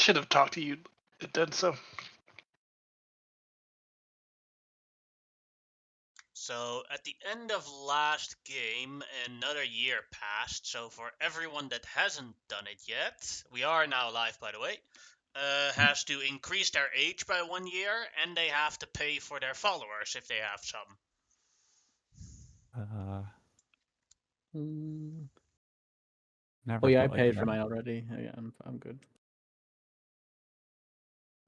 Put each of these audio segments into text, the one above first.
Should have talked to you. It done so. So at the end of last game, another year passed. So for everyone that hasn't done it yet, we are now live, by the way. Has to increase their age by 1 year, and they have to pay for their followers if they have some. Never. Oh yeah, I thought I'd paid for have- mine already. Yeah, I'm good.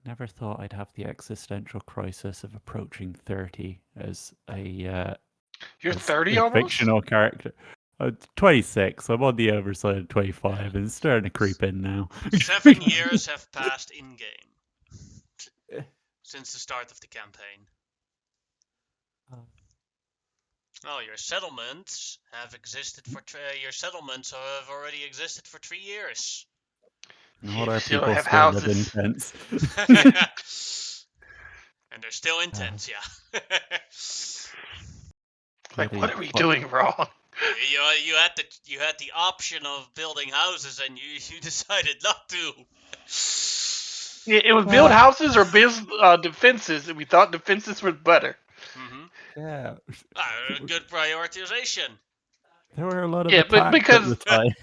Never thought I'd have the existential crisis of approaching 30 as a You're as 30 a almost? fictional character. 26. I'm on the overside of 25, and it's starting to creep in now. 7 years have passed in game since the start of the campaign. Oh, your settlements have existed for your settlements have already existed for 3 years. All You our still people have still live in houses. tents. And they're still intense, yeah. Like, what are we Bloody- doing wrong? You had the option of building houses, and you decided not to. Yeah, it was build houses or build defenses, and we thought defenses were better. Mm-hmm. Yeah. Good prioritization. There were a lot of Yeah, but attacks at the time.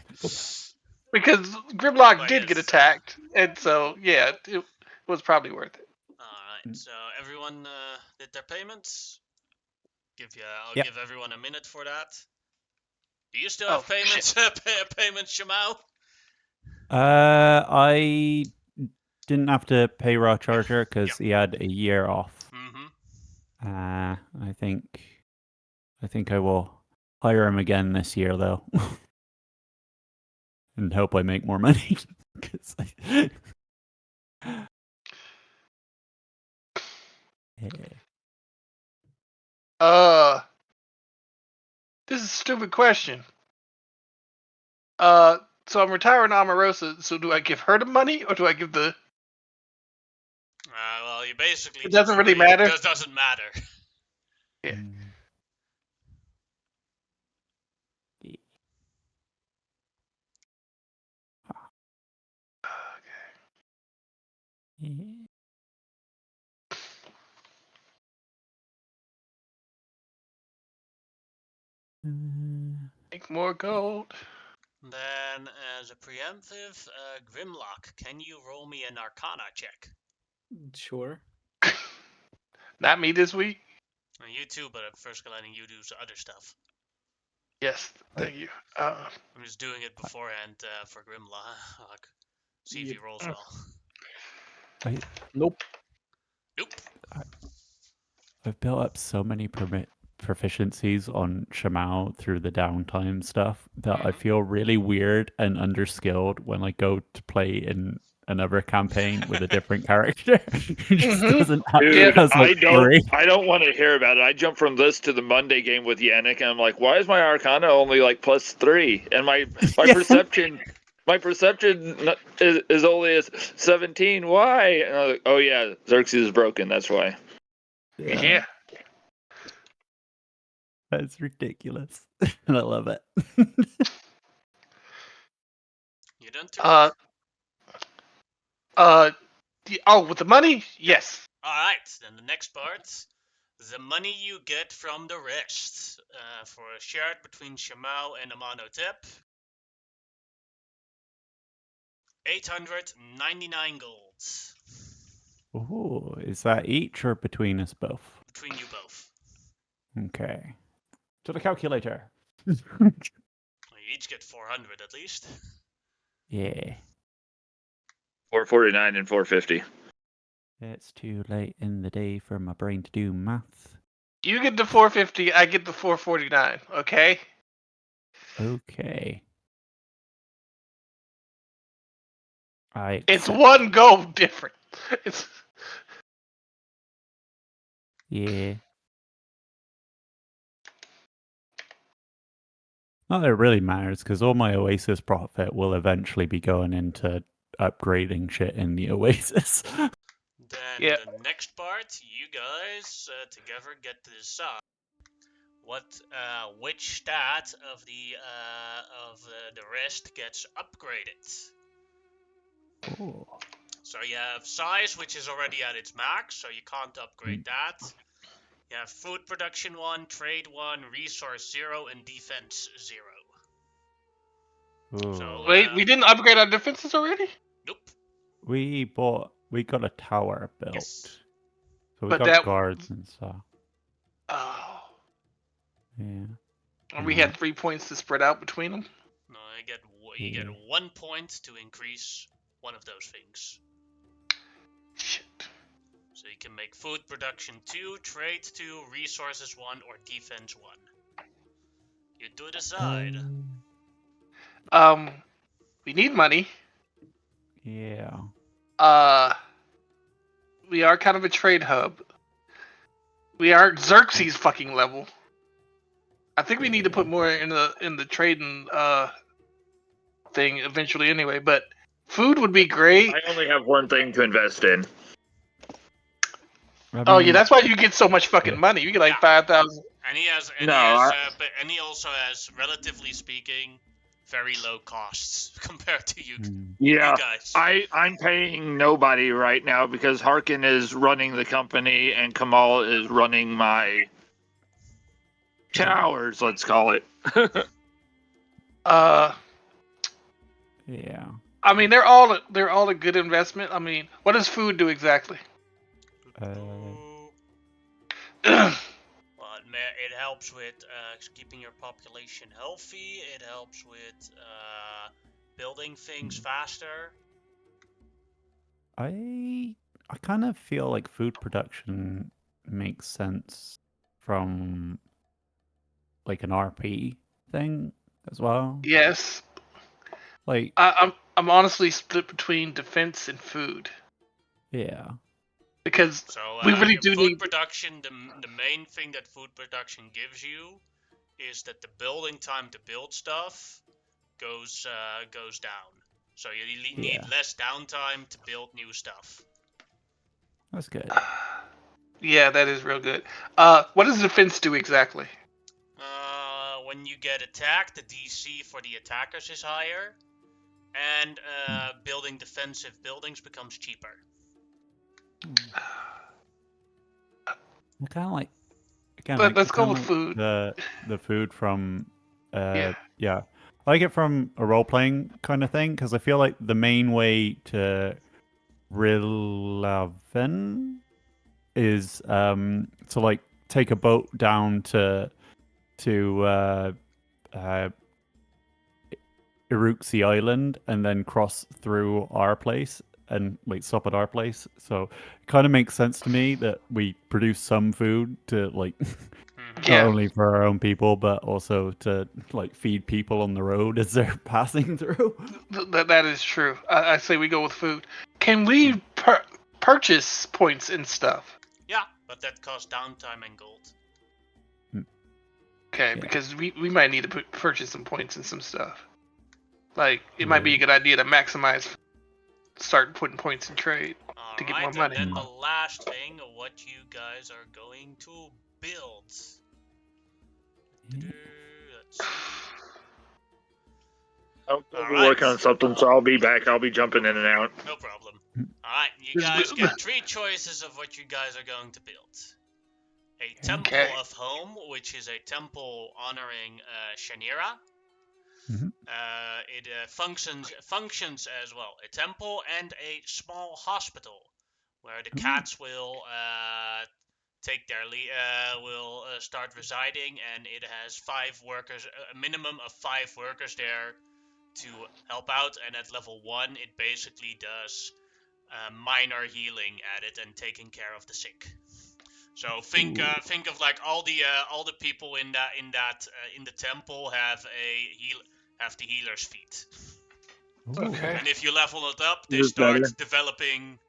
Because Grimlock Well, did yes. get attacked, and so yeah, it was probably worth it. Alright, so everyone did their payments. I'll Yep. give everyone a minute for that. Do you still Oh, have payments? Payments, Shamao? I didn't have to pay Raw Charger because he had a year off. Mm-hmm. I think I will hire him again this year though, and hope I make more money. 'Cause This is a stupid question. So I'm retiring Omarosa. So do I give her the money, or do I give the? Well, you basically It doesn't really matter? It doesn't matter. Yeah. Make more gold. Then, as a preemptive, Grimlock, can you roll me an Arcana check? Sure. Not me this week. You too, but I'm first letting you do other stuff. Yes, thank you. I'm just doing it beforehand for Grimlock. See if he rolls well. Nope. Nope. I've built up so many proficiencies on Shamao through the downtime stuff that I feel really weird and underskilled when I go to play in another campaign with a different character. Who just doesn't have, Dude, has, like, I don't want to hear about it. I jumped from this to the Monday game with Yannick, and I'm like, why is my Arcana only like +3? And my Yeah. perception is only a 17. Why? And I was like, oh yeah, Xerxes is broken. That's why. Yeah. That's ridiculous. And I love it. You done too? With the money, yes. Alright, then the next part. The money you get from the rest for a shared between Shamao and Amanotep. 899 golds. Ooh, is that each or between us both? Between you both. Okay. To the calculator. You each get 400 at least. Yeah. 449 and 450. It's too late in the day for my brain to do math. You get the 450, I get the 449. Okay. Okay. It's one gold different. It's Yeah. Not that it really matters, because all my Oasis profit will eventually be going into upgrading shit in the Oasis. Then the next part, you guys together get to decide which stat of the rest gets upgraded. Oh. So you have size, which is already at its max, so you can't upgrade that. You have food production 1, trade 1, resource 0, and defense 0. Ooh. So, Wait, we didn't upgrade our defenses already? Nope. We got a tower built. Yes. So we But got that- guards and stuff. Oh. Yeah. And we had 3 points to spread out between them? No, you get 1 point to increase one of those things. Shit. So you can make food production 2, trade 2, resources 1, or defense 1. You do decide. We need money. Yeah. We are kind of a trade hub. We aren't Xerxes fucking level. I think we need to put more in the trading thing eventually anyway, but food would be great. I only have one thing to invest in. Oh yeah, that's why you get so much fucking Yeah. money. You get like Yeah. 5,000. And he has, and he also has, relatively speaking, very low costs compared to you, Yeah, you guys. I'm paying nobody right now because Harkin is running the company and Kamal is running my towers, let's call it. Yeah. I mean, they're all a good investment. I mean, what does food do exactly? Well, it helps with keeping your population healthy. It helps with building things faster. I kind of feel like food production makes sense from like an RP thing as well. Yes. Like I'm honestly split between defense and food yeah. because So we really do food need. production. The main thing that food production gives you is that the building time to build stuff goes down. So you need less downtime to build new stuff. That's good. Yeah, that is real good. What does defense do exactly? When you get attacked, the DC for the attackers is higher, and building defensive buildings becomes cheaper. I kind of like. Again, Let's go kinda with like food. The food from Yeah. I like it from a role playing kind of thing because I feel like the main way to Rillaven is to like take a boat down to Iruxi Island and then cross through our place and like stop at our place. So it kind of makes sense to me that we produce some food to like Yeah. not only for our own people but also to like feed people on the road as they're passing through. That is true. I say we go with food. Can we purchase points and stuff? Yeah, but that costs downtime and gold. Okay, Yeah. because we might need to purchase some points and some stuff. Like, it might be a good idea to start putting points in trade to get more money. And then the last thing, what you guys are going to build. Let's see. I'm working on something, so I'll be back. I'll be jumping in and out. No problem. Alright, you guys get 3 choices of what you guys are going to build. A Temple of Home, which is a temple honoring Shanira. It functions as well a temple and a small hospital, where the cats will take their will start residing, and it has 5 workers, a minimum of 5 workers there to help out. And at level 1, it basically does minor healing at it and taking care of the sick. So think of like all the people in the temple have the healer's feat. Okay. And if you level it up, they start developing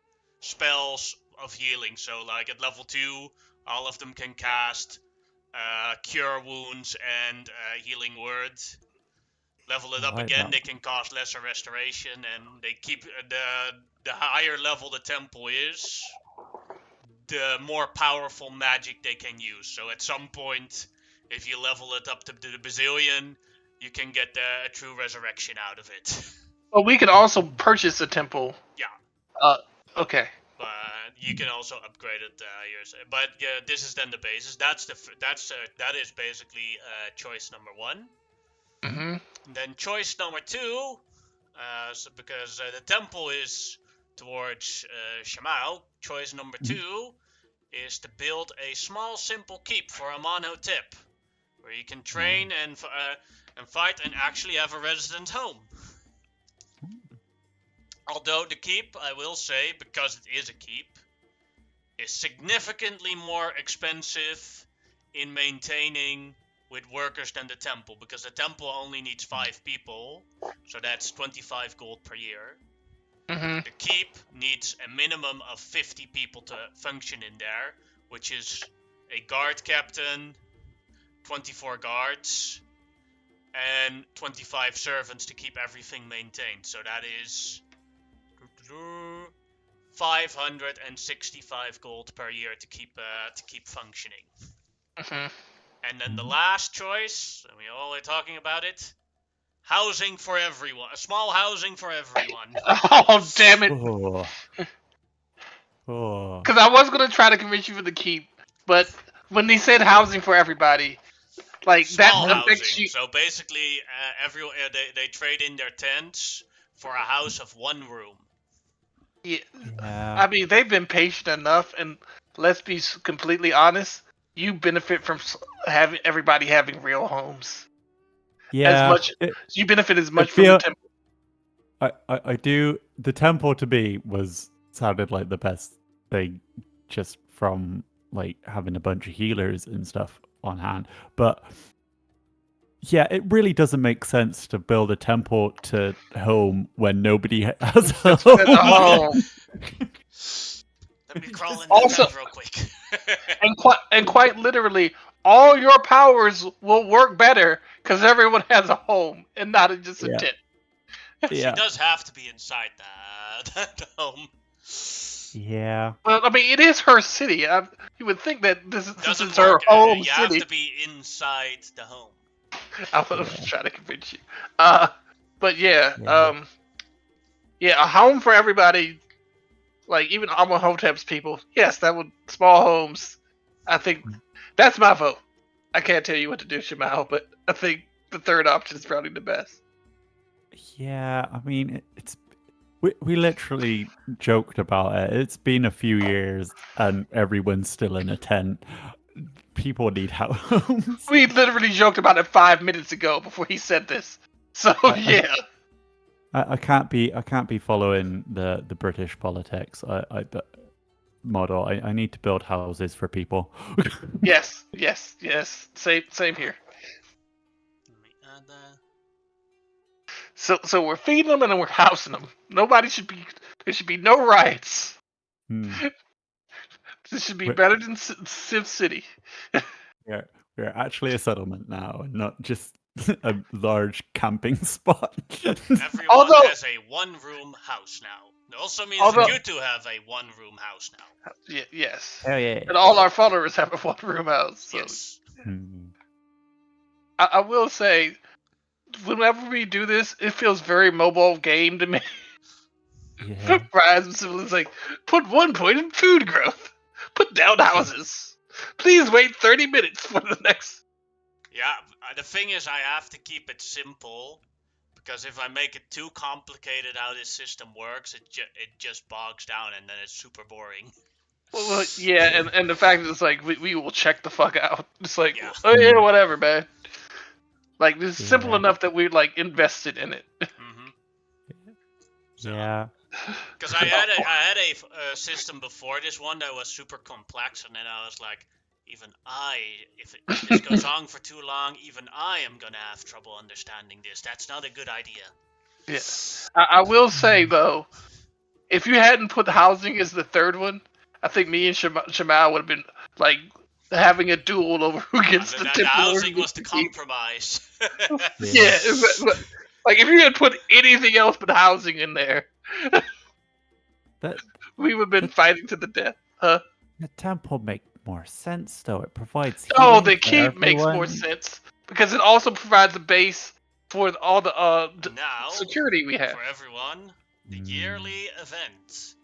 spells of healing. So like at level 2, all of them can cast cure wounds and healing words. Level it up again, they can cast lesser restoration, and they keep the higher level the temple is, the more powerful magic they can use. So at some point, if you level it up to the bazillion, you can get a true resurrection out of it. Well, we could also purchase a temple. Yeah. Okay. But you can also upgrade it. But yeah, this is then the basis. That is basically choice number 1. Mm-hmm. Then choice number 2, because the temple is towards Shamao. Choice number 2 is to build a small, simple keep for Amenhotep, where you can train and fight and actually have a resident home. Although the keep, I will say, because it is a keep, is significantly more expensive in maintaining with workers than the temple, because the temple only needs 5 people, so that's 25 gold per year. Mm-hmm. The keep needs a minimum of 50 people to function in there, which is a guard captain, 24 guards, and 25 servants to keep everything maintained. So that is 565 gold per year to keep functioning. Mm-hmm. And then the last choice, and we all are talking about it, housing for everyone. A small housing for everyone. Oh, damn it. Oh. Oh. Because I was going to try to convince you for the keep, but when they said housing for everybody, like, Small that affects housing. you. So basically, they trade in their tents for a house of 1 room. Yeah. Yeah. I mean, they've been patient enough, and let's be completely honest, you benefit from having everybody having real homes. Yeah. Much you benefit as much from feel- the temple. I do. The temple to me sounded like the best thing, just from like having a bunch of healers and stuff on hand. But yeah, it really doesn't make sense to build a temple to home when nobody has a home. Oh, Let me crawl in that Also- tent real quick. and quite literally, all your powers will work better because everyone has a home and not just a Yeah. tent. She Yeah. does have to be inside that home. Yeah. Well, I mean, it is her city. You would think that this Doesn't is her work. home You city. have to be inside the home. I was Yeah. trying to convince you. But yeah, Yeah. yeah, a home for everybody. Like even Amenhotep's people. Yes, that would small homes. I think that's my vote. I can't tell you what to do, Shamal, but I think the third option is probably the best. Yeah. I mean, it's we literally joked about it. It's been a few years, and everyone's still in a tent. People need homes. We literally joked about it 5 minutes ago before he said this. So yeah. I can't be following the British politics model. I need to build houses for people. Yes. Same here. Let me add that. So we're feeding them and then we're housing them. There should be no riots. Hmm. This should be Wait. better than Civ City. We're actually a settlement now, and not just a large camping spot. Everyone Although- has a 1-room house now. It also means Although- that you two have a 1-room house now. Yes. Hell yeah. And all our followers have a one-room house. So. Yes. Hmm. I will say, whenever we do this, it feels very mobile game to me. Yeah. Rise of Civilization, like, put 1 point in food growth. Put down houses. Please wait 30 minutes for the next. Yeah, the thing is, I have to keep it simple, because if I make it too complicated how this system works, it just bogs down and then it's super boring. Well, yeah, and the fact that it's like, we will check the fuck out. It's like, Yeah. oh yeah, whatever, man. Like, this is simple Yeah. enough that we're, like, invested in it. Yeah. Because I had a system before this one that was super complex, and then I was like, even if this goes on for too long, even I am gonna have trouble understanding this. That's not a good idea. Yeah. I will say, though, if you hadn't put housing as the third one, I think me and Shamal would have been, like, having a duel over who gets the The temple. housing was the compromise. Yeah, like if you had put anything else but housing in there, That we would have been fighting to the death. Huh? the temple make more sense though. It provides. Oh, healing the for keep makes more everyone. sense because it also provides a base for all the Now, security we have. for everyone, the yearly event.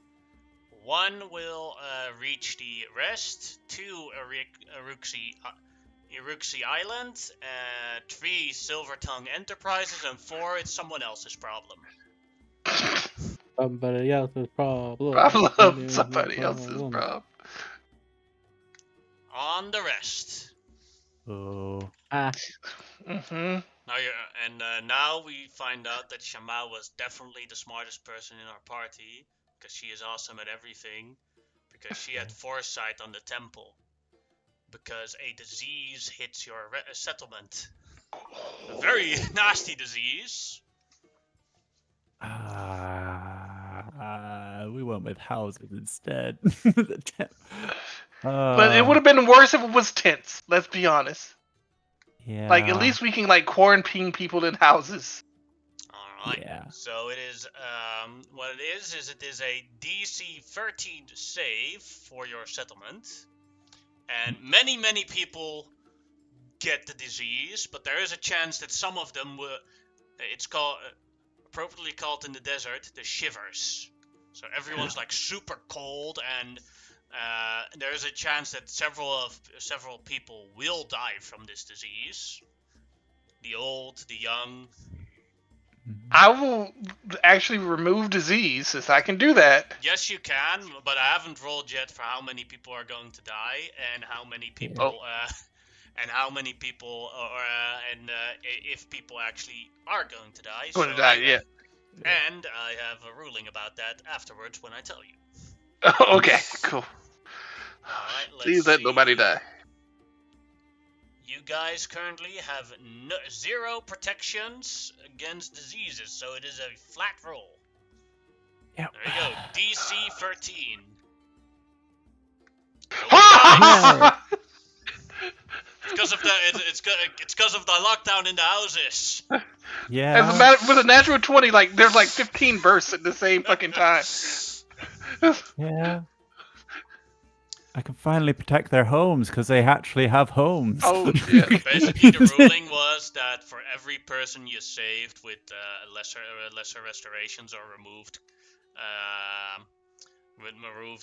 1 will reach the rest, 2 Iruxi Island, 3 Silver Tongue Enterprises, and 4 it's someone else's problem. Somebody else's problem. Problem. Somebody else's problem. On the rest. Oh. Mm-hmm. Now we find out that Shama was definitely the smartest person in our party, because she is awesome at everything, because she had foresight on the temple, because a disease hits your settlement. A very nasty disease. We went with houses instead. But it would have been worse if it was tents. Let's be honest. Yeah. Like at least we can like quarantine people in houses. Alright. Yeah. So it is what it is it is a DC 13 save for your settlement. And many people get the disease, but there is a chance that some of them will it's called appropriately called in the desert the shivers. So everyone's like super cold, and there is a chance that several people will die from this disease. The old, the young. I will actually remove disease since I can do that. Yes, you can, but I haven't rolled yet for how many people are going to die and how many people if people actually are going to die. Going to die, yeah. And I have a ruling about that afterwards when I tell you. Okay, cool. Alright, let's Please let see. nobody die. You guys currently have 0 protections against diseases, so it is a flat roll. Yep. There you go, DC 13. It's because of the lockdown in the houses. Yeah. As a matter, with a natural 20, like there's like 15 bursts at the same fucking time. Yeah. I can finally protect their homes because they actually have homes. Oh shit! Basically, the ruling was that for every person you saved with lesser restorations or removed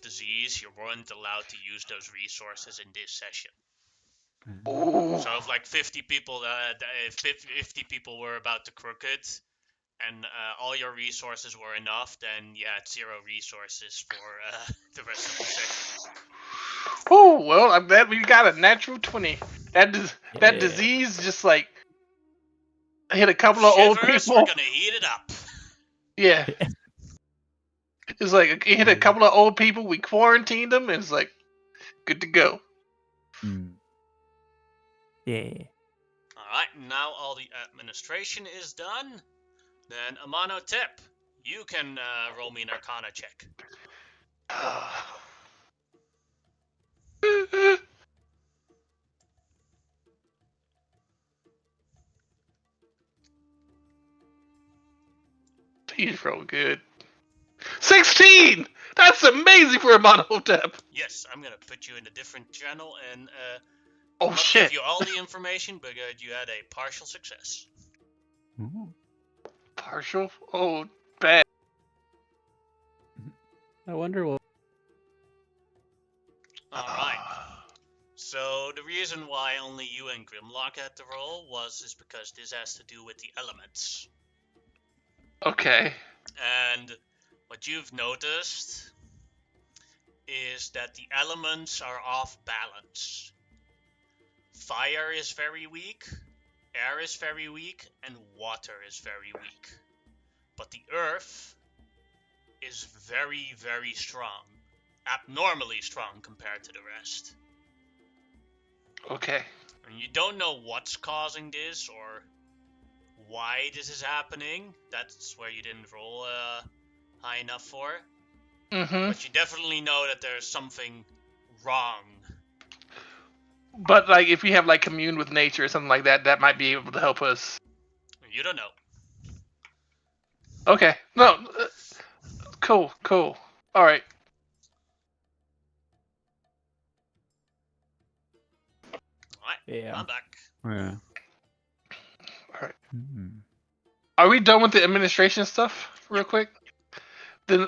disease, you weren't allowed to use those resources in this session. Ooh. So if like 50 people, if 50 people were about to crook it, and all your resources were enough, then you had 0 resources for the rest of the session. Oh well, I'm glad we got a natural 20. That Yeah. disease just like hit a couple of old Shivers, people. we're gonna heat it up. Yeah. It's like it hit a couple of old people. We quarantined them, and it's like good to go. Yeah. Alright, now all the administration is done. Then Amonotep, you can roll me an Arcana check. He's real good. 16! That's amazing for Amonotep. Yes, I'm gonna put you in a different channel and Oh not shit! give you all the information, but you had a partial success. Ooh. Partial? Oh, bad. I wonder what. Alright. So the reason why only you and Grimlock had the roll is because this has to do with the elements. Okay. And what you've noticed is that the elements are off balance. Fire is very weak, air is very weak, and water is very weak. But the earth is very, very strong. Abnormally strong compared to the rest. Okay. And you don't know what's causing this or why this is happening. That's where you didn't roll high enough for. Mm-hmm. But you definitely know that there's something wrong. But like, if we have like commune with nature or something like that, that might be able to help us. You don't know. Okay. No. Cool. All right. Alright, Yeah. I'm back. Yeah. All right. Mm. Are we done with the administration stuff, real quick? Then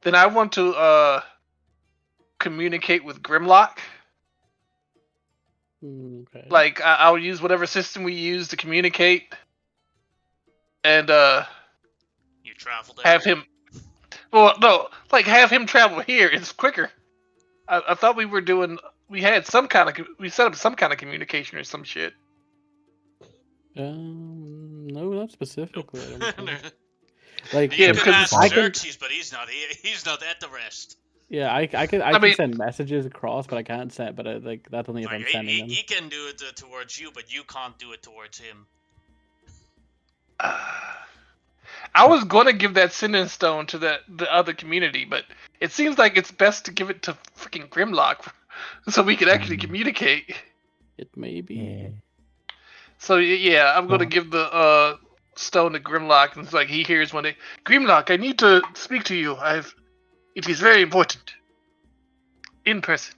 then I want to communicate with Grimlock. Okay. Like I'll use whatever system we use to communicate, and You travel there. have him. Well, no, like have him travel here. It's quicker. I thought we were doing. We had some kind of. We set up some kind of communication or some shit. No, not specifically. I don't think. You Like, Yeah, could because ask I can. Xerxes, but he's not here. He's not at the rest. Yeah, I can. I I can mean- send messages across, but I can't send. But like that's only if Like, I'm sending them. he can do it towards you, but you can't do it towards him. I was gonna give that sending stone to the other community, but it seems like it's best to give it to freaking Grimlock, so we can actually communicate. It may be. Yeah. So yeah, I'm gonna Well- give the stone to Grimlock, and it's like he hears one day, Grimlock, I need to speak to you. It is very important. In person.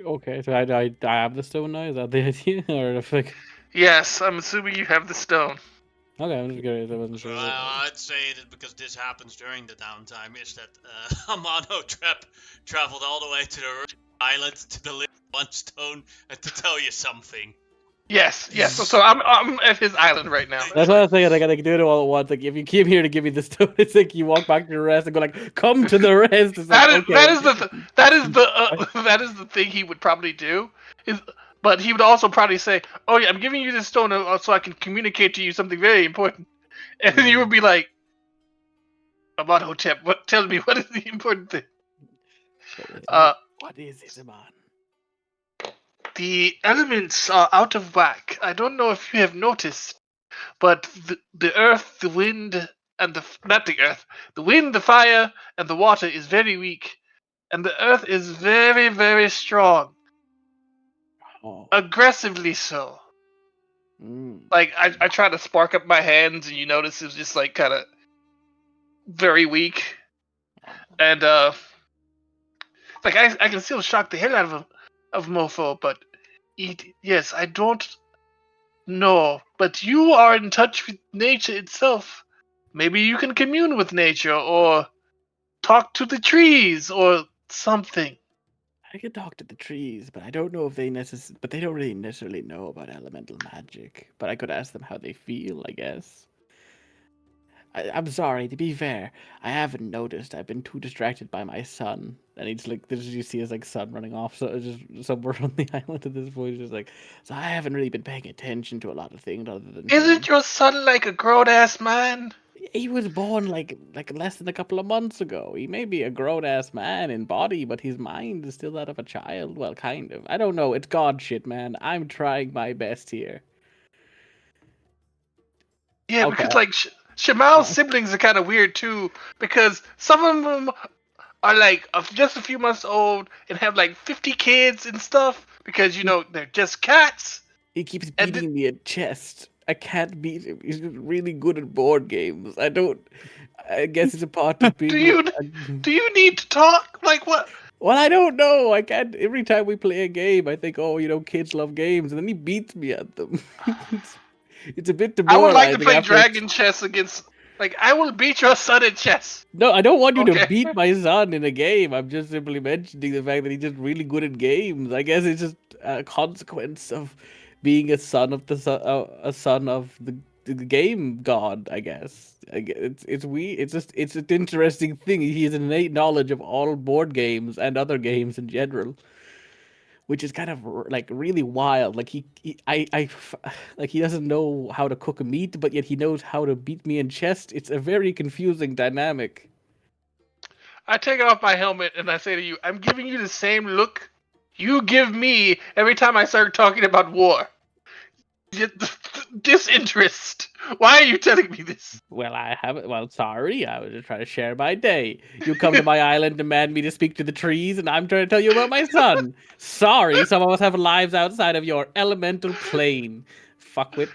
Okay, so I have the stone now. Is that the idea, or if like? Yes, I'm assuming you have the stone. Okay, I'm just curious. I wasn't sure. I'd say that because this happens during the downtime, is that Amano traveled all the way to the island to deliver one stone and to tell you something. Yes. So I'm at his island right now. That's what I was thinking. I gotta do it all at once. Like, if you came here to give me the stone, it's like you walk back to the rest and go like, "Come to the rest." It's like, okay. That is the thing he would probably do. But he would also probably say, "Oh yeah, I'm giving you this stone so I can communicate to you something very important," and then you would be like, "Amadhotep, tell me what is the important thing?" What is it, man? The elements are out of whack. I don't know if you have noticed, but the earth, the wind, and the wind, the fire, and the water is very weak, and the earth is very, very strong, Oh. aggressively so. Like I try to spark up my hands, and you notice it's just like kind of very weak, and like I can still shock the hell out of Mofo, but yes, I don't know, but you are in touch with nature itself. Maybe you can commune with nature, or talk to the trees, or something. I could talk to the trees, but I don't know if they But they don't really necessarily know about elemental magic. But I could ask them how they feel, I guess. I'm sorry, to be fair, I haven't noticed. I've been too distracted by my son. And he's like, you see his like son running off, so just somewhere on the island at this point. Just like, so I haven't really been paying attention to a lot of things other than. Isn't your son like a grown ass man? He was born like less than a couple of months ago. He may be a grown ass man in body, but his mind is still that of a child. Well, kind of. I don't know. It's God shit, man. I'm trying my best here. Yeah, Okay. because like Shamal's siblings are kind of weird too, because some of them are like just a few months old and have like 50 kids and stuff, because they're just cats. He keeps beating me at chest. I can't beat him. He's just really good at board games. I guess it's a part of being. Do you need to talk? Like what? Well, I don't know. I can't. Every time we play a game, I think, kids love games, and then he beats me at them. It's a bit demoralizing. I would like to play dragon chess against. Like, I will beat your son at chess. No, I don't want you to beat my son in a game. I'm just simply mentioning the fact that he's just really good at games. I guess it's just a consequence of being a son of the game god. I guess it's weird. It's an interesting thing. He has an innate knowledge of all board games and other games in general, which is kind of like really wild. Like he doesn't know how to cook a meat, but yet he knows how to beat me in chess. It's a very confusing dynamic. I take off my helmet and I say to you, I'm giving you the same look you give me every time I start talking about war. Disinterest. Why are you telling me this? Well, I haven't. Well, sorry. I was just trying to share my day. You come to my island, demand me to speak to the trees, and I'm trying to tell you about my son. Sorry, some of us have lives outside of your elemental plane. Fuckwit.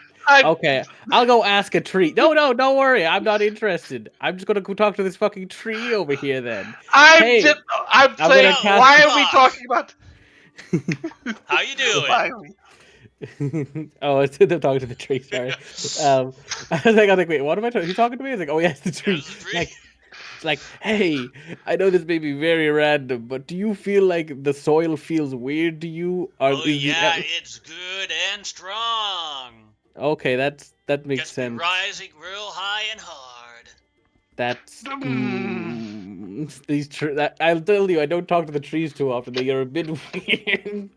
Okay, I'll go ask a tree. No, don't worry. I'm not interested. I'm just gonna go talk to this fucking tree over here then. I'm saying, why are we talking about? How you doing? Why are we? Oh, I'm talking to the tree. Sorry. I was like, wait, what am I talking? He's talking to me. I was like, oh yes, the tree. Yeah, the tree. like, hey, I know this may be very random, but do you feel like the soil feels weird to you? Or Oh is the yeah, it's good and strong. okay? That makes Gets me sense. rising real high and hard. That's Mm. I'll tell you, I don't talk to the trees too often. They are a bit weird.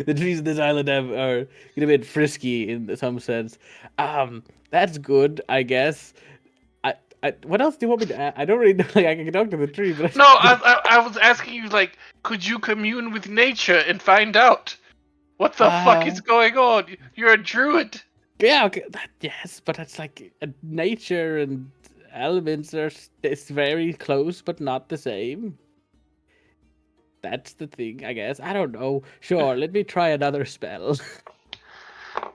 The trees in this island are a bit frisky in some sense. That's good, I guess. What else do you want me to add? I don't really know. Like, I can talk to the tree, but No, I was asking you, like, could you commune with nature and find out what the fuck is going on? You're a druid. yeah, okay, yes, but it's like nature and elements it's very close, but not the same. That's the thing, I guess. I don't know. Sure, let me try another spell.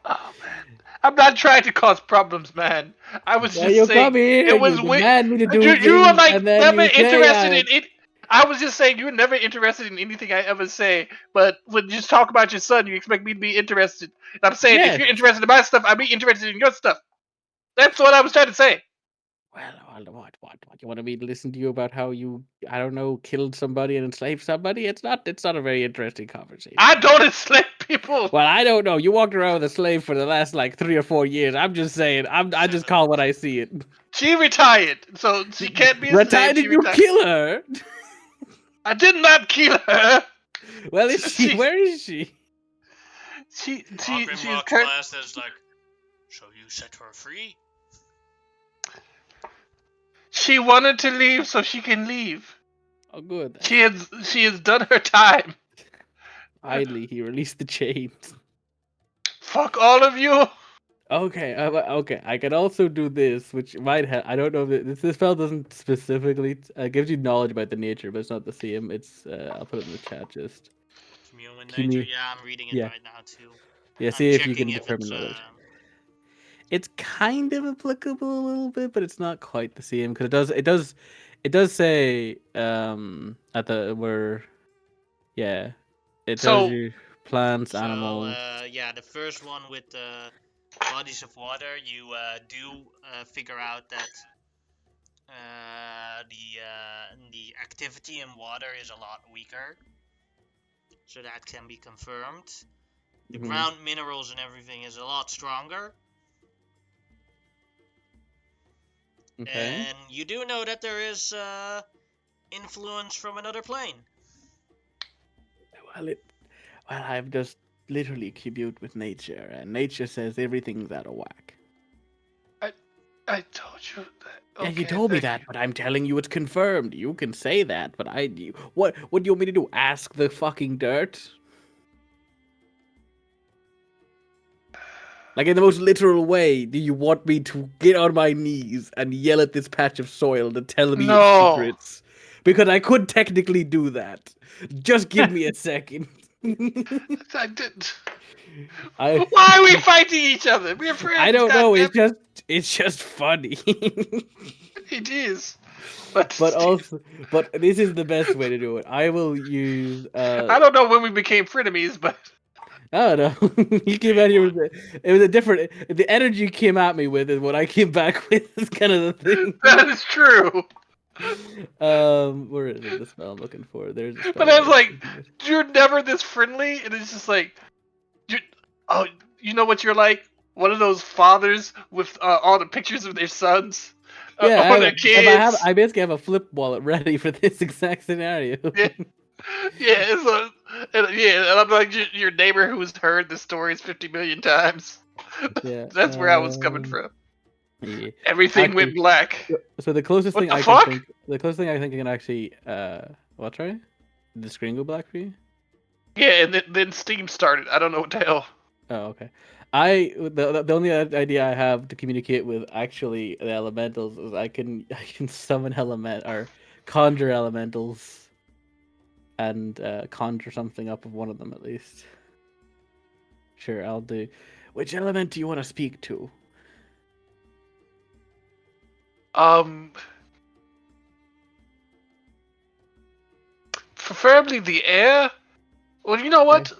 Oh man, I'm not trying to cause problems, man. I was Yeah, just you come saying here it and you was weird. demand me to do You were things, like and then never you say interested in it. I was just saying you were never interested in anything I ever say. But when you just talk about your son, you expect me to be interested. And I'm saying if yes. you're interested in my stuff, I'd be interested in your stuff. That's what I was trying to say. Well, what? You want me to listen to you about how you, I don't know, killed somebody and enslaved somebody? It's not a very interesting conversation. I don't enslave people. Well, I don't know. You walked around with a slave for the last like 3 or 4 years. I'm just saying. I just 7. call what I see it. She retired, so she can't be a slave. Retired? She Did you retired. kill her? I did not kill her. Well, is she? She, Where is she? she's Walks current. past as like, so you set her free? She wanted to leave, so she can leave. Oh, good. She has done her time. Finally, he released the chains. Fuck all of you. Okay, okay. I can also do this, which might have. I don't know if this spell doesn't specifically gives you knowledge about the nature, but it's not the same. It's I'll put it in the chat. Just Commune with Can nature? you- Yeah, I'm reading it yeah, right now too. yeah. I'm See if you checking can if determine it's knowledge. It's kind of applicable a little bit, but it's not quite the same because it does say at the where yeah, it tells So you plants, so animals. yeah, the first one with the bodies of water, you do figure out that the activity in water is a lot weaker, so that can be confirmed. The Mhm, ground minerals and everything is a lot stronger, Okay. and you do know that there is influence from another plane. Well, I've just literally commute with nature, and nature says everything's out of whack. I told you that. Yeah, you Okay, told me thank that, you. but I'm telling you it's confirmed. You can say that, but what do you want me to do? Ask the fucking dirt? Like in the most literal way, do you want me to get on my knees and yell at this patch of soil to tell me its No. secrets? Because I could technically do that. Just give me a second. I didn't. I Why are we fighting each other? We're I friends. don't know. Goddamn. It's just funny. It is. But but still, this is the best way to do it. I will use I don't know when we became frenemies, but I don't know. You came out here with it was a different. The energy you came at me with, and what I came back with is kind of the thing. that is true. Where is it? The spell I'm looking for. There's a spell But that I I was was like, thinking of. you're never this friendly, and it's just like, you oh, you know what you're like? One of those fathers with all the pictures of their sons Yeah, or their kids. I basically have a flip wallet ready for this exact scenario. Yeah, yeah, and I'm like your neighbor who's heard the stories 50 million times. Yeah. That's where I was coming from. Yeah. Everything went Actually, black. so the closest What thing the I can fuck? think, the closest thing I think I can actually, what, sorry? Did the screen go black for you? Yeah, and then Steam started. I don't know what the hell. Oh, okay. The only idea I have to communicate with actually the elementals is I can summon element or conjure elementals and conjure something up of one of them at least. Sure, I'll do. Which element do you want to speak to? Preferably the air. Well, you know Okay. what?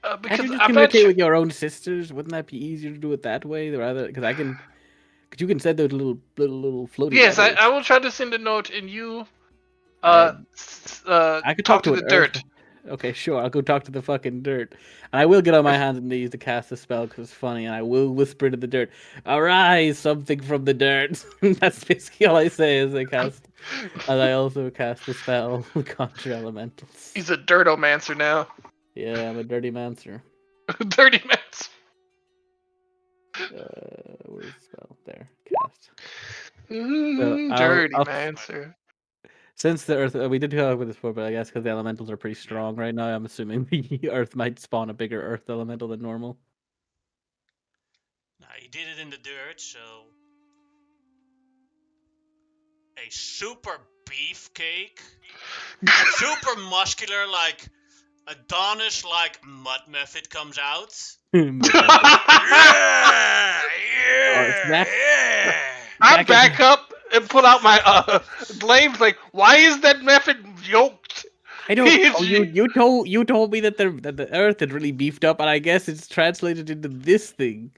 Can't Because you just I'm not communicate sure. with your own sisters? Wouldn't that be easier to do it that way rather? Because I can 'Cause you can send those little floaty Yes, letters. I will try to send a note, and you I I could talk talk to to the an earth. dirt. Okay, sure. I'll go talk to the fucking dirt. And I will get on my hands and knees to cast the spell because it's funny, and I will whisper to the dirt, "Arise, something from the dirt." That's basically all I say as I cast. And I also cast the spell, Conjure Elementals. He's a dirtomancer now. Yeah, I'm a dirty mancer. Dirty mancer. Where's the spell? There, cast. So Dirty I'll mancer. since the earth, we did talk about this before, but I guess because the elementals are pretty strong right now, I'm assuming the earth might spawn a bigger earth elemental than normal. Now, you did it in the dirt, so... A super beefcake? Super muscular, like... Adonis-like mud method comes out. But Yeah! it's that- Yeah! I Back back up and pull out my blades. Like, why is that method yoked? I don't. Oh, PG. you told me that the Earth had really beefed up, and I guess it's translated into this thing.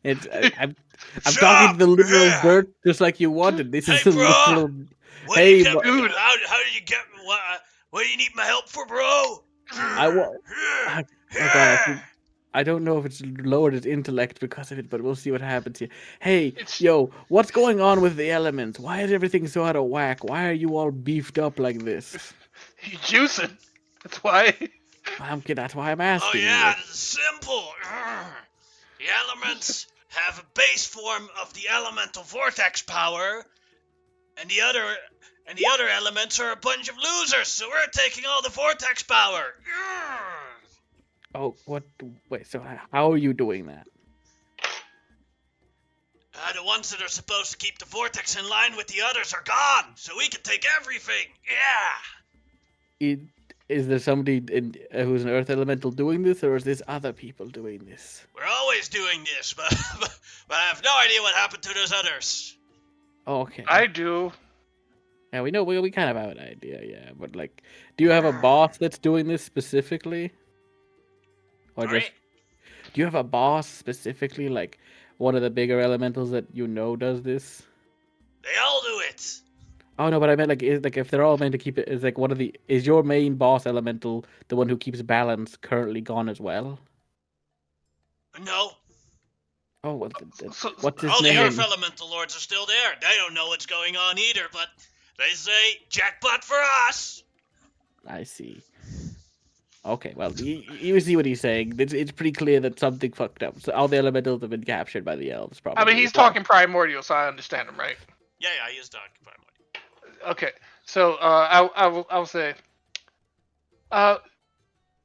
It's I'm talking to the literal Yeah. dirt, just like you wanted. This is Hey, a bro. literal. What Hey, do you get, Dude. how did you get what do you need my help for, bro? I wa- Oh god, I don't know if it's lowered its intellect because of it, but we'll see what happens here. Hey, It's yo, what's going on with the elements? Why is everything so out of whack? Why are you all beefed up like this? he's juicing. That's why. That's why I'm Oh asking yeah, you. it's simple. The elements have a base form of the elemental vortex power, and the other elements are a bunch of losers, so we're taking all the vortex power. Oh, what? Wait, so how are you doing that? The ones that are supposed to keep the vortex in line with the others are gone, so we can take everything. Yeah. Is there somebody who's an earth elemental doing this, or is this other people doing this? We're always doing this, but I have no idea what happened to those others. Okay. I do. Yeah, we know we kind of have an idea, yeah. But like, do you have a boss that's doing this specifically, or Sorry? just do you have a boss specifically, like one of the bigger elementals that you know does this? They all do it. Oh no, but I meant like, if they're all meant to keep it, is like one of the is your main boss elemental the one who keeps balance currently gone as well? No. Oh well, So, what's his All the Earth name? Elemental Lords are still there. They don't know what's going on either, but they say jackpot for us. I see. Okay, well, you see what he's saying. It's pretty clear that something fucked up. So all the elementals have been captured by the elves, probably. I mean, he's as well. talking primordial, so I understand him, right? Yeah, he is Dr. Primordial. Okay. So, I will say,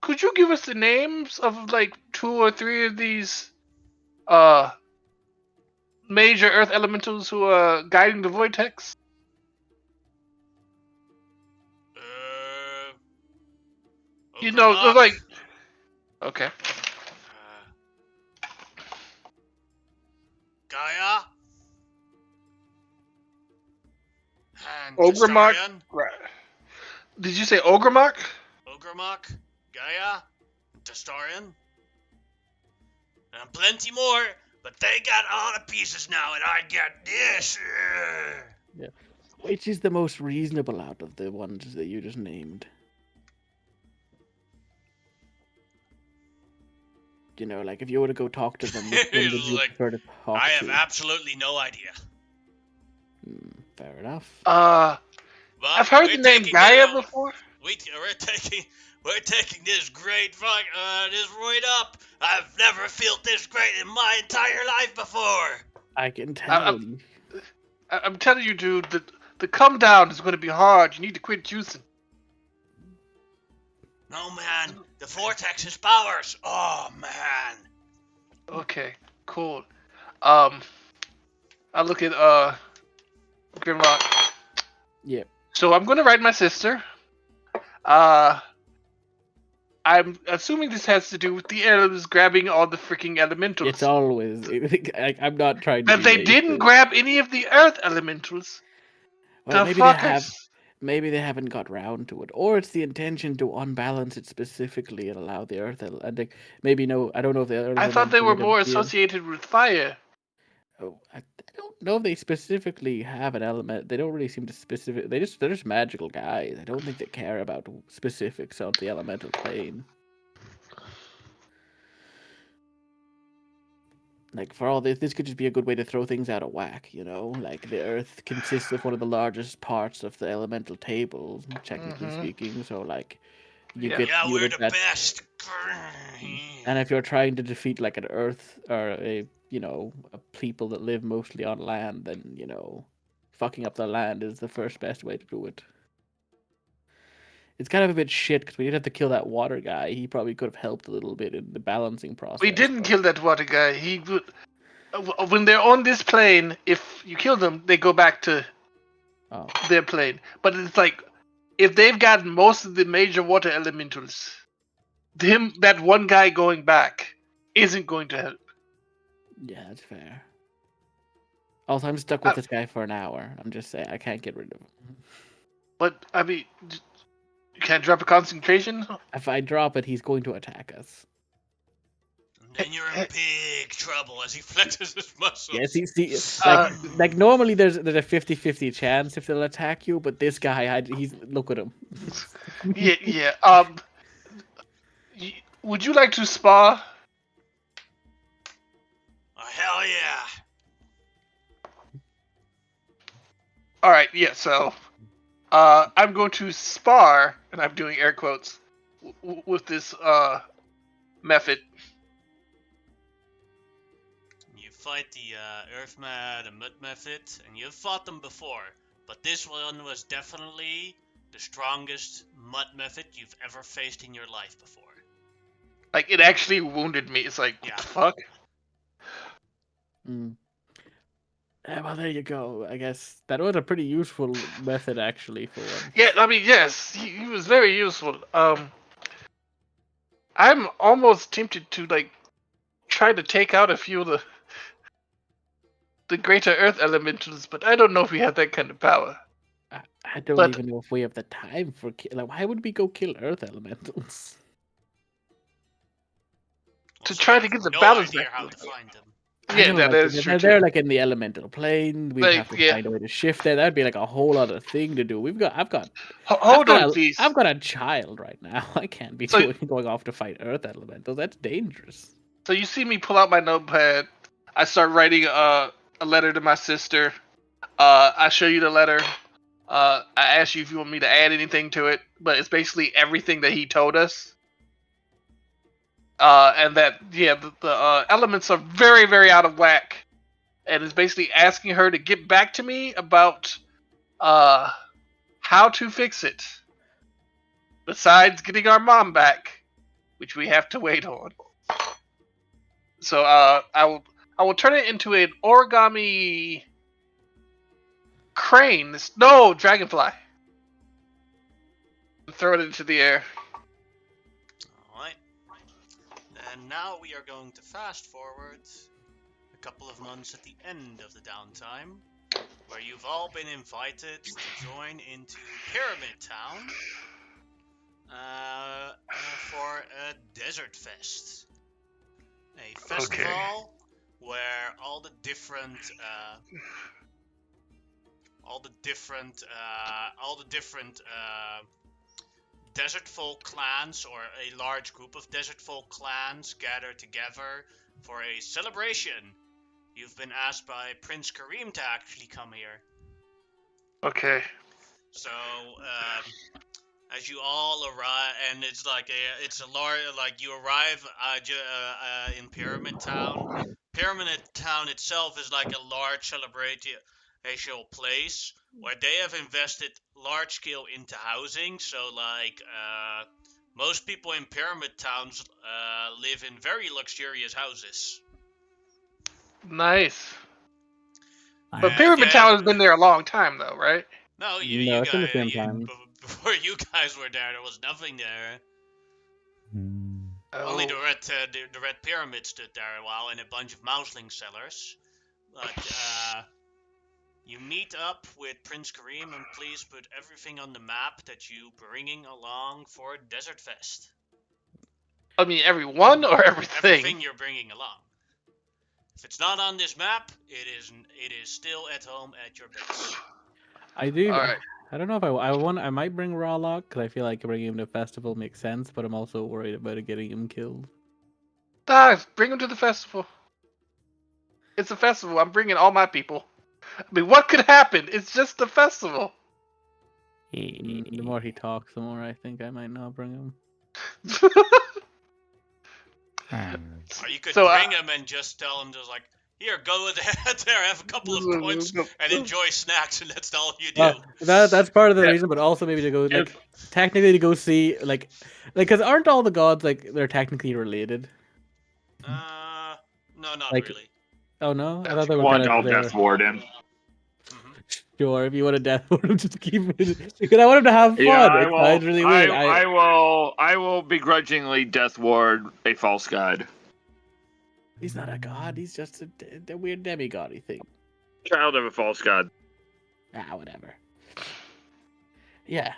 could you give us the names of like 2 or 3 of these, major Earth elementals who are guiding the vortex? You know, Ogremock, like, okay. Gaia, and Ogremock. Destarian. Right. Did you say Ogremock? Ogremock, Gaia, Destarian, and plenty more, but they got all the pieces now, and I get this. Which is the most reasonable out of the ones that you just named? You know, like if you were to go talk to them, which one would you Like, prefer to talk I to? have absolutely no idea. Fair enough. But I've heard the name Gaia before. We're taking this great this right up. I've never felt this great in my entire life before. I can tell. I'm telling you, dude, the come down is going to be hard. You need to quit juicing. No, man. The vortex's powers. Oh, man. Okay, cool. I look at Grimlock. Yep. So I'm going to write my sister. I'm assuming this has to do with the elves grabbing all the freaking elementals. It's always. I'm not trying to. That be they racist. didn't grab any of the earth elementals. Well, The maybe fuckers. they have. Maybe they haven't got round to it, or it's the intention to unbalance it specifically and allow the earth. And maybe no. I don't know if the earth. I thought they were elemental more would appeal. associated with fire. Oh, I don't know if they specifically have an element. They don't really seem to specific. They're just magical guys. I don't think they care about specifics of the elemental plane. Like for all this could just be a good way to throw things out of whack. Like the Earth consists of one of the largest parts of the elemental table, technically Mm-hmm. speaking. So like you Yeah. get Yeah, we're units the that, best. and if you're trying to defeat like an Earth or a people that live mostly on land, then fucking up the land is the first best way to do it. It's kind of a bit shit because we did have to kill that water guy. He probably could have helped a little bit in the balancing process. We didn't but- kill that water guy. He would. When they're on this plane, if you kill them, they go back to Oh, their plane. But it's like, if they've gotten most of the major water elementals, that one guy going back isn't going to help. yeah, that's fair. Also, I'm stuck with Uh, this guy for an hour. I'm just saying I can't get rid of him. But I mean, you can't drop a concentration. If I drop it, he's going to attack us. And then you're in big trouble as he flexes his muscles. Yes, see, Uh, like normally there's a 50-50 chance if they'll attack you, but this guy, he's look at him. Yeah, yeah. Would you like to spar? Oh, hell yeah. All right. Yeah. So, I'm going to spar, and I'm doing air quotes with this method. You fight the Earth and Mud Method, and you've fought them before, but this one was definitely the strongest Mud Method you've ever faced in your life before. Like, it actually wounded me. It's like, Yeah. what the fuck? Mm. Well, there you go. I guess that was a pretty useful method actually for one. Yeah, I mean, yes, he was very useful. I'm almost tempted to like try to take out a few of the greater Earth elementals, but I don't know if we have that kind of power. I don't But- even know if we have the time for like. Why would we go kill Earth elementals? To Also, try you to have get the no balance idea back. how to find them. I Yeah, know, that like, is true they're too. like in the elemental plane. We'd Like, have to yeah. find a way to shift it. That'd be like a whole other thing to do. I've got Hold on, please. I've got a child right now. I can't be So- going off to fight Earth elementals. That's dangerous. So you see me pull out my notepad. I start writing a letter to my sister. I show you the letter. I ask you if you want me to add anything to it, but it's basically everything that he told us. And that the elements are very very out of whack, and it's basically asking her to get back to me about how to fix it. Besides getting our mom back, which we have to wait on. So I will turn it into an origami crane. No, dragonfly. Throw it into the air. Alright. And now we are going to fast forward a couple of months at the end of the downtime, where you've all been invited to join into Pyramid Town for a Desert Fest. A festival where all the different desert folk clans, or a large group of desert folk clans, gather together for a celebration. You've been asked by Prince Kareem to actually come here. Okay. So, as you all arrive, and it's like you arrive in Pyramid Town. Pyramid Town itself is like a large celebratory place where they have invested large scale into housing. So, like, most people in Pyramid Towns live in very luxurious houses. Nice. But I- Pyramid yeah. Town has been there a long time, though, right? No, No, you it's in the guys, same time. before you guys were there was nothing there. Hmm. Only Oh. the red pyramid stood there a while, and a bunch of mouseling sellers. But you meet up with Prince Kareem, and please put everything on the map that you bringing along for Desert Fest. I mean, everyone or everything? Everything you're bringing along. If it's not on this map, it is still at home at your base. I do. All right. I don't know if I might bring Rawlock because I feel like bringing him to festival makes sense, but I'm also worried about getting him killed. Guys, bring him to the festival. It's a festival. I'm bringing all my people. I mean, what could happen? It's just a festival. The more he talks, the more I think I might not bring him. Or you could So, bring him and just tell him, just like, here, go ahead there, have a couple of points, and enjoy snacks, and that's all you do. That's part of the Yeah. reason, but also maybe to go technically to go see because aren't all the gods they're technically related? No, not Like- really. Oh no, I thought they were One, kind I'll of death ward him. Sure, if you want to death ward him, just keep it because I want him to have fun. Yeah, I It's will. fine, it's really weird. I will begrudgingly death ward a false god. He's not a god. He's just a weird demigod-y thing. Child of a false god. Whatever. Yeah.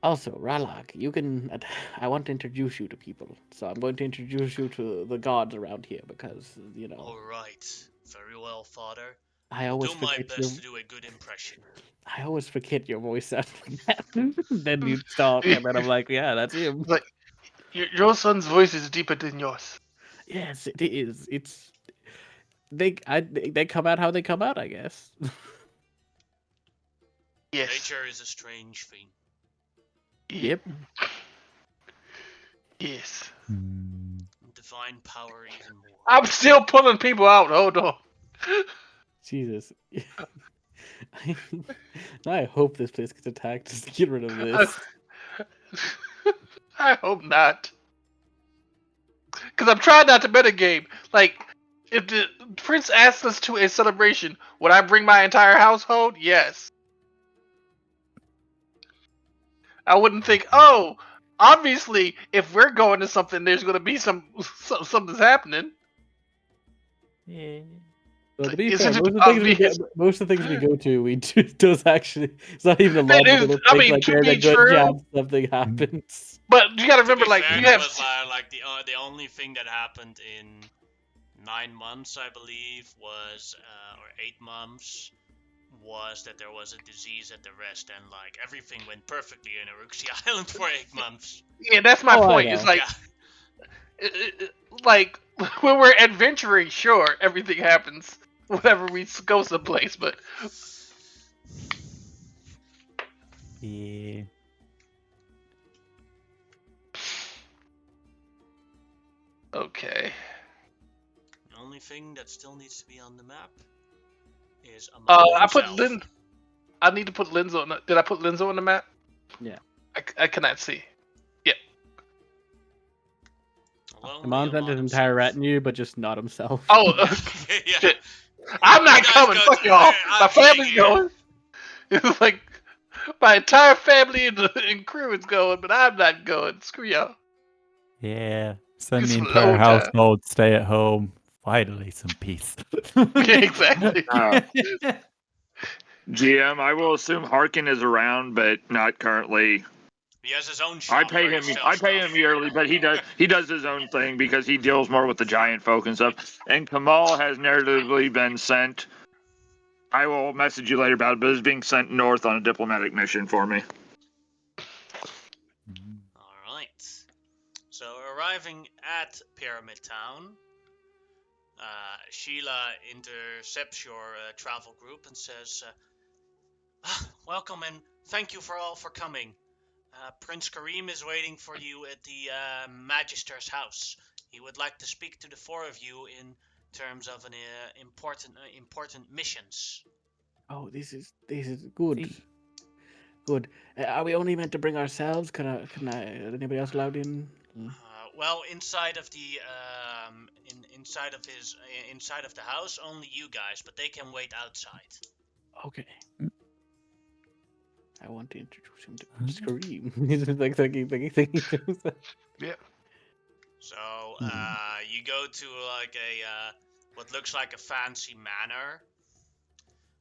Also, Ralak, you can. I want to introduce you to people, so I'm going to introduce you to the gods around here because All right, very well, father. I I'll always do my forget best to do a good impression. I always forget your voice sounds like that. Then you talk, and then I'm like, yeah, that's him. like, your son's voice is deeper than yours. Yes, it is. It's they come out how they come out, I guess. Yes. Nature is a strange thing. Yep. Yes. Divine power even more. I'm still pulling people out. Hold on. Jesus. I hope this place gets attacked just to get rid of this. I hope not. Because I'm trying not to metagame. Like, if the prince asks us to a celebration, would I bring my entire household? Yes. I wouldn't think, oh, obviously, if we're going to something, there's going to be something's happening. Yeah. Well, to be Isn't fair, it most of the things we go to, we do does actually. It's not even a It is- logical I thing. mean, Like to there's be a good true- chance something happens. But you got to To remember, be like, fair, you it have. was like the only thing that happened in 9 months, I believe, was or 8 months, was that there was a disease at the rest, and like everything went perfectly in Aruxi Island for 8 months. Yeah, that's my Oh, I point. It's know. like, like when we're adventuring, sure, everything happens whenever we go someplace. But Yeah. okay. The only thing that still needs to be on the map is a I put Lin. I need to put Linzo on. Did I put Linzo on the map? Yeah. I cannot see. Yeah. Amon sent his entire retinue, but just not himself. Oh, Yeah. shit. I'm not You guys coming. go Fuck to- y'all. I'm My staying family's here. going. It's like my entire family and crew is going, but I'm not going. Screw y'all. Yeah. Send the Just entire low time. household, stay at home. Finally, some peace. Yeah, exactly. GM, I will assume Harkin is around, but not currently. He has his own shop. I pay where him. he sells I pay stuff. him yearly, but he does his own thing because he deals more with the giant folk and stuff. And Kamal has narratively been sent. I will message you later about it, but it's being sent north on a diplomatic mission for me. Alright. So, arriving at Pyramid Town, Sheila intercepts your travel group and says, welcome and thank you for all for coming. Prince Kareem is waiting for you at the Magister's house. He would like to speak to the four of you in terms of an important missions. Oh, this is good. Good. Are we only meant to bring ourselves? Can anybody else allowed in? Well, inside of the inside of the house, only you guys, but they can wait outside. Okay. I want to introduce him to Prince Kareem. He's just like thinking to himself. Yeah. So you go to like a what looks like a fancy manor,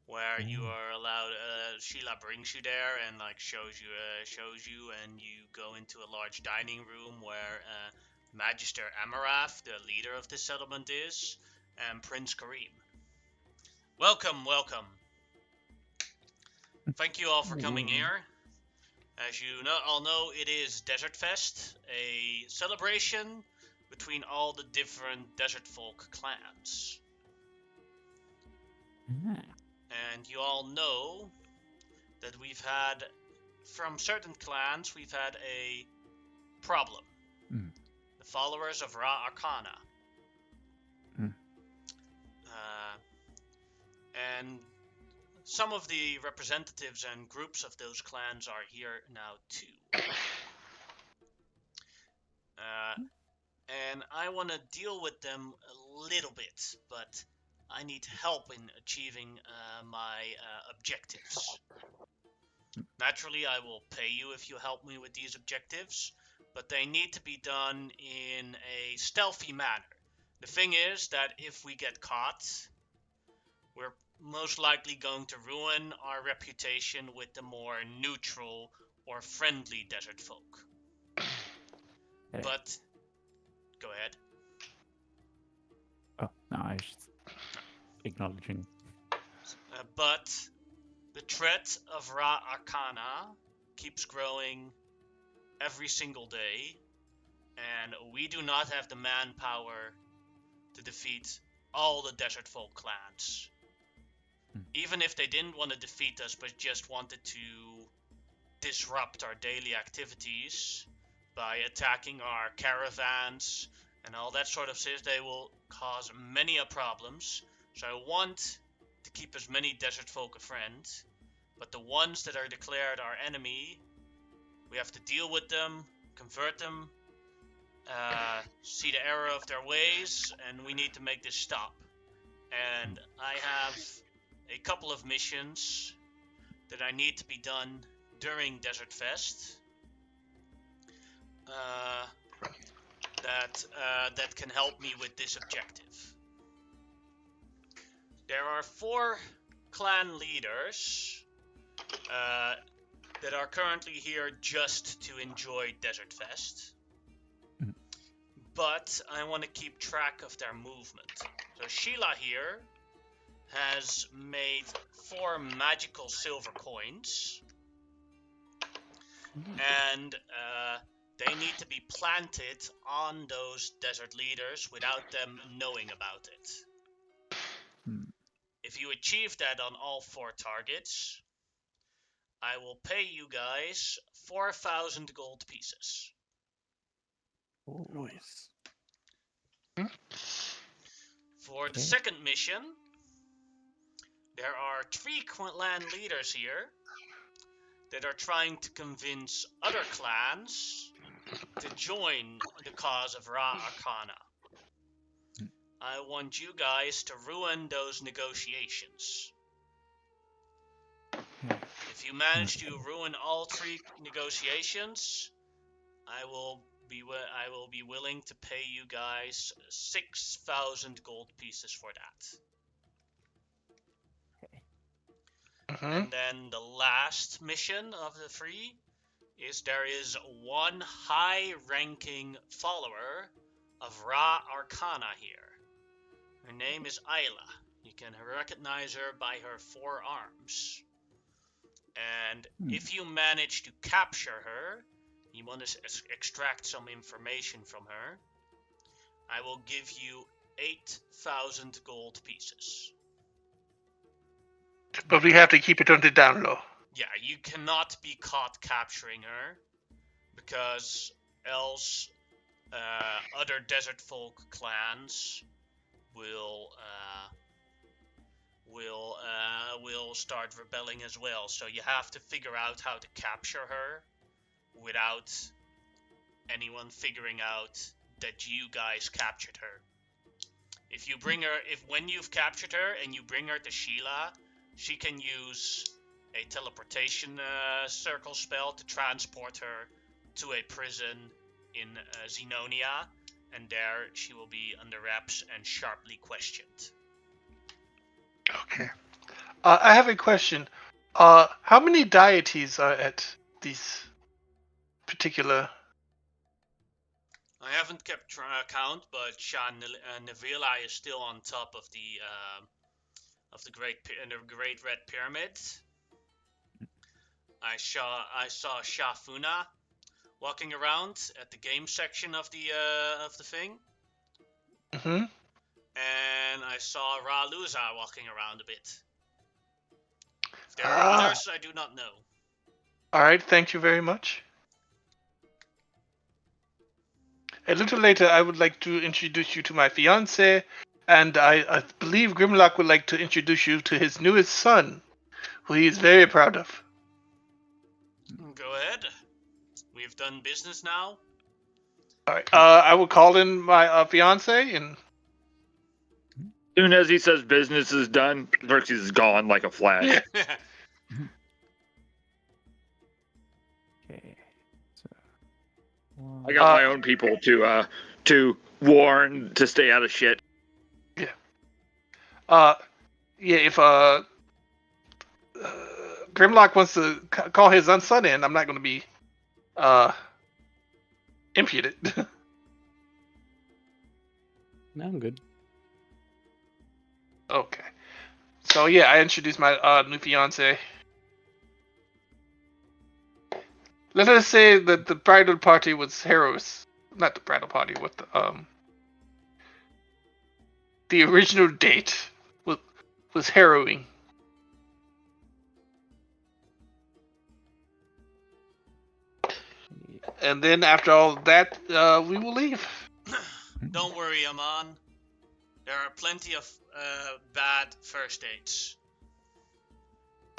where you are allowed. Sheila brings you there and like shows you, and you go into a large dining room where Magister Amarath, the leader of this settlement, is, and Prince Kareem. Welcome, welcome. Thank you all for coming here. As you all know, it is Desert Fest, a celebration between all the different Desert Folk clans. And you all know that from certain clans, we've had a problem. The followers of Ra Arcana. And some of the representatives and groups of those clans are here now too. And I want to deal with them a little bit, but I need help in achieving my objectives. Naturally, I will pay you if you help me with these objectives, but they need to be done in a stealthy manner. The thing is that if we get caught, we're most likely going to ruin our reputation with the more neutral or friendly desert folk. Okay. But, go ahead. Oh, no, I was just acknowledging. But the threat of Ra Arcana keeps growing every single day, and we do not have the manpower to defeat all the desert folk clans. Even if they didn't want to defeat us, but just wanted to disrupt our daily activities by attacking our caravans and all that sort of stuff, they will cause many problems. So I want to keep as many desert folk a friend, but the ones that are declared our enemy, we have to deal with them, convert them, see the error of their ways, and we need to make this stop. And I have a couple of missions that I need to be done during Desert Fest that can help me with this objective. There are 4 clan leaders that are currently here just to enjoy Desert Fest. But I want to keep track of their movement. So Sheila here has made 4 magical silver coins. And they need to be planted on those desert leaders without them knowing about it. If you achieve that on all 4 targets, I will pay you guys 4,000 gold pieces. Nice. For the second mission, there are 3 clan leaders here that are trying to convince other clans to join the cause of Ra Arcana. I want you guys to ruin those negotiations. If you manage to ruin all 3 negotiations, I will be willing to pay you guys 6,000 gold pieces for that. And then the last mission of the 3 is there is one high-ranking follower of Ra Arcana here. Her name is Ayla. You can recognize her by her 4 arms. And if you manage to capture her, you want to extract some information from her, I will give you 8,000 gold pieces. But we have to keep it on the down low. Yeah, you cannot be caught capturing her, because else other desert folk clans will start rebelling as well. So you have to figure out how to capture her without anyone figuring out that you guys captured her. When you've captured her and you bring her to Sheila, she can use a teleportation circle spell to transport her to a prison in Xenonia, and there she will be under wraps and sharply questioned. Okay. I have a question. How many deities are at these particular I haven't kept count, but Nivela is still on top of the Great Red Pyramid. I saw Shafuna walking around at the game section of the thing, Mm-hmm. and I saw Raluza walking around a bit. If there are Ah. others, I do not know. All right, thank you very much. A little later, I would like to introduce you to my fiance, and I believe Grimlock would like to introduce you to his newest son, who he is very proud of. Go ahead. We've done business now. All right, I will call in my fiance, and Soon as he says business is done, Xerxes is gone like a flash. Okay. So, I got my own people to warn to stay out of shit. yeah, if Grimlock wants to call his son in, I'm not going to be impudent. No, I'm good. Okay. So yeah, I introduced my new fiance. Let us say that the bridal party was heroes. Not the bridal party. What the original date was harrowing. And then after all that, we will leave. Don't worry, Aman. There are plenty of bad first dates.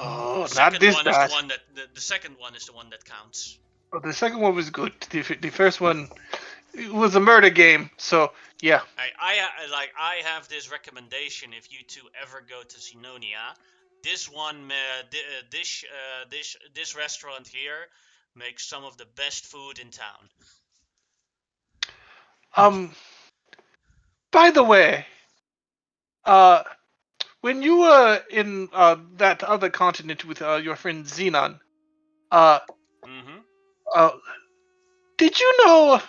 Oh, The not second this one bad. is the one that the second one is the one that counts. Oh, the second one was good. The first one it was a murder game. So yeah. I have this recommendation if you two ever go to Sinonia. This one, this restaurant here makes some of the best food in town. By the way, when you were in that other continent with your friend Xenon, Mm-hmm. did you know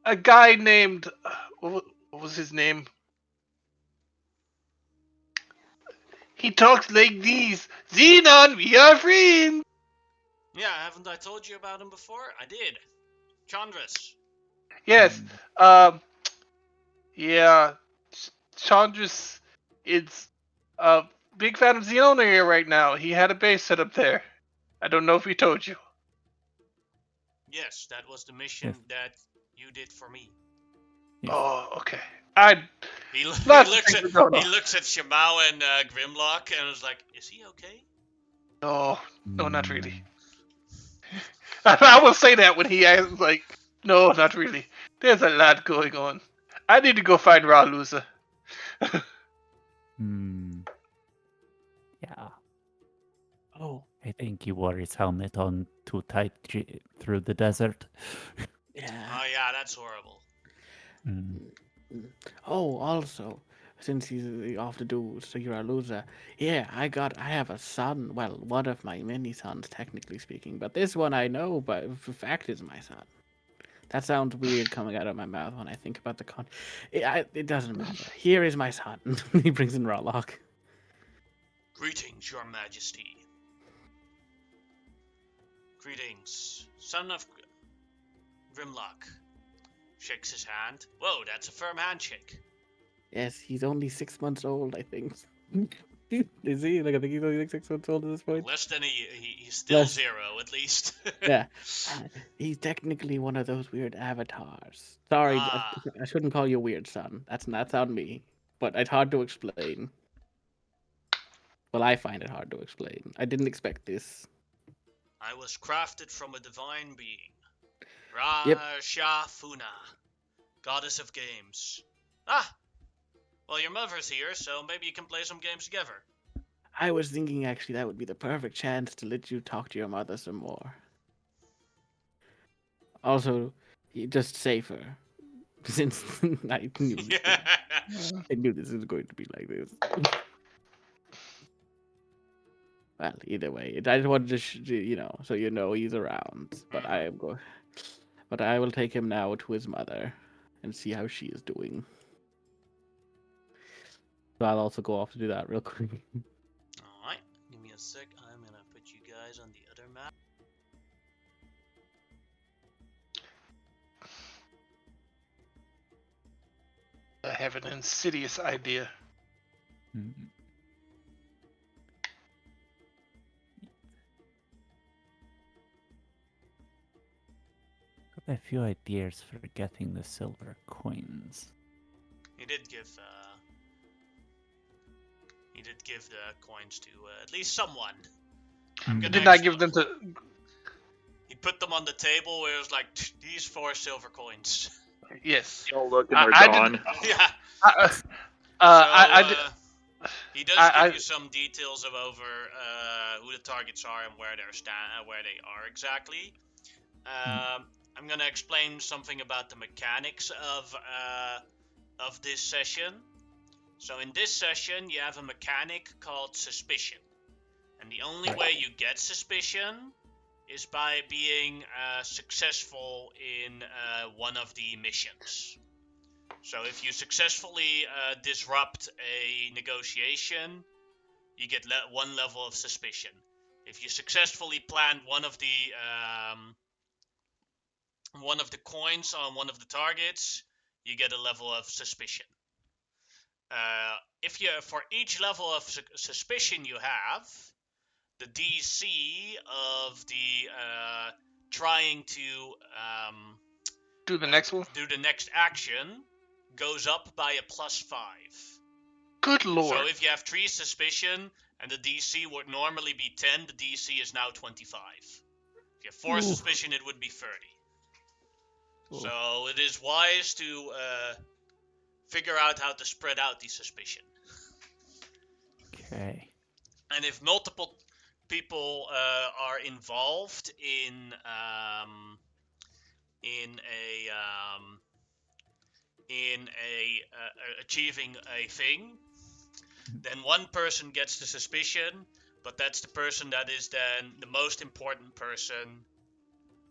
a guy named what was his name? He talks like these. Xenon, we are friends. Yeah, haven't I told you about him before? I did. Chandras. Yes. Um. Yeah. Chandras is a big fan of Xenonia right now. He had a base set up there. I don't know if he told you. Yes, that was the mission that you did for me. Yes. Oh, okay. He Lots of looks things at are going on. Shamao and Grimlock and was like, "Is he okay?" No, not really. I will say that when he asked, like, no, not really. There's a lot going on. I need to go find Raluza. Yeah. Oh, I think he wore his helmet on too tight through the desert. yeah. Oh yeah, that's horrible. Oh, also, since he's off to do Segura Luza, yeah, I have a son. Well, one of my many sons, technically speaking, but this one I know, but for fact is my son. That sounds weird coming out of my mouth when I think about the con. It doesn't matter. Here is my son. He brings in Rotlock. Greetings, Your Majesty. Greetings, son of Grimlock. Shakes his hand. Whoa, that's a firm handshake. Yes, he's only 6 months old, I think. Is he? Like, I think he's only like 6 months old at this point. Less than he's still Less. 0 at least. Yeah. He's technically one of those weird avatars. Sorry, I shouldn't call you weird, son. That's on me. But it's hard to explain. Well, I find it hard to explain. I didn't expect this. I was crafted from a divine being. Yep. Shafuna, goddess of games. Ah! Well, your mother's here, so maybe you can play some games together. I was thinking actually that would be the perfect chance to let you talk to your mother some more. Also, just safer. Since I knew, I knew this was going to be like this. Well, either way, I just wanted to, so you know he's around. But I am going. But I will take him now to his mother and see how she is doing. So I'll also go off to do that real quick. Alright, give me a sec. I'm gonna put you guys on the other map. I have an insidious idea. Mm. Got a few ideas for getting the silver coins. He did give the coins to at least someone. I'm Mm. gonna Did not give them to. He put them on the table where it was like, these 4 silver coins. Yes. They all look and they're I gone. did. Yeah. I did. He does I- give you some details of over who the targets are and where where they are exactly. I'm gonna explain something about the mechanics of this session. So in this session, you have a mechanic called suspicion, and the only way you get suspicion is by being successful in one of the missions. So if you successfully disrupt a negotiation, you get 1 level of suspicion. If you successfully plant one of the coins on one of the targets, you get a level of suspicion. For each level of suspicion you have, the DC of the trying to Do the next one. do the next action goes up by a +5. Good lord. So if you have 3 suspicion and the DC would normally be 10, the DC is now 25. If you have 4 suspicion, it would be 30. So it is wise to figure out how to spread out the suspicion. Okay. And if multiple people are involved in achieving a thing, then one person gets the suspicion, but that's the person that is then the most important person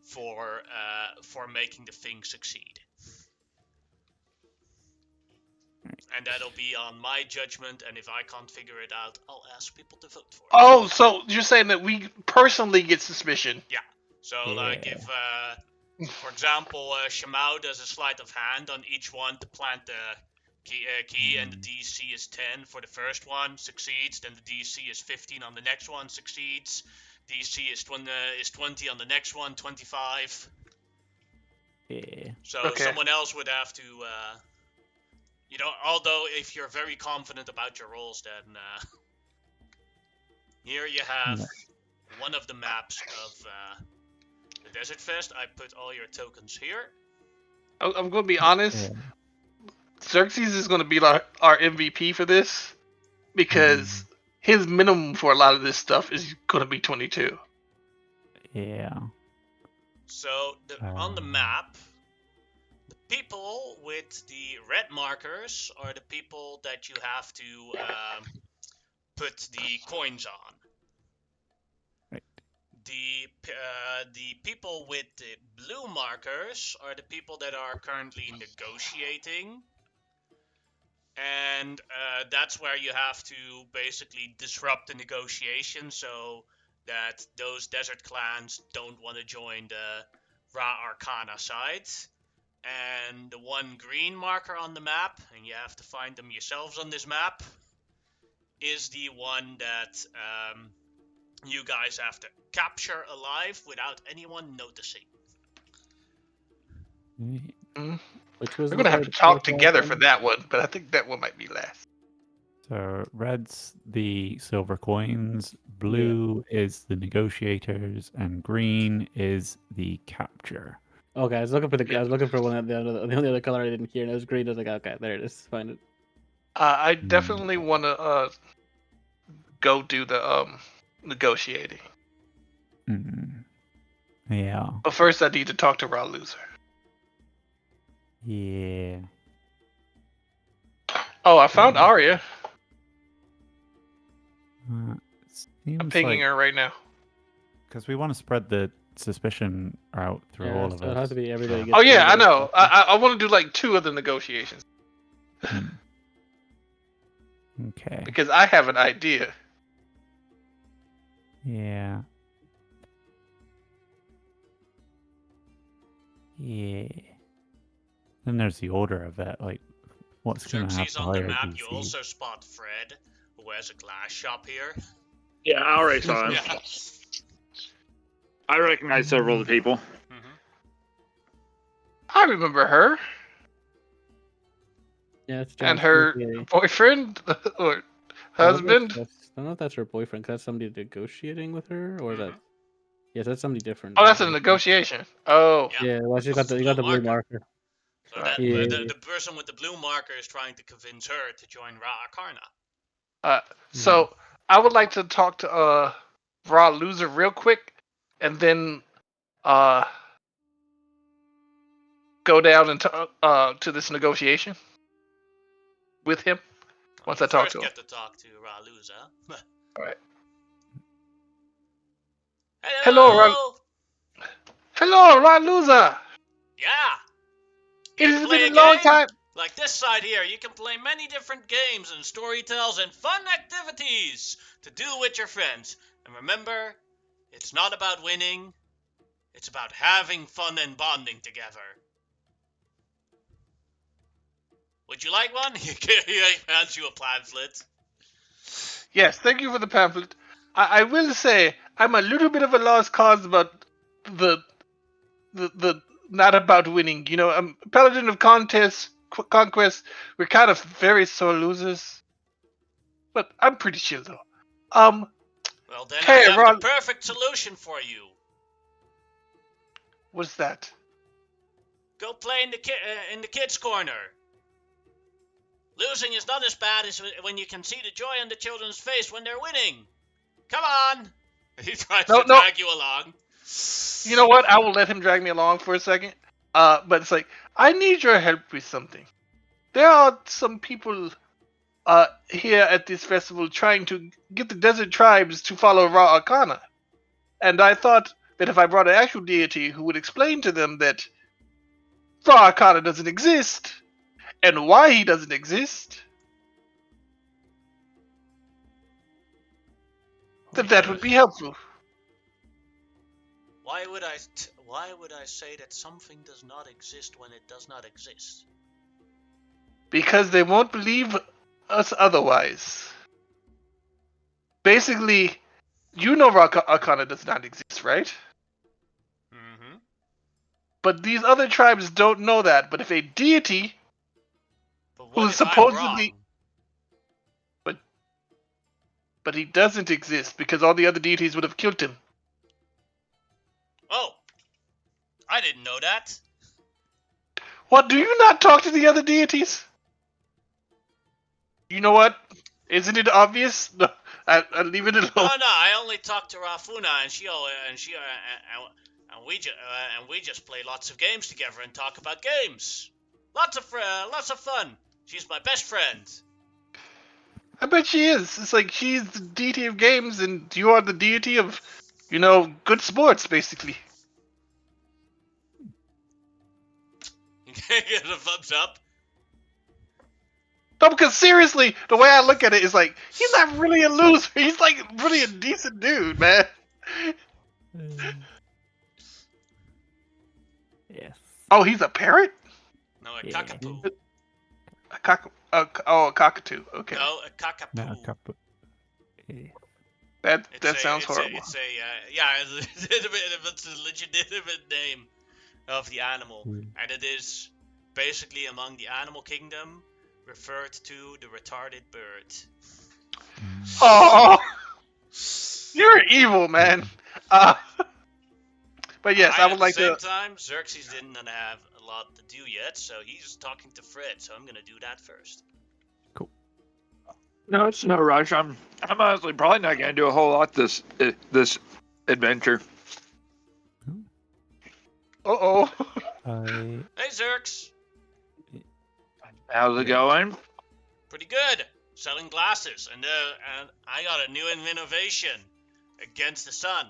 for making the thing succeed. And that'll be on my judgment, and if I can't figure it out, I'll ask people to vote for it. Oh, so you're saying that we personally get suspicion? So, like, if, for example, Shamao does a sleight of hand on each one to plant the key, and the DC is 10 for the first one, succeeds, then the DC is 15 on the next one, succeeds, DC is 20 on the next one, 25. Yeah. So Okay. someone else would have to, although if you're very confident about your rolls, then here you have one of the maps of the Desert Fest. I put all your tokens here. I'm going to be honest. Yeah. Xerxes is going to be our MVP for this because his minimum for a lot of this stuff is going to be 22. Yeah. So on the map, the people with the red markers are the people that you have to put the coins on. Right. The people with the blue markers are the people that are currently negotiating. And that's where you have to basically disrupt the negotiation so that those desert clans don't want to join the Ra Arcana side. And the one green marker on the map, and you have to find them yourselves on this map, is the one that you guys have to capture alive without anyone noticing. Which was We're going to have to talk together for that one, but I think that one might be last. So red's the silver coins, blue is the negotiators, and green is the capture. Okay, I was looking for I was looking for one. The only other color I didn't hear, and it was green. I was like, okay, there it is. Find it. I definitely want to go do the negotiating. Yeah. But first, I need to talk to Raw Loser. Yeah. Oh, I found Arya. I'm Seems pinging like, her right now. because we want to spread the suspicion out through all of so it us. has to be everybody So- gets Oh yeah, I paid know. or I want to do like 2 of the negotiations Hmm. Okay. because I have an idea. Yeah. Yeah. Then there's the order of it. Like, what's gonna have Xerxes to on the hire map, DC? you also spot Fred, who has a glass shop here. Yeah, I already saw him. Yeah. I recognize several of the people. Mhm. I remember her Yeah, it's and John her Smith, yeah. boyfriend or husband. I don't know if that's her boyfriend. 'Cause that's somebody negotiating with her, or that. Mhm. Yes, that's somebody different. Oh, that's a negotiation. Oh, Yeah. Yeah, well, you That's got the blue marker. So that Yeah. the person with the blue marker is trying to convince her to join Ra'Akarna. so I would like to talk to Raw Loser real quick, and then go down and to this negotiation with him once I talk First to him. get to talk to Ra'Luza. Alright. Hello. Hello, Raw Loser. Yeah. It You has play been a a long game? time. Like this side here, you can play many different games and storytells and fun activities to do with your friends. And remember, it's not about winning, it's about having fun and bonding together. Would you like one? He hands you a pamphlet. Yes, thank you for the pamphlet. I will say I'm a little bit of a lost cause about the not about winning. You know, I'm paladin of conquest. We're kind of very sore losers, but I'm pretty chill though. Well, then I Hey, have Ron, the perfect solution for you. what's that? Go play in the kids' corner. Losing is not as bad as when you can see the joy on the children's face when they're winning. Come on! He tries to drag you along. You know what? I will let him drag me along for a second. But it's like I need your help with something. There are some people here at this festival trying to get the desert tribes to follow Ra Arcana. And I thought that if I brought an actual deity who would explain to them that Ra Arcana doesn't exist and why he doesn't exist, that would be helpful. Why would I say that something does not exist when it does not exist? Because they won't believe us otherwise. Basically, you know Ra Arcana does not exist, right? Mm-hmm. But these other tribes don't know that. But if a deity But what who's if I'm supposedly wrong? but he doesn't exist because all the other deities would have killed him. Oh, I didn't know that. What, do you not talk to the other deities? You know what? Isn't it obvious? No, I leave it alone. No, I only talked to Rafuna, and we just play lots of games together and talk about games. Lots of fun. She's my best friend. I bet she is. It's like she's the deity of games and you are the deity of, you know, good sports, basically. Get a thumbs up. No, because seriously, the way I look at it is like, he's not really a loser. He's like really a decent dude, man. Yes. Oh, he's a parrot? No, a Yeah. cockapoo. A cockatoo. Okay. No, a cockapoo. No, a couple. Yeah. That sounds horrible. It's a legitimate name of the animal, and it is basically among the animal kingdom referred to the retarded bird. Oh, you're evil, man. But yes, I would like to. At the same time, Xerxes didn't have a lot to do yet, so he's talking to Fred. So I'm gonna do that first. No, it's no rush. I'm honestly probably not going to do a whole lot this adventure. Uh-oh. Hey, Xerx. How's it going? Pretty good. Selling glasses, and I got a new innovation against the sun.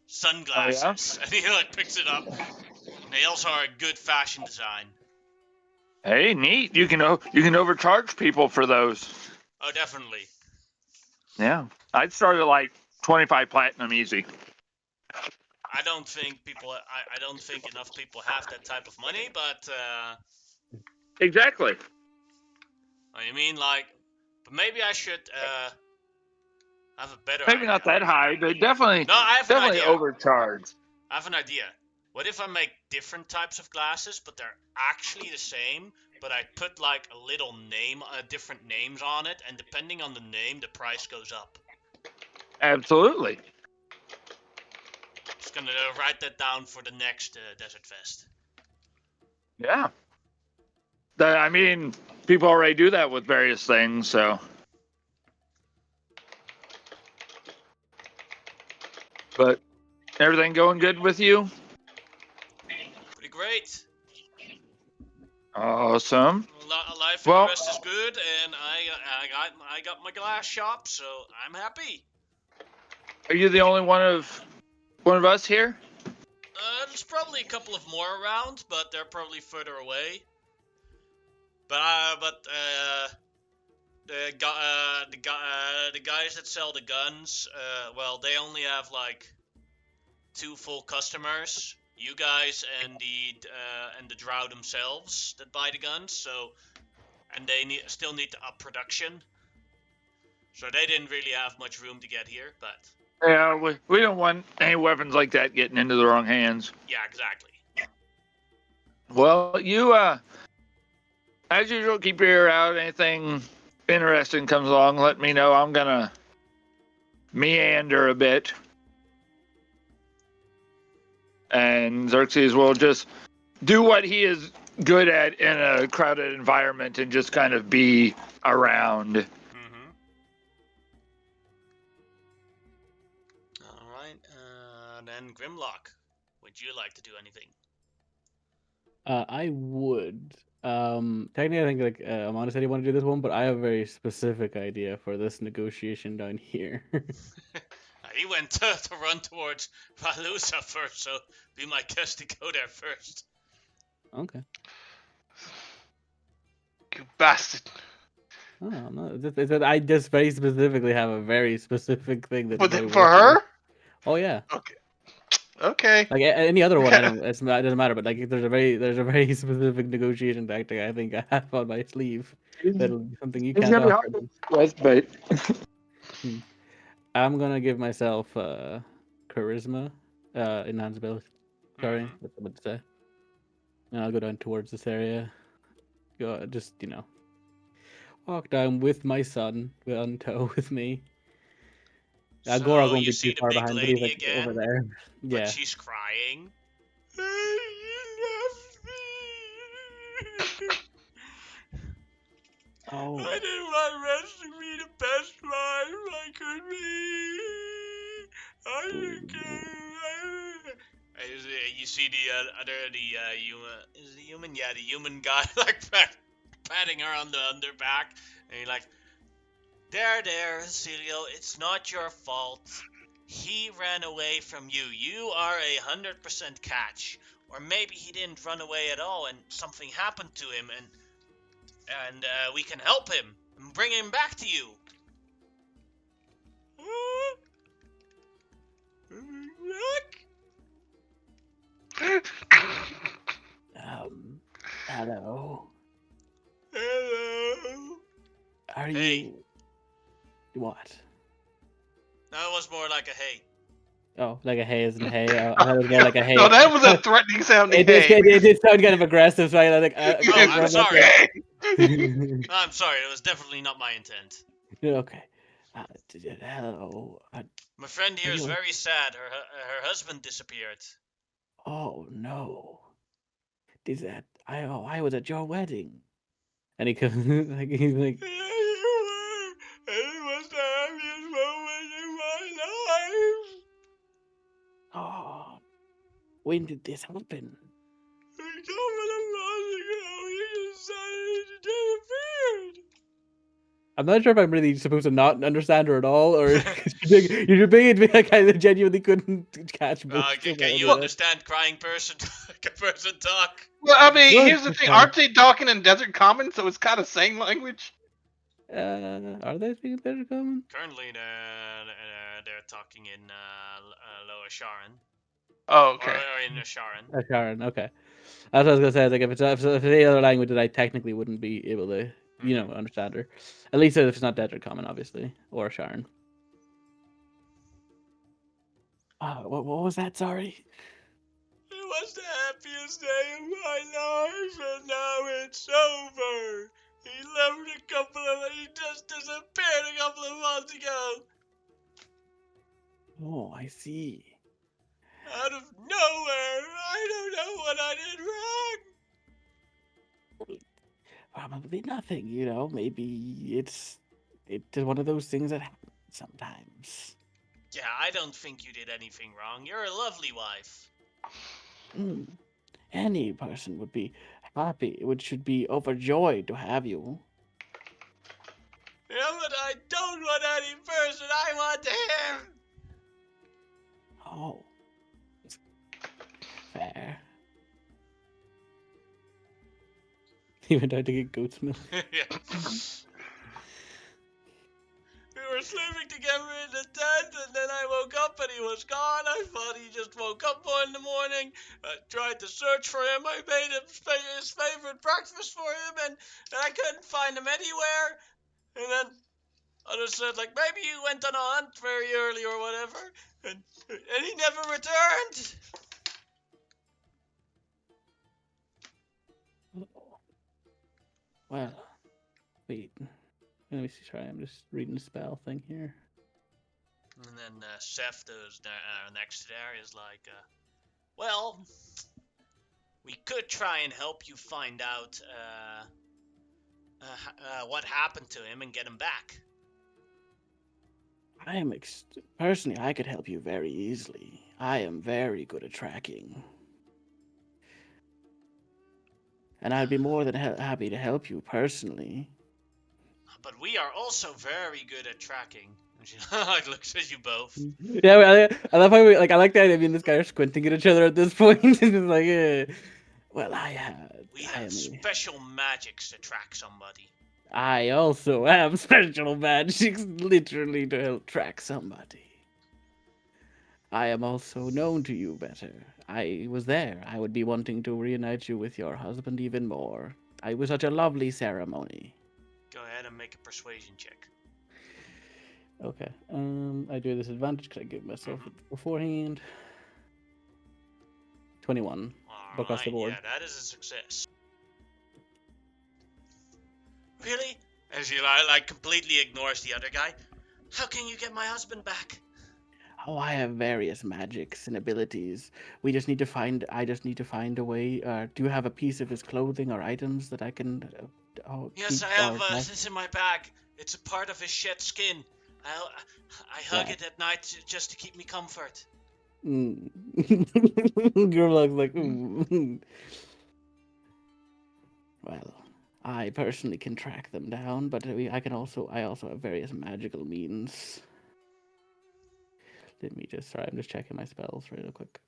sunglasses, and he like picks it up. They also are a good fashion design. Hey, neat. You can overcharge people for those. Oh, definitely. Yeah, I'd start at like 25 platinum easy. I don't think I don't think enough people have that type of money, but Exactly. I mean, like, but maybe I should have a better Maybe idea. not that high, but definitely No, I have an idea. overcharged. I have an idea. What if I make different types of glasses, but they're actually the same, but I put like a little name, different names on it, and depending on the name, the price goes up. Absolutely. Just gonna write that down for the next Desert Fest. Yeah. I mean, people already do that with various things, so. But everything going good with you? Pretty great. Awesome. Life in the Well, rest is good, and I got my glass shop, so I'm happy. are you the only one of us here? There's probably a couple of more around, but they're probably further away. The guys that sell the guns, well, they only have like 2 full customers. You guys and the Drow themselves that buy the guns. So, and they still need to up production. So they didn't really have much room to get here, but Yeah, we don't want any weapons like that getting into the wrong hands. yeah, exactly. Well, you as usual, keep your ear out. Anything interesting comes along, let me know. I'm gonna meander a bit, and Xerxes will just do what he is good at in a crowded environment and just kind of be around. Mm-hmm. All right. Then Grimlock, would you like to do anything? I would. Technically, I think like Amanda said he wanted to do this one, but I have a very specific idea for this negotiation down here. He went to run towards Valusa first, so be my guest to go there first. Okay. You bastard. Oh no! I just very specifically have a very specific thing that. For her? Oh yeah. Okay. Okay. Like any other one, I don't. It doesn't matter. But like, there's a very specific negotiation tactic I think I have on my sleeve. That'll be something you It's can't gonna be offer. hard to with, but I'm gonna give myself charisma, enhanced ability. Sorry, Mhm. that's what I meant to say. And I'll go down towards this area. Go, just walk down with my son on tow with me. Gorog So won't you be too see the far big behind, but he's lady like over again, there. but Yeah. she's crying. Oh. I didn't want Rest to be the best wife I could be. You see the human, yeah, the human guy like patting her on the back, and you're like, there, Celio, it's not your fault. He ran away from you. You are 100% catch. Or maybe he didn't run away at all and something happened to him and we can help him and bring him back to you. Hello. Hello. Are Hey. you? What? That was more like a hey. Oh, like a hey isn't hey. I thought it was more like a hey. No, that was a threatening sounding It did sound kind of aggressive, so I think. Oh, I'm sorry. Okay. I'm sorry. It was definitely not my intent. Okay. Hello. My friend here is Anyway. very sad. Her husband disappeared. Oh no. Is that I was at your wedding. And he comes like he's like, It was the happiest moment in my life. oh, when did this happen? A couple of months ago, he decided to disappear. I'm not sure if I'm really supposed to not understand her at all, or you're being it like I genuinely couldn't catch most of Can what you it was. understand crying person talk? Well, I mean, Well, here's the thing: okay. aren't they talking in Desert Common? So it's kind of same language. Are they speaking Desert Common? Currently, they're talking in Lower Sharon. Oh, okay. Or in Sharon. Sharon, okay. That's what I was gonna say. Like if it's any other language that I technically wouldn't be able to, understand her. At least if it's not Desert Common, obviously, or Sharon. What was that? Sorry. It was the happiest day of my life, and now it's over. He just disappeared a couple of months ago. Oh, I see. Out of nowhere. I don't know what I did wrong. Probably nothing. Maybe it's one of those things that happens sometimes. Yeah, I don't think you did anything wrong. You're a lovely wife. Any person would be happy, should be overjoyed to have you. Yeah, but I don't want any person. I want him. Oh, fair. Even tried to get goat's milk. Yeah. We were sleeping together in the tent, and then I woke up and he was gone. I thought he just woke up in the morning. I tried to search for him. I made him his favorite breakfast for him, and I couldn't find him anywhere. And then I just said, like, maybe he went on a hunt very early or whatever, and he never returned. Well, wait. Let me see. Sorry, I'm just reading the spell thing here. And then Seth, who's next there, is like, well, we could try and help you find out what happened to him and get him back. Personally, I could help you very easily. I am very good at tracking. And I'd be more than happy to help you personally. But we are also very good at tracking. And she like looks at you both. Yeah, I love how I like that. I mean, this guy are squinting at each other at this point. It's like, well, We have special magics to track somebody. I also have special magics, literally, to help track somebody. I am also known to you better. I was there. I would be wanting to reunite you with your husband even more. It was such a lovely ceremony. Go ahead and make a persuasion check. Okay. I do this advantage because I give myself it beforehand. 21 across the board. Yeah, that is a success. Really? And she like completely ignores the other guy. How can you get my husband back? Oh, I have various magics and abilities. I just need to find a way. Do you have a piece of his clothing or items that I can? Yes, I have this in my bag. It's a part of his shed skin. I hug it at night just to keep me comfort. Gurlug's like, ooh. Well, I personally can track them down, but I also have various magical means. I'm just checking my spells real quick.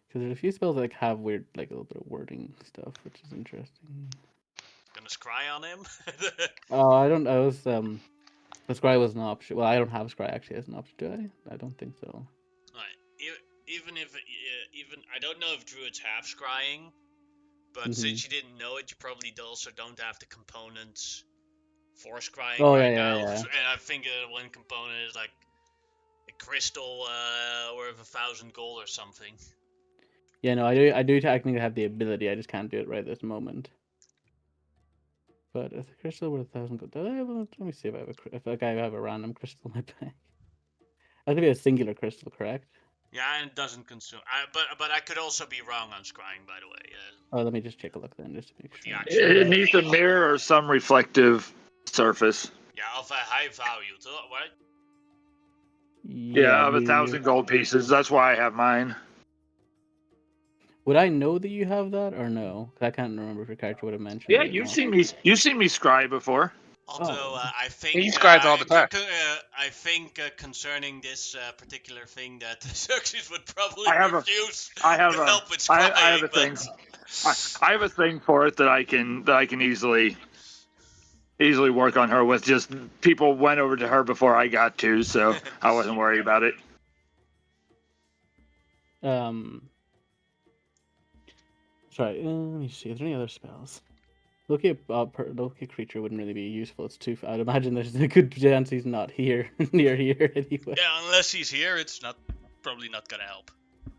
Because there's a few spells that have weird, a little bit of wording stuff, which is interesting. Gonna scry on him? I don't know. The scry was an option. Well, I don't have scry actually as an option, do I? I don't think so. Right. Even I don't know if druids have scrying, but since you didn't know it, you probably also don't have the components for scrying now. Yeah. And I think one component is like a crystal worth 1,000 gold or something. Yeah, no, I do technically have the ability. I just can't do it right this moment. But a crystal worth 1,000 gold. Let me see if I have a random crystal in my bag. That could be a singular crystal, correct? Yeah, and it doesn't consume. But I could also be wrong on scrying, by the way. Oh, let me just take a look then, just to make sure. It needs a mirror or some reflective surface. Yeah, of a high value, right? Yeah, of 1,000 gold pieces. That's why I have mine. Would I know that you have that or no? 'Cause I can't remember if your character would have mentioned Yeah, it or you've not. seen me scry before. Although Oh. I think He scribes all the time. I think concerning this particular thing that Xerxes would probably I have a- refuse I have to a help with I scrying, have a thing. but I have a thing for it that I can easily work on her with. Just people went over to her before I got to, so I wasn't worried about it. Sorry, let me see. Is there any other spells? Loki creature wouldn't really be useful. It's too. I'd imagine there's a good chance he's not here, near here anyway. yeah, unless he's here, it's probably not gonna help.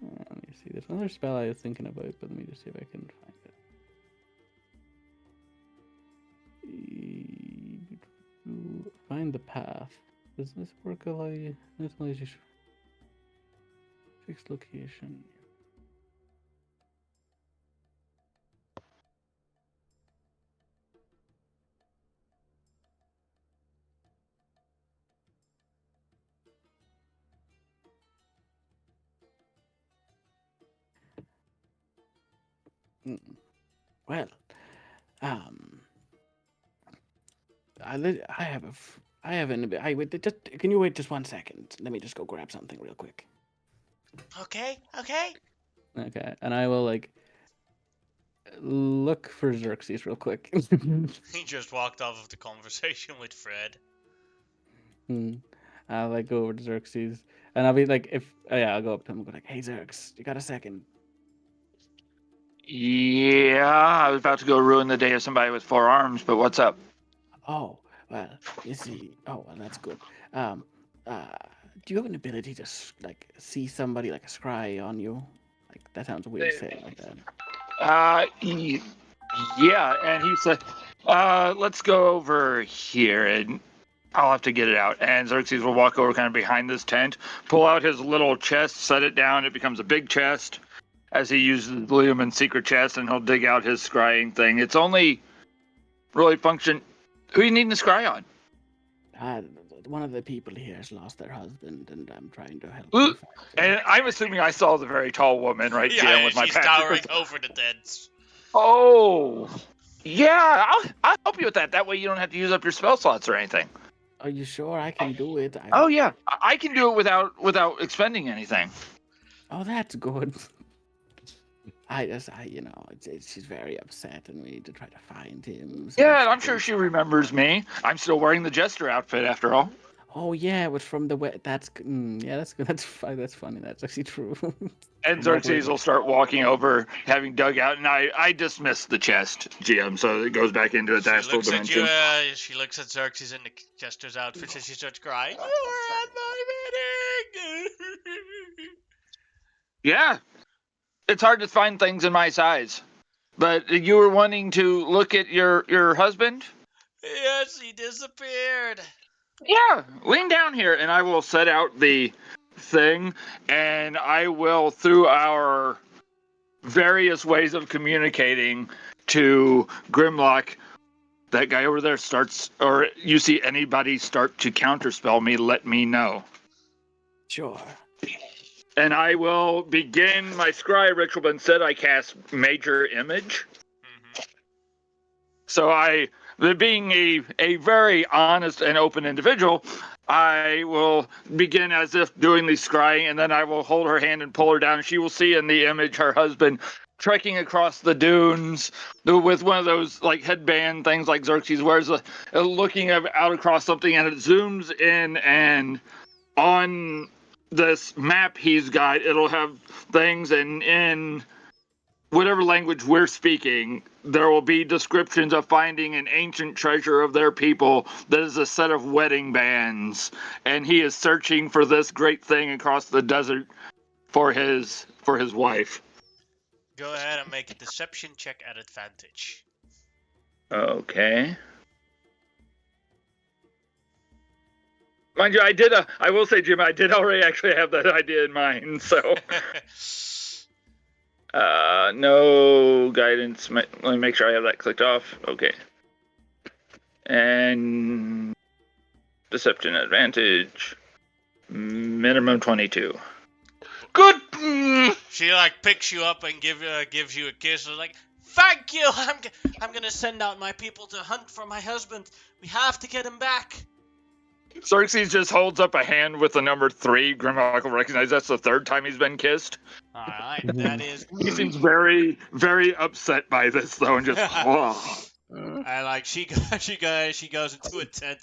Let me see. There's another spell I was thinking about, but let me just see if I can find it. Find the path. Does this work allow you? This allows you fixed location. Well, I have a. I have an. Wait. Just can you wait just 1 second? Let me just go grab something real quick. Okay. Okay, and I will like look for Xerxes real quick. He just walked off of the conversation with Fred. I'll like go over to Xerxes, and I'll be like, I'll go up to him and go like, "Hey Xerx, you got a second?" Yeah, I was about to go ruin the day of somebody with 4 arms, but what's up? Oh, well, you see. Oh, well, that's good. Do you have an ability to like see somebody like a scry on you? Like that sounds weird to say it like that. Yeah, and he said, let's go over here, and I'll have to get it out. And Xerxes will walk over kind of behind this tent, pull out his little chest, set it down. It becomes a big chest as he uses Lumen's secret chest, and he'll dig out his scrying thing. It's only really function. Who you needing to scry on? One of the people here has lost their husband, and I'm trying to help Ooh, them find him. and I'm assuming I saw the very tall woman, right, Yeah, GM, with my she's patches. towering over the tents. Oh, yeah, I'll help you with that. That way you don't have to use up your spell slots or anything. Are you sure I can do it? Oh yeah, I can do it without expending anything. Oh, that's good. She's very upset, and we need to try to find him. So Yeah, I'm sure she remembers me. I'm still wearing the jester outfit after all. Oh yeah, it was from the That's yeah, that's good. That's fine. That's funny. That's actually true. And Xerxes will start walking over, having dug out, and I dismiss the chest, GM, so it goes back into its astral dimension. She looks at Xerxes in the Chester's outfit, and she starts crying. You were at my wedding! Yeah, it's hard to find things in my size. But you were wanting to look at your husband? Yes, he disappeared. Yeah, lean down here, and I will set out the thing, and I will, through our various ways of communicating to Grimlock, that guy over there starts, or you see anybody start to counterspell me, let me know. Sure. And I will begin my scry ritual, but instead I cast Major Image. Mm-hmm. So being a very honest and open individual, I will begin as if doing the scrying, and then I will hold her hand and pull her down. And she will see in the image her husband trekking across the dunes with one of those like headband things like Xerxes wears, looking out across something, and it zooms in, and on this map he's got, it'll have things, and in whatever language we're speaking, there will be descriptions of finding an ancient treasure of their people that is a set of wedding bands, and he is searching for this great thing across the desert for his wife. Go ahead and make a deception check at advantage. Okay. Mind you, I will say, Jim, I did already actually have that idea in mind, so. No guidance. Let me make sure I have that clicked off. Okay. And deception advantage. Minimum 22. Good. She like picks you up and gives you a kiss. And like, thank you. I'm gonna send out my people to hunt for my husband. We have to get him back. Xerxes just holds up a hand with the number 3. Grimlock will recognize that's the 3rd time he's been kissed. All right, that is. He seems very, very upset by this, though, and just, I like she goes into a tent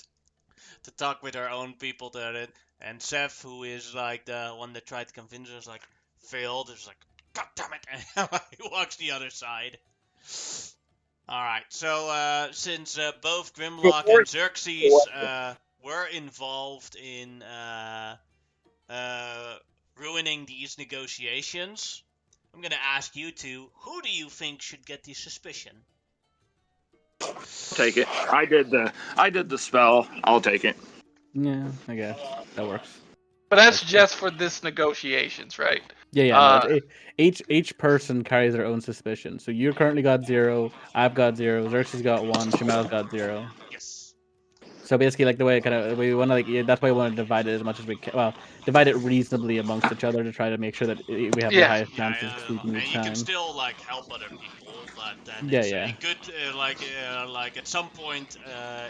to talk with her own people there, and Seth, who is like the one that tried to convince her, is like failed. Is like, God damn it! And he walks the other side. All right, so since both Grimlock and Xerxes were involved in ruining these negotiations, I'm gonna ask you two: who do you think should get the suspicion? take it. I did the spell. I'll take it. Yeah, I guess that works. But that's just for this negotiations, right? Yeah. No, each person carries their own suspicion. So you currently got 0. I've got 0. Xerxes got 1. Shimel's got 0. Yes. So basically, like the way we want to that's why we want to divide it as much as we can. Well, divide it reasonably amongst each other to try to make sure that we have the Yeah. highest chance of succeeding And each you can time. still like help other people, but then Yeah, it's yeah. a good like at some point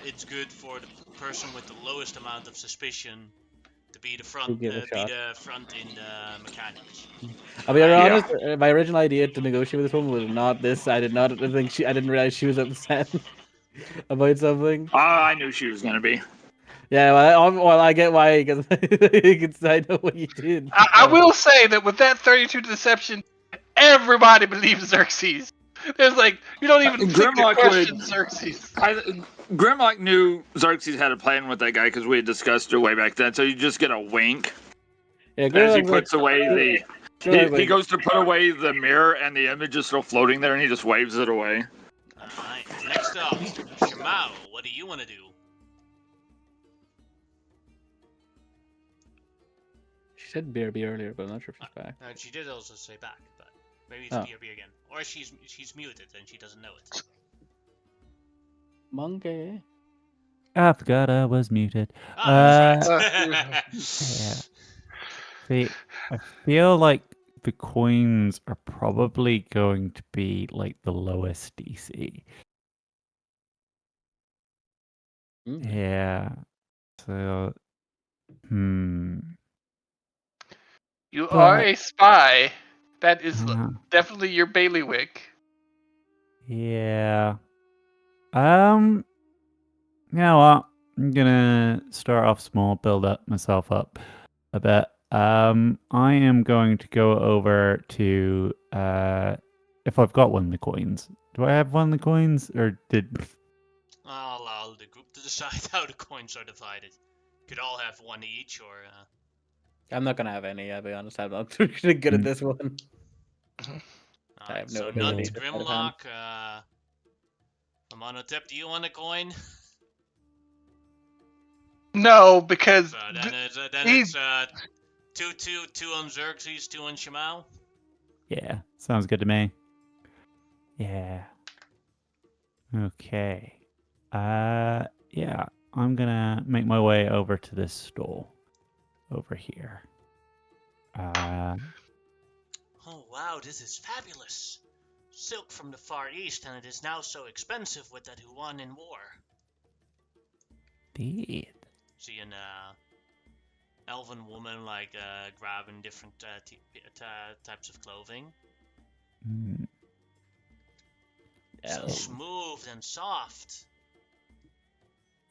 it's good for the person with the lowest amount of suspicion to be the front give it a shot. in the mechanics. I'll be Alright. honest. My original idea to negotiate with this woman was not this. I didn't realize she was upset about something. I knew she was going to be. Yeah, well, I get why, because I know what you did. I will say that with that 32 deception, everybody believes Xerxes. There's like, you don't even think to Grimlock question would- Xerxes. Grimlock knew Xerxes had a plan with that guy because we had discussed it way back then, so you just get a wink Yeah, as he puts away he goes to put away the mirror and the image is still floating there and he just waves it away. Alright. Next up, Shimao, what do you want to do? She said BRB earlier, but I'm not sure if she's back. She did also say back, but maybe it's Oh. BRB again. Or she's muted and she doesn't know it. Monkey. I forgot I was muted. That's right. Yeah. See, I feel like the coins are probably going to be like the lowest DC. Yeah. So, You But- are a spy. That is Uh, definitely your bailiwick. Yeah. You know what? I'm gonna start off small, build up myself up a bit. I am going to go over to if I've got one of the coins. Do I have one of the coins, or did? I'll allow the group to decide how the coins are divided. Could all have one each, or I'm not gonna have any. I'll be honest. I'm not really good at this one. I have no so ability not to sleight of hand. Grimlock. Amonotep, do you want a coin? No, because So then he's- it's two on Xerxes, 2 on Shimao. Yeah, sounds good to me. Yeah. Okay. Yeah, I'm gonna make my way over to this stall over here. Oh wow, this is fabulous. Silk from the Far East, and it is now so expensive with that who won in war. Indeed. See an elven woman like grabbing different types of clothing. Mm, So smooth and soft.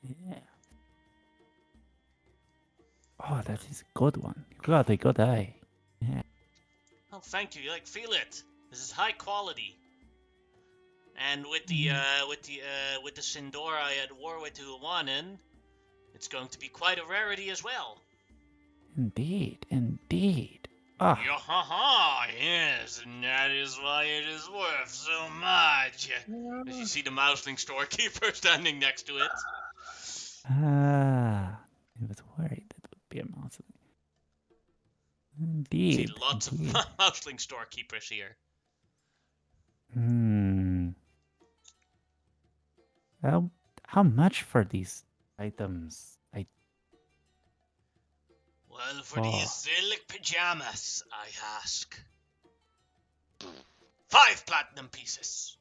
yeah. Oh, that is a good one. You got a good eye. Yeah. Oh, thank you. Like, feel it. This is high quality. And with the Sindora I had war with Huanin, it's going to be quite a rarity as well. Indeed, indeed. Ah, Yahaha, yes, and that is why it is worth so much. As you see the Mouseling storekeeper standing next to it. I was worried that would be a mouse. Indeed. See lots indeed. of Mouseling storekeepers here. How much for these items? Well, for these silk pajamas, I ask. 5 platinum pieces.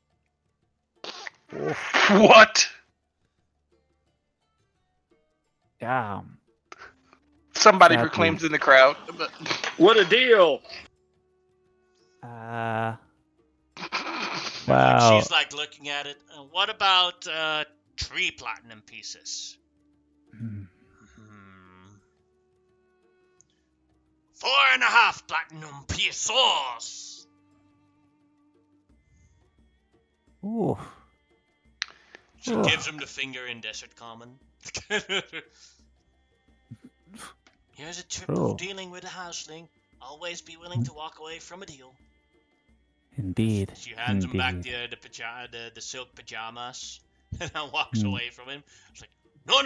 What? Damn. Somebody Sadly. proclaims in the crowd. But What a deal! Wow. She's like looking at it. What about 3 platinum pieces? Hmm. 4.5 platinum pesos. Ooh. She Ugh. gives him the finger in Desert Common. Here's a tip True. of dealing with a houseling. Always be willing to walk away from a deal. Indeed. She hands him back Indeed. the silk pajamas and then walks Hmm. away from him. It's like, no.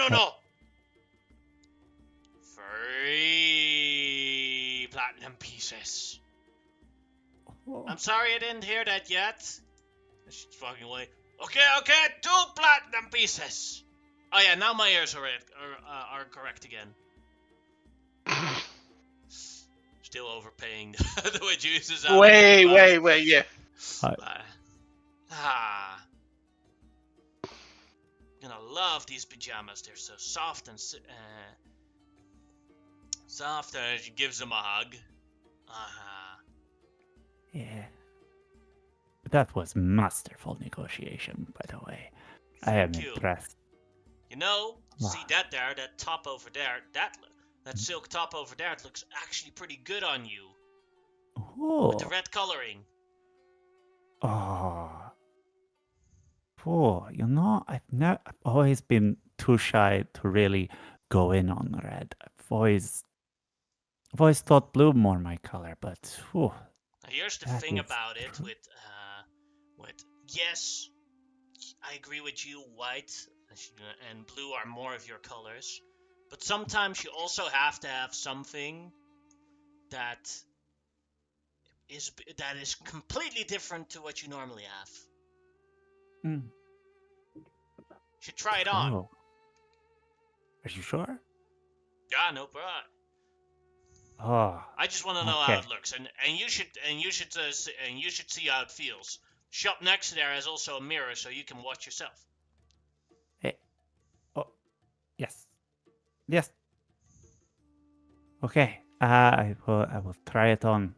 3 platinum pieces. I'm sorry I didn't hear that yet. She's walking away. Okay, 2 platinum pieces. Oh yeah, now my ears are correct again. Still overpaying the juices out. wait, yeah. Gonna love these pajamas. They're so soft and soft. She gives him a hug. Yeah. That was masterful negotiation, by the way. I am Thank you. impressed. You know, see Wow. that there, that top over there, that silk top over there, it looks actually pretty good on you with the Oh. red coloring. Oh. Oh, I've always been too shy to really go in on red. I've always thought blue more my color, but Now, here's the that thing is about it true. with yes, I agree with you. White and blue are more of your colors, but sometimes you also have to have something that is completely different to what you normally have. Mm. Should try it on. Oh. Are you sure? Yeah, no problem. Oh. I just want to know how it looks, and you should see how it feels. Shop next to there has also a mirror, so you can watch yourself. Hey. Oh. Yes. Yes. Okay. I will try it on.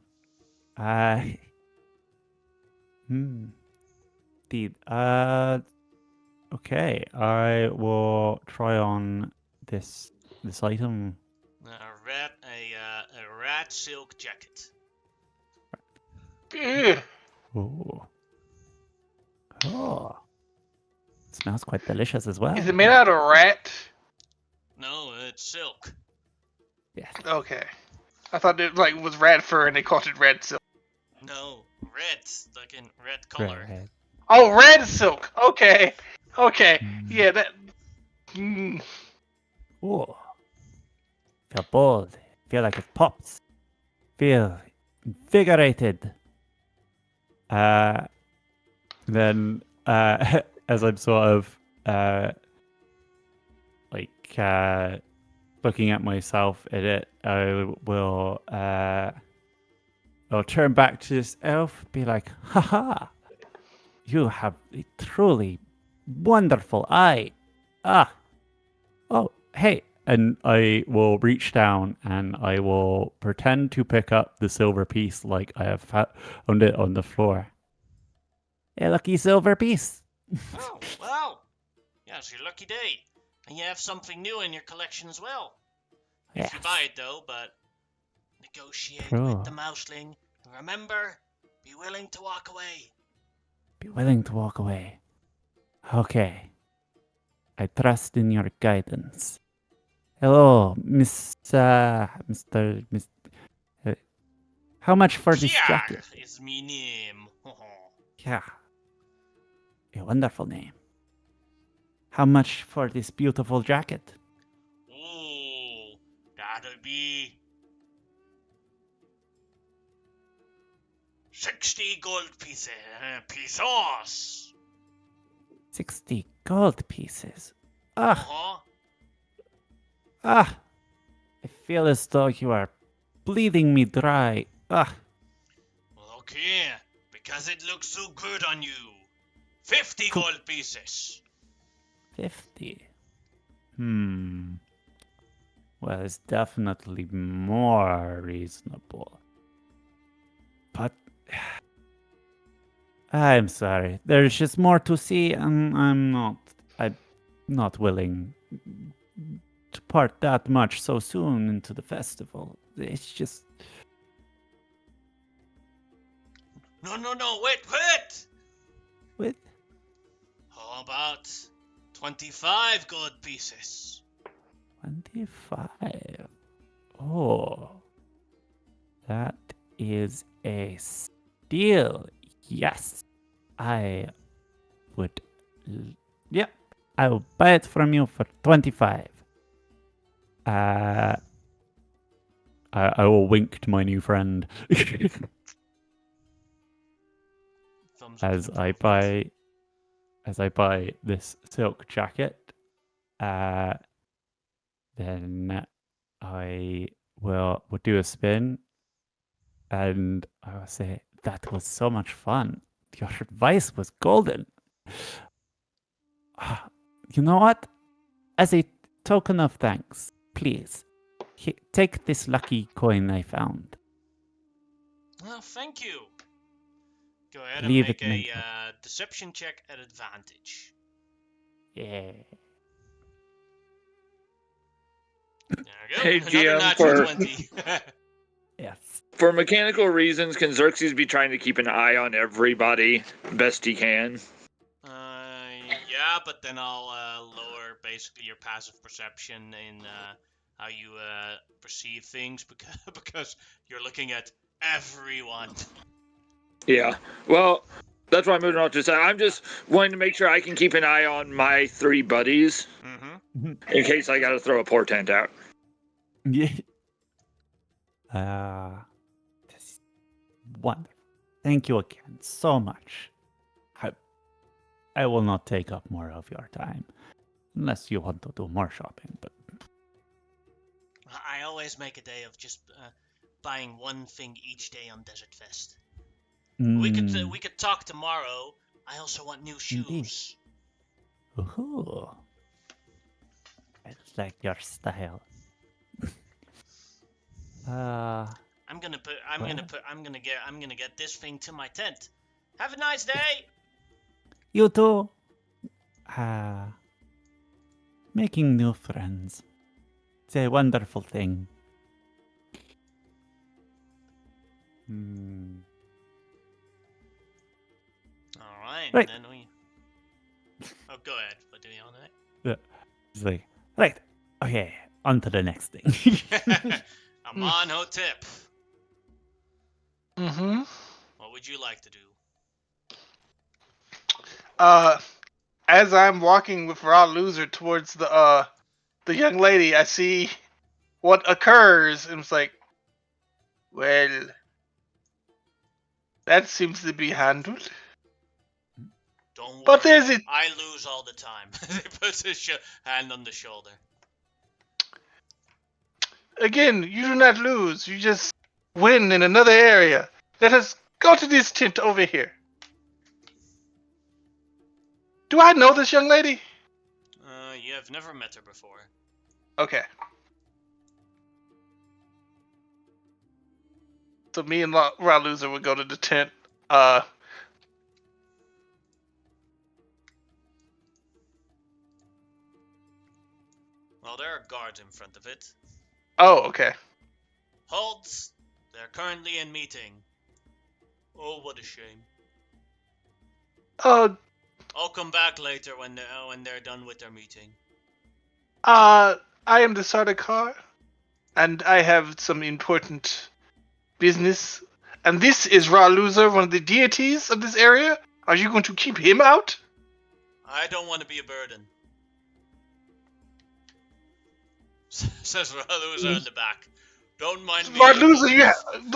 Indeed. Okay. I will try on this item. A red silk jacket. Ew. Oh. Oh. It smells quite delicious as well. Is it made out of rat? No, it's silk. Yes. Okay. I thought it was rat fur and they called it red silk. No, red, like in red color. Red. Oh, red silk. Okay. Mm. Yeah, that. Mm. Oh. Feel bold. Feel like it pops. Feel invigorated. Then as I'm sort of looking at myself in it, I will I'll turn back to this elf, be like, haha, you have a truly wonderful eye. Oh, hey. And I will reach down and I will pretend to pick up the silver piece like I have found it on the floor. A lucky silver piece. Oh, wow. Yeah, it's your lucky day. And you have something new in your collection as well. If you buy it, though, but negotiate with the mouseling. Remember, be willing to walk away. Be willing to walk away. Okay. I trust in your guidance. Hello, Mr. How much for this jacket? Is me name. Yeah. A wonderful name. How much for this beautiful jacket? Ooh, that'll be 60 gold pesos. 60 gold pieces. Uh-huh. I feel as though you are bleeding me dry. Well, okay. Because it looks so good on you. 50 gold pieces. 50. Well, it's definitely more reasonable. But I'm sorry. There's just more to see, and I'm not willing to part that much so soon into the festival. It's just No, wait! with How about 25 gold pieces? 25. Oh, that is a steal. Yes, I would. Yeah, I will buy it from you for 25. I will wink to my new friend Thumbs up as for I improvement. buy this silk jacket. Then I will do a spin, and I will say that was so much fun. Your advice was golden. Ah, you know what? As a token of thanks, please take this lucky coin I found. Well, thank you. Go ahead and Leave make it meant a well. deception check at advantage. Yeah. There we go. Hey, Another GM, natural for 20. Yes. for mechanical reasons, can Xerxes be trying to keep an eye on everybody best he can? Yeah, but then I'll lower basically your passive perception in how you perceive things because you're looking at everyone. Yeah. Well, that's why I'm moving on to say I'm just wanting to make sure I can keep an eye on my 3 buddies Mm-hmm. in case I got to throw a portent out. Yeah. This is wonderful. Thank you again so much. I will not take up more of your time. Unless you want to do more shopping, but I always make a day of just buying one thing each day on Desert Fest. We could talk tomorrow. I also want new Indeed. shoes. Ooh. I like your style. I'm gonna get this thing to my tent. Have a nice day. You too. Making new friends. It's a wonderful thing. All right, Right. then we. Oh, go ahead. What do you want to? It's like, right. Okay, on to the next thing. Amon Hotep. Mm-hmm. What would you like to do? As I'm walking with Raw Loser towards the young lady, I see what occurs, and it's like, well, that seems to be handled. Don't worry. But there's it. I lose all the time. He puts his hand on the shoulder. Again, you do not lose. You just win in another area. Let us go to this tent over here. Do I know this young lady? You have never met her before. Okay. So me and Raw Loser would go to the tent. Well, there are guards in front of it. Oh, okay. Halt! They're currently in meeting. Oh, what a shame. I'll come back later when they're done with their meeting. I am the Sardaukar, and I have some important business. And this is Raw Loser, one of the deities of this area. Are you going to keep him out? I don't want to be a burden. Says Raluza in the back. Don't mind me. Raw Loser,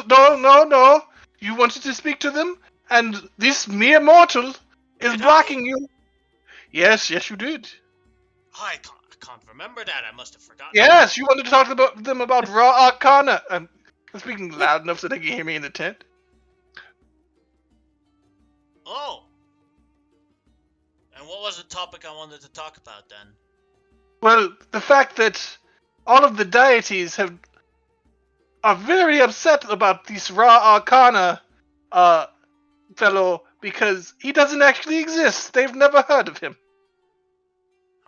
no. You wanted to speak to them, and this mere mortal is Did blocking you. Yes, you did. I can't remember that. I must have forgotten. Yes, you wanted to talk about them about Raw Arcana. I'm speaking loud enough so they can hear me in the tent. Oh. And what was the topic I wanted to talk about then? Well, the fact that all of the deities are very upset about this Ra Arcana fellow because he doesn't actually exist. They've never heard of him.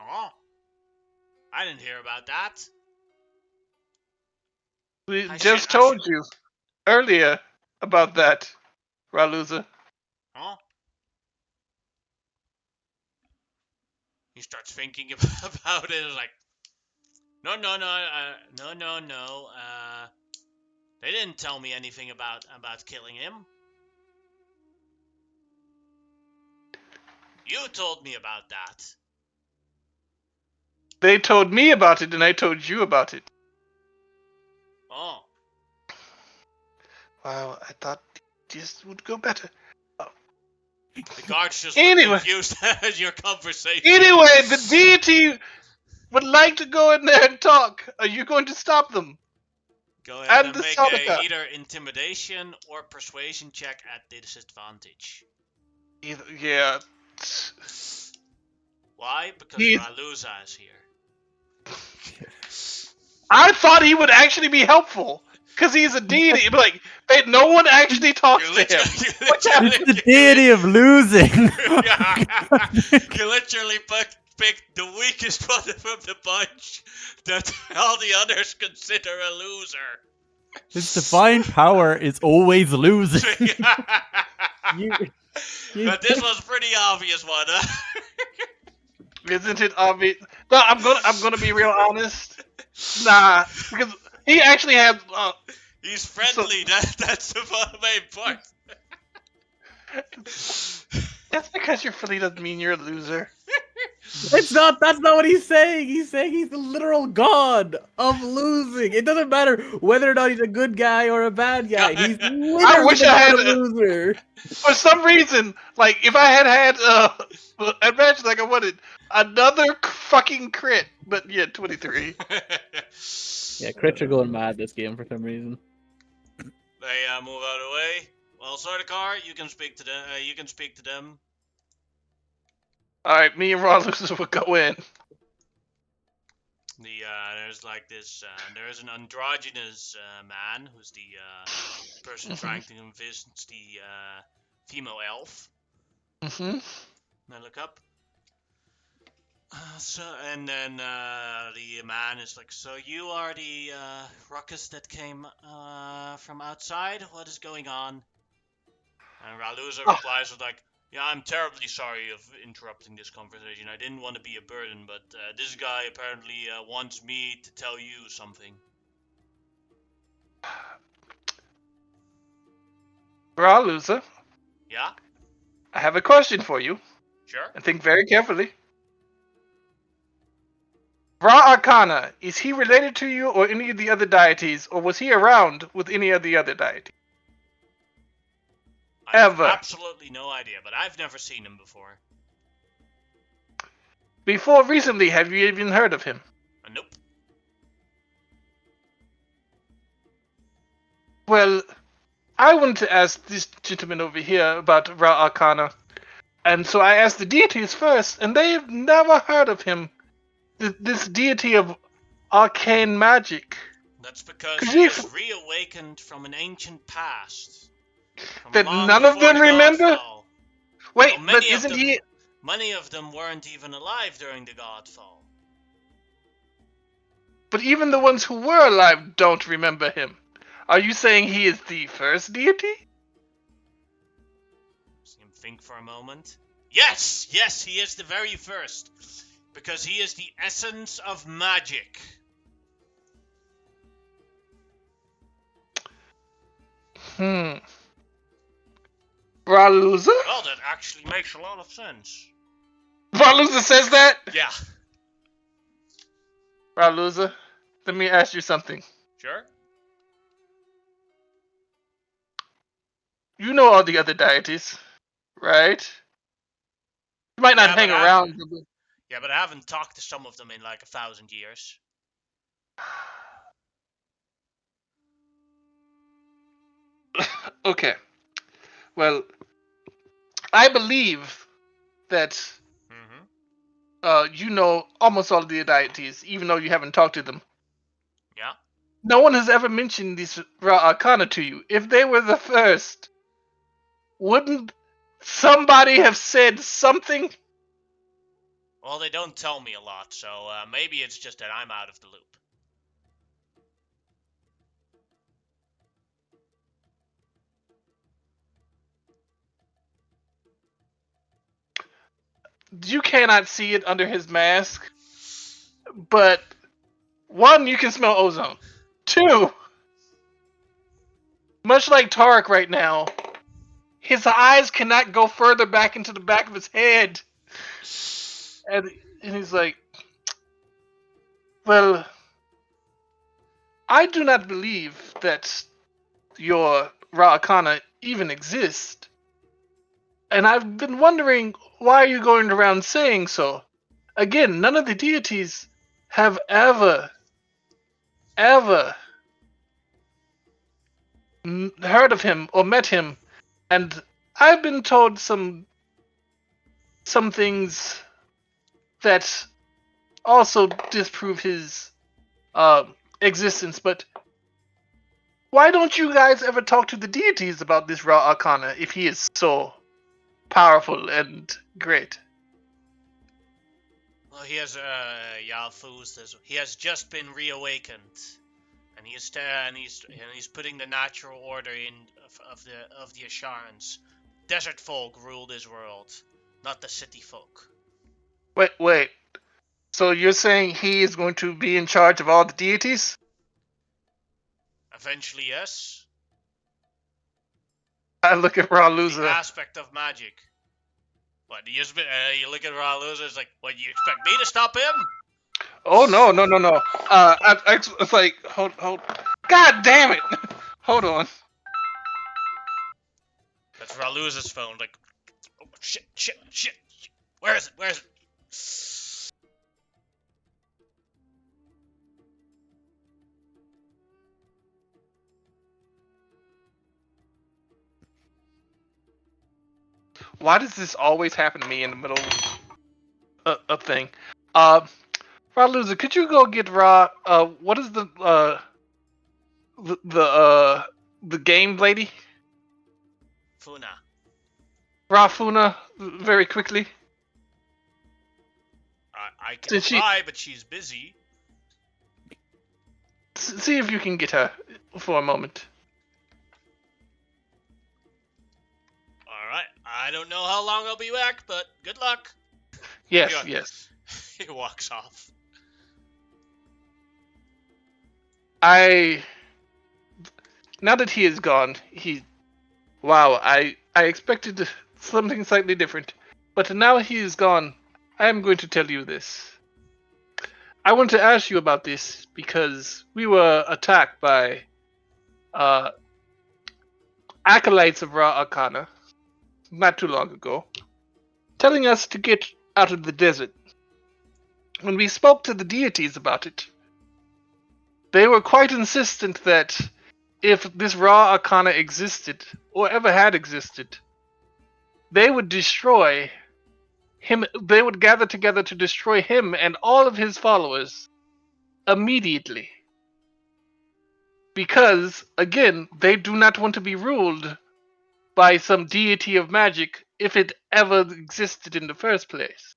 Oh. I didn't hear about that. We I just should- told you earlier about that, Raluza. Oh. He starts thinking about it. Like, no. They didn't tell me anything about killing him. You told me about that. They told me about it, and I told you about it. Oh. Wow, I thought this would go better. The guards just Anyway. look confused at your conversation. Anyway, the deity would like to go in there and talk. Are you going to stop them? Go ahead And and the make Sonica. either intimidation or persuasion check at disadvantage. Yeah. Why? Because He's- Raluza is here. I thought he would actually be helpful. Because he's a deity. Like, no one actually talks to him. It's the deity of losing. You literally picked the weakest one from the bunch that all the others consider a loser. His divine power is always losing. But this was pretty obvious one, huh? Isn't it obvious? No, I'm gonna be real honest. Nah, because he actually has. He's friendly. That's the main part. That's because you're Philly doesn't mean you're a loser. That's not what he's saying. He's saying he's the literal god of losing. It doesn't matter whether or not he's a good guy or a bad guy. He's literally wish the I god had of loser. For some reason, like if I had advantage, like I wanted another fucking crit. But yeah, 23. Yeah, crits are going mad this game for some reason. They move out of the way. Well, Sardaukar, you can speak to them. You can speak to them. All right, me and Raluza will go in. There's like this. There's an androgynous man who's the person trying to convince the female elf. Mm-hmm. Now look up. And then the man is like, so you are the ruckus that came from outside? What is going on? And Raluza replies with like, yeah, I'm terribly sorry of interrupting this conversation. I didn't want to be a burden, but this guy apparently wants me to tell you something. Raluza, Yeah? I have a question for you. Sure? And think very carefully. Ra Arcana, is he related to you or any of the other deities, or was he around with any of the other deities? I have Ever. absolutely no idea, but I've never seen him before. Before recently, have you even heard of him? Nope. Well, I wanted to ask this gentleman over here about Ra Arcana. And so I asked the deities first, and they've never heard of him. This deity of arcane magic. That's because Could he you- is reawakened from an ancient past. From That long none of before them the remember? Godfall. Wait, Well, but isn't he... Many of them weren't even alive during the Godfall. But even the ones who were alive don't remember him. Are you saying he is the first deity? See him think for a moment. Yes! Yes, he is the very first. Because he is the essence of magic. Raluza? Well, that actually makes a lot of sense. Raluza says that? Yeah. Raluza, let me ask you something. Sure? You know all the other deities, right? You might not Yeah, hang but I- around. Yeah, but I haven't talked to some of them in like 1,000 years. Okay. Well, I believe that Mm-hmm. you know almost all of the deities, even though you haven't talked to them. Yeah. No one has ever mentioned these Ra Arcana to you. If they were the first, wouldn't somebody have said something? Well, they don't tell me a lot, so maybe it's just that I'm out of the loop. You cannot see it under his mask, but one, you can smell ozone. Two, much like Tarek right now, his eyes cannot go further back into the back of his head. And he's like, well, I do not believe that your Ra'akana even exist. And I've been wondering, why are you going around saying so? Again, none of the deities have ever heard of him or met him. And I've been told some things that also disprove his existence, but why don't you guys ever talk to the deities about this Ra Arcana if he is so powerful and great? Well, he has Yalfuz. He has just been reawakened, and he's putting the natural order in of the Asharans. Desert folk rule this world, not the city folk. Wait. So you're saying he is going to be in charge of all the deities? Eventually, yes. I look at Ra The Luza. aspect of magic. What, you look at Raluza, it's like, what, you expect me to stop him? Oh no. It's like hold. God damn it! Hold on. That's Raluza's phone, like, oh, shit. Where is it? Why does this always happen to me in the middle of a thing? Ra Luza, could you go get Ra? What is the game lady? Funa. Rafuna, very quickly. I can Did she try, but she's busy. see if you can get her for a moment? Alright, I don't know how long I'll be back, but good luck. Yes, Yeah. yes. He walks off. Now that he is gone, wow, I expected something slightly different, but now he is gone. I am going to tell you this. I want to ask you about this because we were attacked by acolytes of Ra Arcana not too long ago, telling us to get out of the desert. When we spoke to the deities about it, they were quite insistent that if this Ra Arcana existed, or ever had existed, they would destroy him. They would gather together to destroy him and all of his followers immediately. Because, again, they do not want to be ruled by some deity of magic if it ever existed in the first place.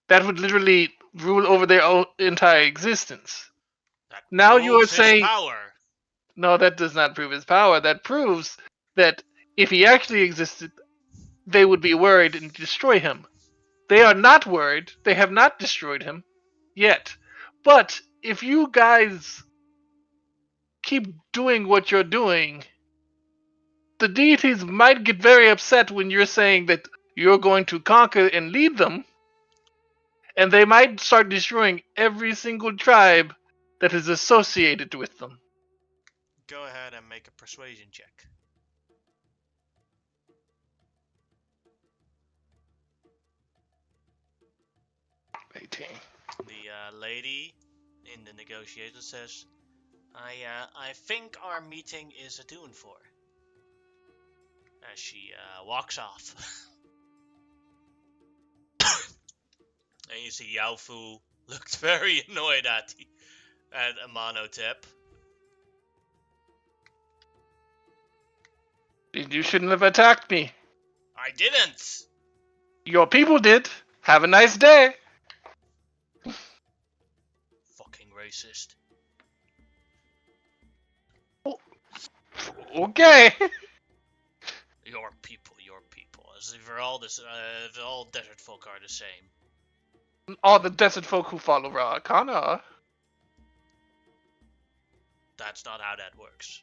That would literally rule over their own entire existence. That Now you are proves his saying, power. no, that does not prove his power. That proves that if he actually existed, they would be worried and destroy him. They are not worried. They have not destroyed him yet. But if you guys keep doing what you're doing, the deities might get very upset when you're saying that you're going to conquer and lead them, and they might start destroying every single tribe that is associated with them. Go ahead and make a persuasion check. 18. The lady in the negotiator says, I think our meeting is a doing for. as she walks off. And you see Yao Fu looks very annoyed at Amonotep. You shouldn't have attacked me. I didn't! Your people did. Have a nice day. Fucking racist. Okay. Your people. As if all desert folk are the same. All the desert folk who follow Ra Arcana are. That's not how that works.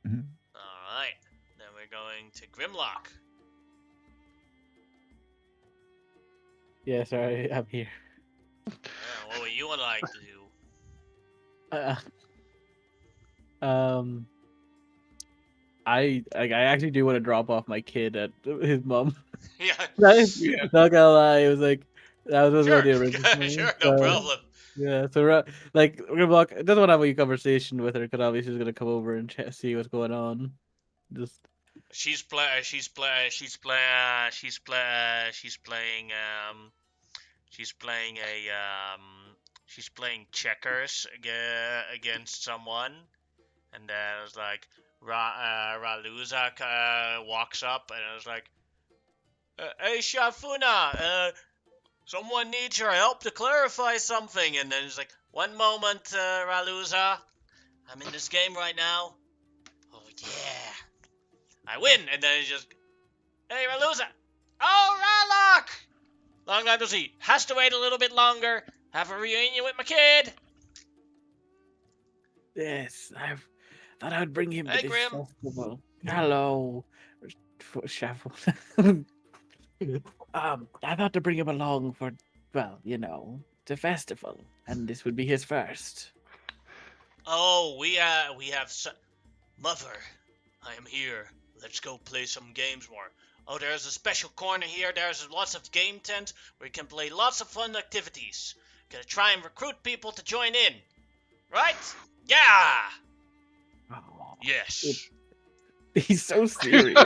Mhm. Alright. Then we're going to Grimlock. Yeah, sorry, I'm here. What would you like to do? I actually do want to drop off my kid at his mom. Yeah. Not gonna lie, it was like that was one of the Sure. original. Sure, no problem. Yeah, so like Grimlock doesn't want to have a conversation with her because obviously she's gonna come over and see what's going on. Just She's playing checkers against someone, and then it was like Raluza walks up and it was like, "Hey Shafuna, someone needs your help to clarify something." And then it's like, "One moment, Raluza, I'm in this game right now." Oh yeah, I win, and then it's just, "Hey Raluza, oh Ralock, long time to see. Has to wait a little bit longer. Have a reunion with my kid." yes, I thought I would bring him to Hey this Grim. festival. Hello, Shuffle. I thought to bring him along for, well, the festival, and this would be his first. Oh, we have Mother, I am here. Let's go play some games more. Oh, there's a special corner here. There's lots of game tents where you can play lots of fun activities. Gonna try and recruit people to join in. Right? Yeah! Oh, Yes. he's so serious.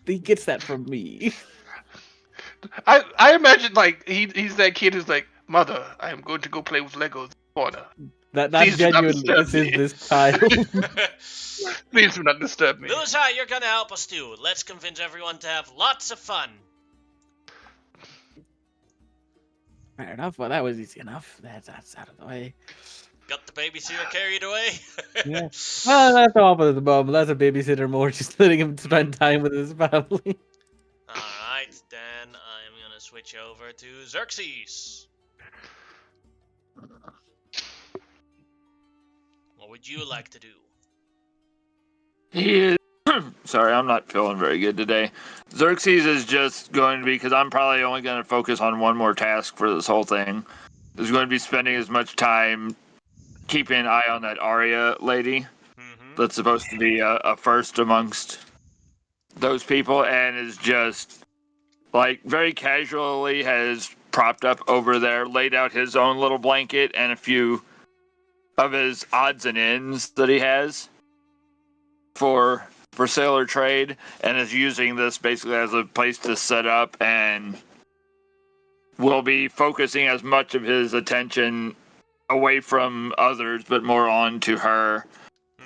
He gets that from me. I imagine like he's that kid who's like, Mother, I am going to go play with Legos in the corner. That Please do not genuinely, disturb this is me. this child. Please do not disturb me. Luza, you're gonna help us too. Let's convince everyone to have lots of fun. Fair enough. Well, that was easy enough. That's out of the way. Got the babysitter carried away? Yeah. Well, that's off at the moment. That's a babysitter more, just letting him spend time with his family. Alright, then I'm gonna switch over to Xerxes. What would you like to do? He is. Sorry, I'm not feeling very good today. Xerxes is just going to be, because I'm probably only going to focus on one more task for this whole thing. Is going to be spending as much time keeping an eye on that Arya lady that's supposed to be a first amongst those people, and is just like very casually has propped up over there, laid out his own little blanket and a few of his odds and ends that he has for sailor trade, and is using this basically as a place to set up, and will be focusing as much of his attention away from others but more on to her,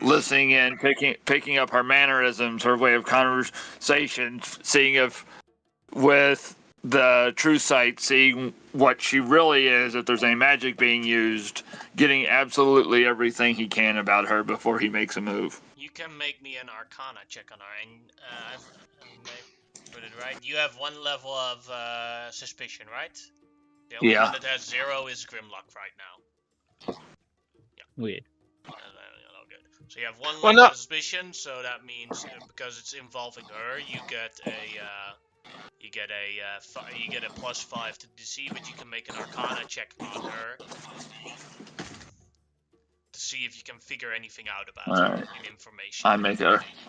listening in, picking up her mannerisms, her way of conversation, seeing if with the true sight, seeing what she really is, if there's any magic being used, getting absolutely everything he can about her before he makes a move. You can make me an Arcana check on her, and put it right. You have one level of suspicion, right? The only one that has 0 is Grimlock right now. Weird. All good. So you have one level of suspicion, so that means because it's involving her, you get a +5 to deceive, but you can make an Arcana check on her to see if you can figure anything out about her in information. I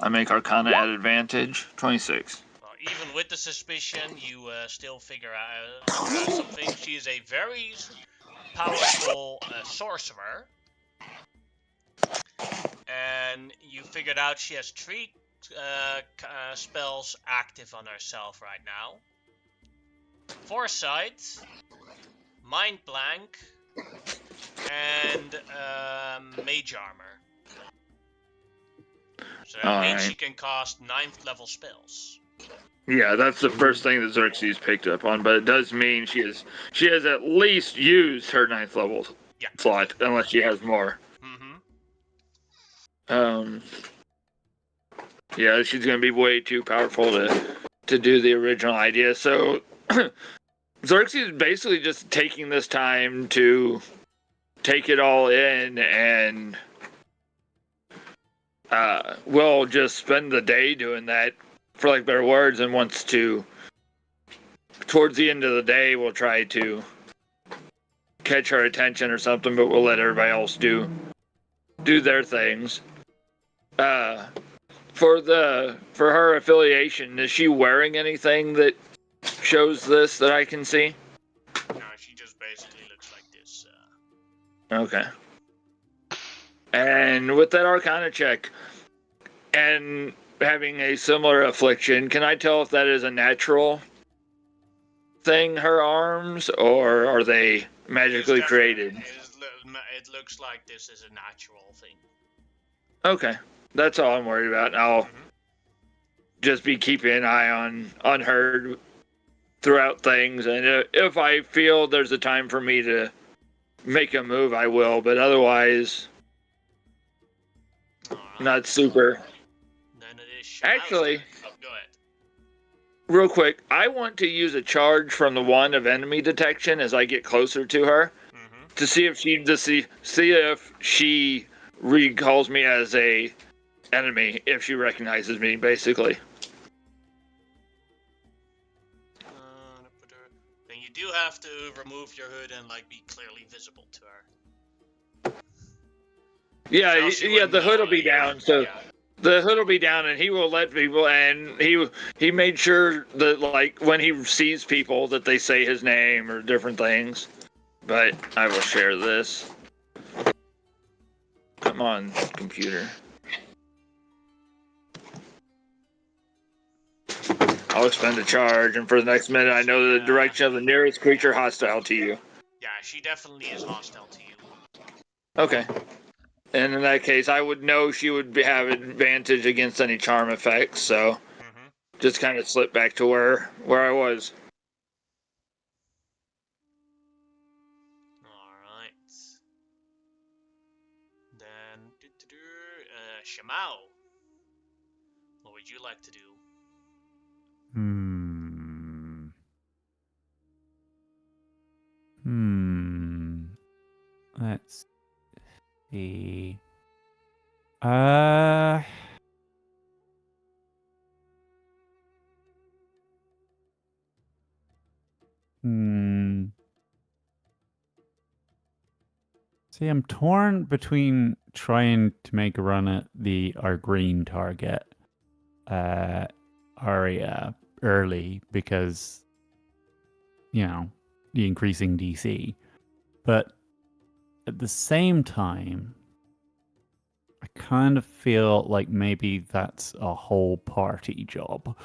make Arcana at advantage, 26. Well, even with the suspicion, you still figure out something. She is a very powerful sorcerer, and you figured out she has three spells active on herself right now. Foresight, Mind Blank, and Mage Armor. So that means she can cast 9th level spells. Yeah, that's the first thing that Xerxes picked up on, but it does mean she has at least used her 9th level slot, unless she has more. Yeah, she's gonna be way too powerful to do the original idea. So Xerxes is basically just taking this time to take it all in, and will just spend the day doing that, for like better words, and wants to, towards the end of the day, we'll try to catch her attention or something, but we'll let everybody else do their things. For her affiliation, is she wearing anything that shows this that I can see? No, she just basically looks like this. Okay. And with that Arcana check, and having a similar affliction, can I tell if that is a natural thing, her arms, or are they magically created? It looks like this is a natural thing. Okay. That's all I'm worried about. I'll just be keeping an eye on her throughout things, and if I feel there's a time for me to make a move, I will, but otherwise, not super. Then it is Actually, go ahead. real quick, I want to use a charge from the one of enemy detection as I get closer to her to see if she recalls me as a enemy, if she recognizes me, basically. Then you do have to remove your hood and like be clearly visible to her. Yeah, the hood will be down, so the hood will be down, and he will let people, and he made sure that, like, when he sees people, that they say his name or different things. But I will share this. Come on, computer. I'll expend a charge, and for the next minute, I know the direction of the nearest creature hostile to you. Yeah, she definitely is hostile to you. Okay. And in that case, I would know she would have advantage against any charm effects, so just kind of slip back to where I was. Alright. Then, Shamao. What would you like to do? Let's see. See, I'm torn between trying to make a run at our green target, Aria, early because, the increasing DC. But at the same time, I kind of feel like maybe that's a whole party job.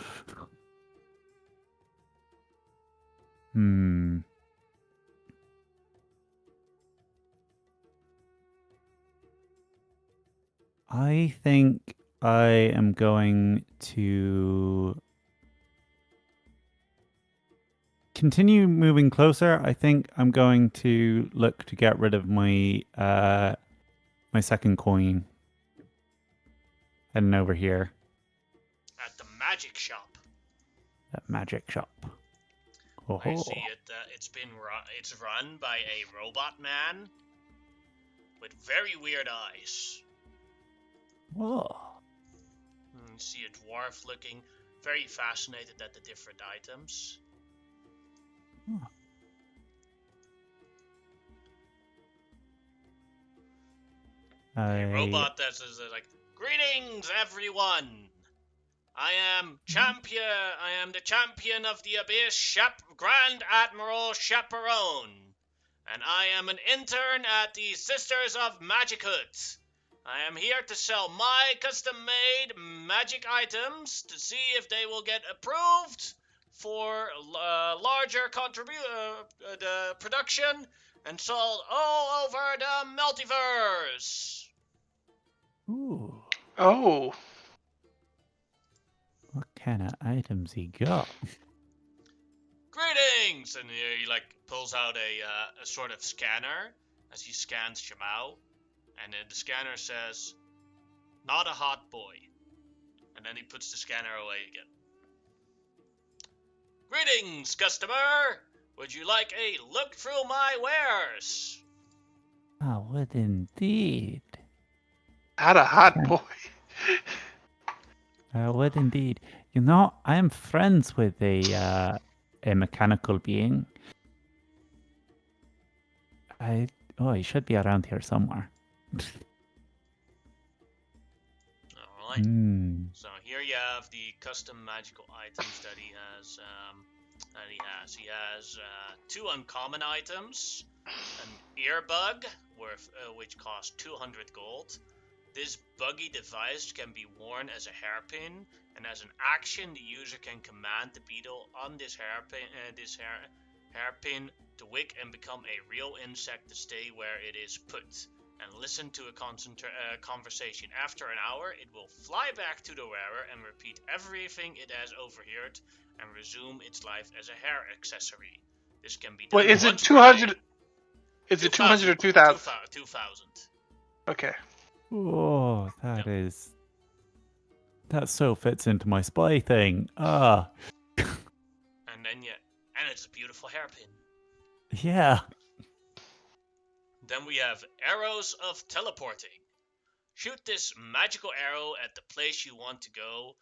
I think I am going to continue moving closer. I think I'm going to look to get rid of my my second coin. Heading over here. At the magic shop. That magic shop. Oh. I see it. It's run by a robot man with very weird eyes. Whoa. You see a dwarf looking very fascinated at the different items. Oh. A robot that says like, "Greetings, everyone. I am the champion of the Abyss, Grand Admiral Chaperone, and I am an intern at the Sisters of Magic Hood. I am here to sell my custom-made magic items to see if they will get approved for larger the production and sold all over the multiverse. Ooh, Oh, what kind of items he got? Greetings! And he like pulls out a sort of scanner as he scans Shamao, and then the scanner says, "Not a hot boy." And then he puts the scanner away again. Greetings, customer! Would you like a look through my wares? I would indeed. not a hot Can- boy. I would indeed. You know, I'm friends with a mechanical being. He should be around here somewhere. Alright. Hmm. So here you have the custom magical items that he has. He has 2 uncommon items, an earbug, which costs 200 gold. This buggy device can be worn as a hairpin, and as an action, the user can command the beetle on this hairpin to wick and become a real insect to stay where it is put, and listen to a conversation. After an hour, it will fly back to the wearer and repeat everything it has overheard, and resume its life as a hair accessory. This can be done Wait, is it once per 200? day. Is it 200 or 2,000? 2,000. Okay. Oh, Yep. that so fits into my spy thing. Ah, And then and it's a beautiful hairpin. yeah. Then we have arrows of teleporting. Shoot this magical arrow at the place you want to go.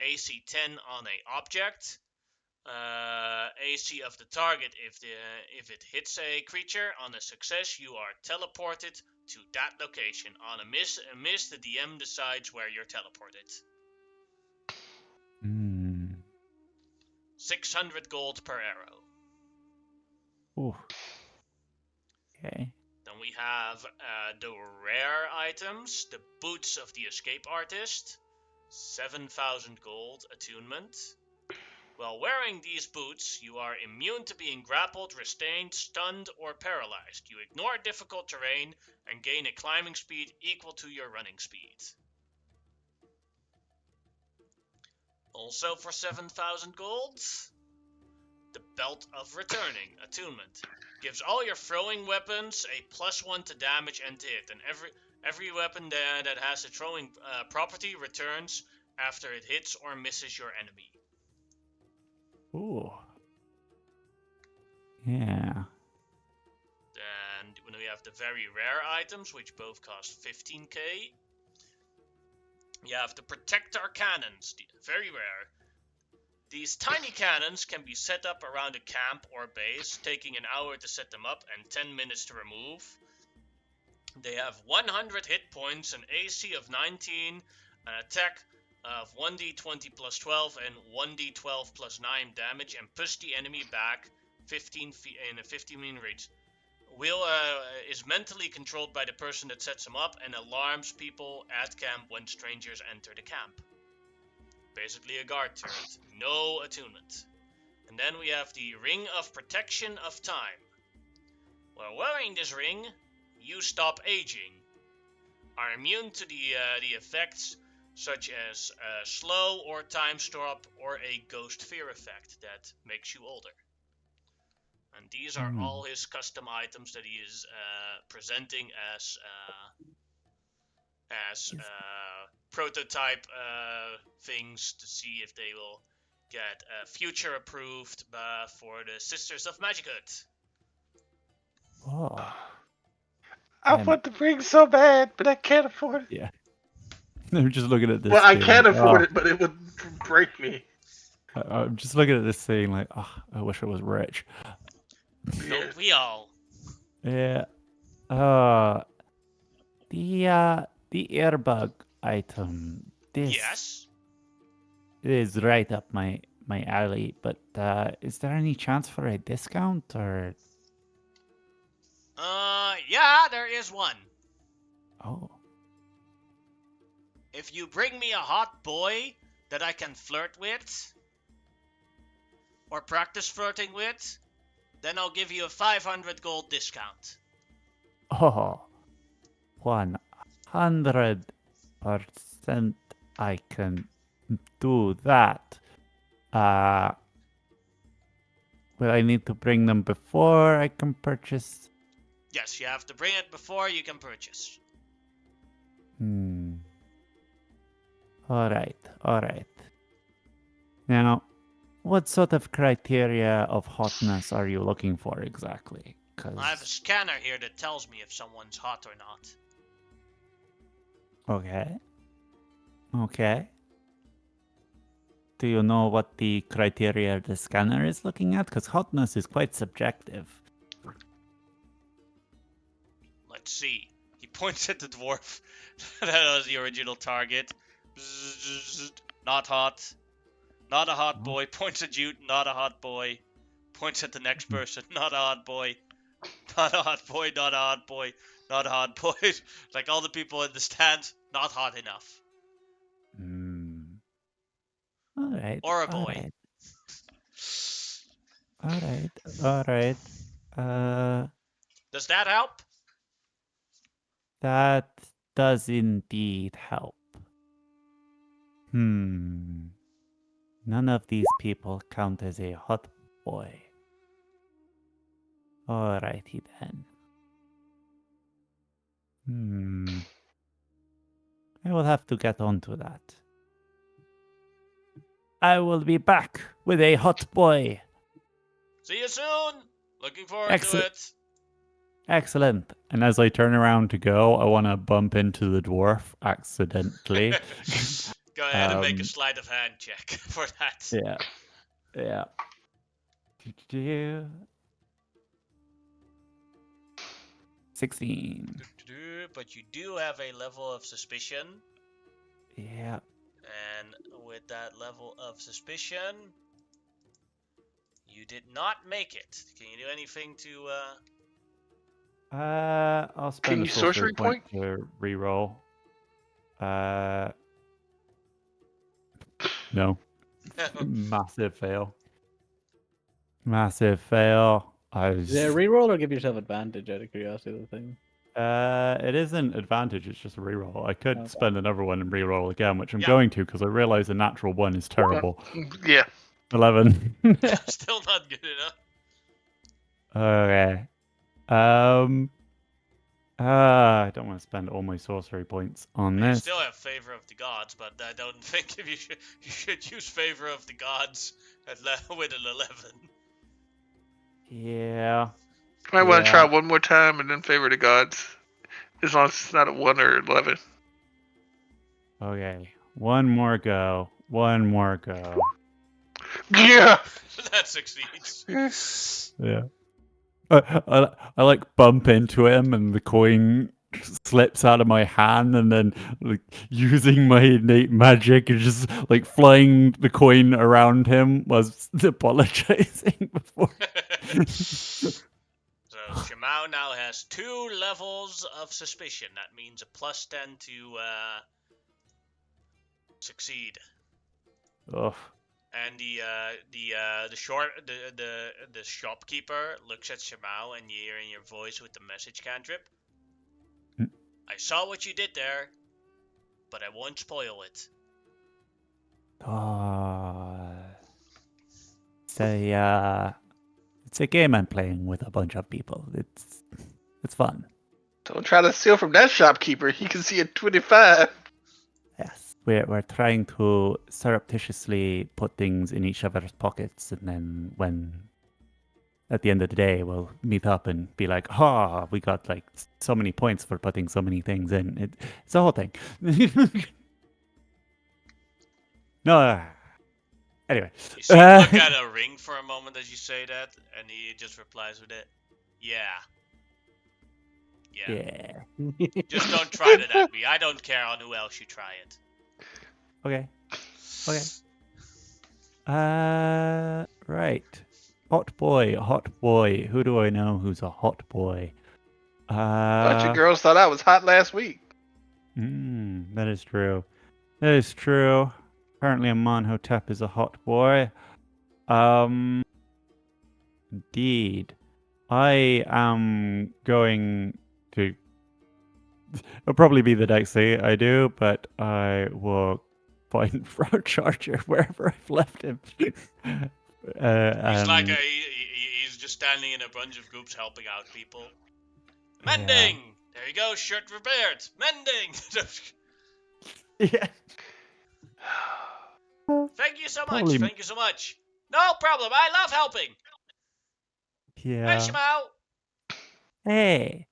AC 10 on a object. AC of the target if it hits a creature. On a success, you are teleported to that location. On a miss, the DM decides where you're teleported. Hmm. 600 gold per arrow. Ooh. Okay. Then we have the rare items, the boots of the escape artist, 7,000 gold attunement. While wearing these boots, you are immune to being grappled, restrained, stunned, or paralyzed. You ignore difficult terrain and gain a climbing speed equal to your running speed. Also for 7,000 gold, the Belt of Returning attunement. Gives all your throwing weapons a +1 to damage and to hit, and every weapon that has a throwing property returns after it hits or misses your enemy. Ooh. Yeah. And when we have the very rare items, which both cost 15k, you have the Protector Cannons, very rare. These tiny cannons can be set up around a camp or base, taking an hour to set them up and 10 minutes to remove. They have 100 hit points, an AC of 19, an attack of 1d20 plus 12 and 1d12 plus 9 damage, and push the enemy back 15 feet in a 15-meter range. Is mentally controlled by the person that sets them up and alarms people at camp when strangers enter the camp. Basically a guard turret, no attunement. And then we have the Ring of Protection of Time. While wearing this ring, you stop aging, are immune to the effects such as slow or time stop or a ghost fear effect that makes you older. And these are all his custom items that he is presenting as prototype things to see if they will get future approved for the Sisters of Magichood. Oh. I want the ring so bad, but I can't afford it. Yeah. I'm just looking at this. Well, I thing, can afford oh, it, but it would break me. I'm just looking at this thing like, oh, I wish I was rich. Don't we all? Yeah. The airbug item. This Yes. is right up my alley. But is there any chance for a discount or? Yeah, there is one. Oh. If you bring me a hot boy that I can flirt with, or practice flirting with, then I'll give you a 500 gold discount. Oh, 100% I can do that. Will I need to bring them before I can purchase? Yes, you have to bring it before you can purchase. Alright. Now, what sort of criteria of hotness are you looking for exactly? I have a scanner here that tells me if someone's hot or not. Okay. Do you know what the criteria the scanner is looking at? Because hotness is quite subjective. Let's see. He points at the dwarf. That was the original target. Not hot. Not a hot boy. Points at you. Not a hot boy. Points at the next person. Not a hot boy. Not a hot boy. Not a hot boy. Not a hot boy. Like all the people in the stand. Not hot enough. Alright. Or a boy. Alright. Does that help? That does indeed help. None of these people count as a hot boy. Alrighty then. I will have to get onto that. I will be back with a hot boy. See you soon. Looking forward Excellent. to it. Excellent. And as I turn around to go, I want to bump into the dwarf accidentally. Go ahead and make a sleight of hand check for that. Yeah. 16. But you do have a level of suspicion. Yeah. And with that level of suspicion, you did not make it. Can you do anything to I'll spend Can a you sorcery point? to reroll. No. Massive fail. Is there a reroll or give yourself advantage out of curiosity? The thing. It isn't advantage, it's just a reroll. I could Okay. spend another one and reroll again, which I'm Yeah. going to because I realize a natural one is terrible. Yeah. 11. Still not good enough. Okay. I don't want to spend all my sorcery points on You this. still have favor of the gods, but I don't think if you should use favor of the gods with an 11. Yeah. I want to try one more time and then favor the gods. As long as it's not a 1 or 11. Okay. One more go. Yeah! That succeeds. Yeah. I like bump into him and the coin slips out of my hand, and then like using my innate magic and just like flying the coin around him was apologizing before. So Shimao now has 2 levels of suspicion. That means a +10 to succeed. Ugh. And the shopkeeper looks at Shimao, and you hear in your voice with the message cantrip. I saw what you did there, but I won't spoil it. It's a game I'm playing with a bunch of people. It's fun. Don't try to steal from that shopkeeper. He can see a 25. Yes, we're trying to surreptitiously put things in each other's pockets, and then when at the end of the day we'll meet up and be like, we got like so many points for putting so many things in. It's a whole thing. No. Anyway. You see him look at a ring for a moment as you say that, and he just replies with it. Yeah. Just don't try it at me. I don't care on who else you try it. Okay. Right. Hot boy. Who do I know who's a hot boy? Bunch of girls thought I was hot last week. That is true. That is true. Apparently, Amonhotep is a hot boy. Indeed. I am going to. It'll probably be the next thing I do, but I will find Frog Charger wherever I've left him. He's like and he's just standing in a bunch of groups helping out people. yeah. Mending! There you go, shirt repaired. Mending! Yeah. Thank you so much, Probably. thank you so much. No problem, I love helping. Hey, Yeah. Shimao. Hey.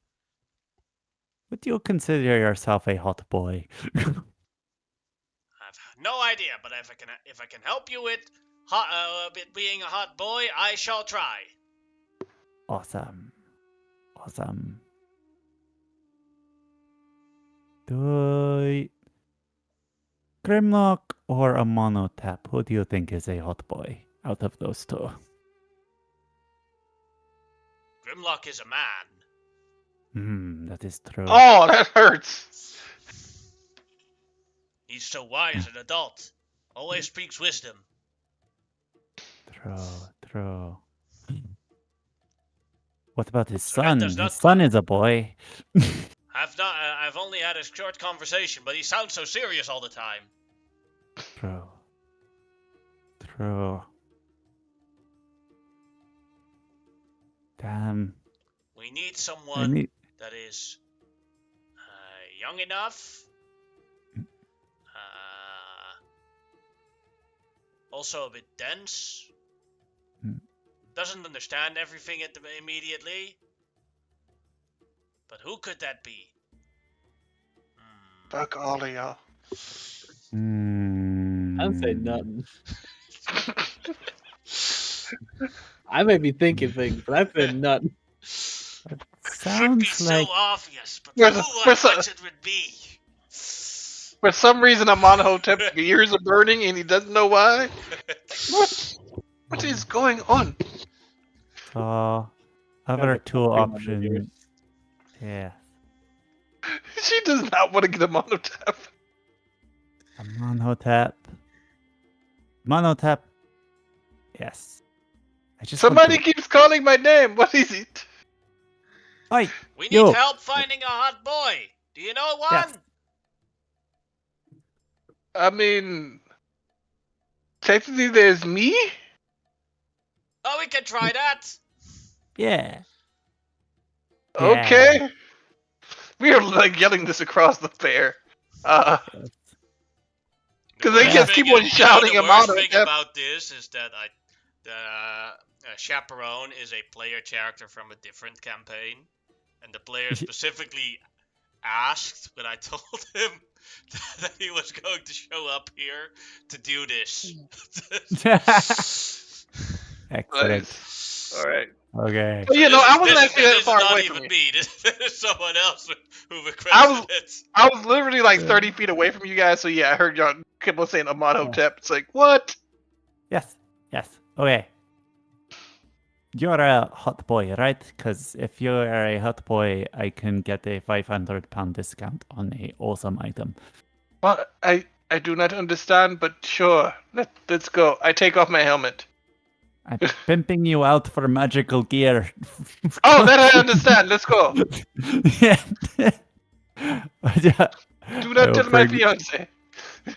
Would you consider yourself a hot boy? I've no idea, but if I can help you with being a hot boy, I shall try. Awesome. Awesome. Do Grimlock or Amonhotep, who do you think is a hot boy out of those two? Grimlock is a man. That is true. Oh, that hurts. He's so wise and adult. Always speaks wisdom. True. What about his So that son? does not His son is a boy. I've only had a short conversation, but he sounds so serious all the time. True. Damn. We need I someone need. that is young enough. Also a bit dense. Doesn't understand everything immediately. But who could that be? Fuck all of y'all. I'm saying nothing. I may be thinking things, but I said nothing. Should be Sounds so like obvious, but Where's- who where's the- much it would be? For some reason, Amonhotep's ears are burning and he doesn't know why. What is going on? so. Other Sounds like two something under here. options. Yeah. She does not want to get Amonhotep. Amonhotep. Amonhotep. Yes. I just Somebody want to... keeps calling my name. What is it? Oi! We need Yo. help finding a hot boy. Do you know one? Yes. I mean, technically, there's me. Oh, we can try that. Yeah. Okay. We are like yelling this across the fair. Because they worst just thing keep on is- shouting the worst Amonhotep. thing about this is that Chaperone is a player character from a different campaign, and the player specifically asked when I told him that he was going to show up here to do this. Excellent. Nice. All right. Okay. Well, you know, I wasn't actually that This is far not away even from you. me. This is someone else who I requested it. I was literally like 30 feet away from you guys, so yeah, I heard y'all keep on saying Amonhotep. It's like, what? Yes. Okay. You're a hot boy, right? Because if you are a hot boy, I can get a £500 discount on a awesome item. Well, I do not understand, but sure. Let's go. I take off my helmet. I'm pimping you out for magical gear. Oh, that I understand. Let's go. Yeah. Do not tell my fiance.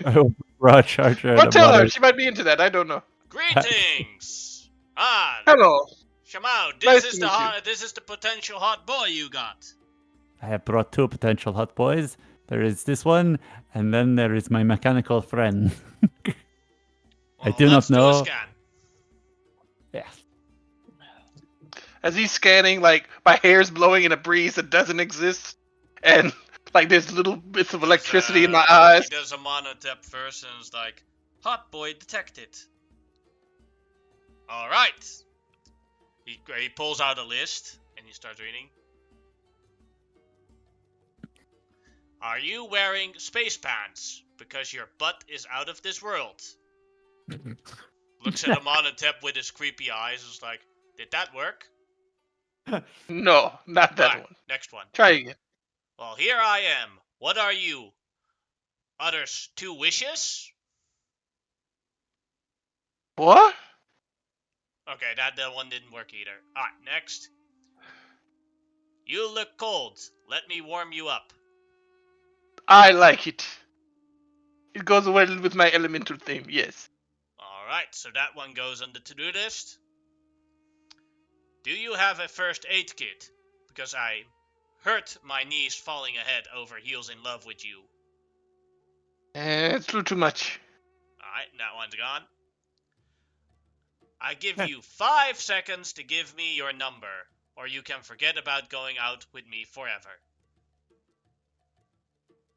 I will raw charger Or and tell her. mother. She might be into that. I don't know. Greetings. Hello. Shamao, Nice this to meet you. this is the potential hot boy you got. I have brought two potential hot boys. There is this one, and then there is my mechanical friend. I do not let's know. do a scan. Yeah. As he's scanning, like, my hair's blowing in a breeze that doesn't exist. And, like, there's little bits of electricity in my eyes. He does a monotap first and is like, hot boy detected. Alright. He pulls out a list and he starts reading. Are you wearing space pants? Because your butt is out of this world. Looks at Amonhotep with his creepy eyes. Is like, did that work? No, not that Right, one. next one. Try again. Well, here I am. What are you? others 2 wishes. What? Okay, that one didn't work either. Alright, next. You look cold. Let me warm you up. I like it. It goes well with my elemental theme, yes. Alright, so that one goes on the to-do list. Do you have a first aid kit? Because I hurt my niece falling head over heels in love with you. It's a little too much. Alright, that one's gone. I give you 5 seconds to give me your number, or you can forget about going out with me forever.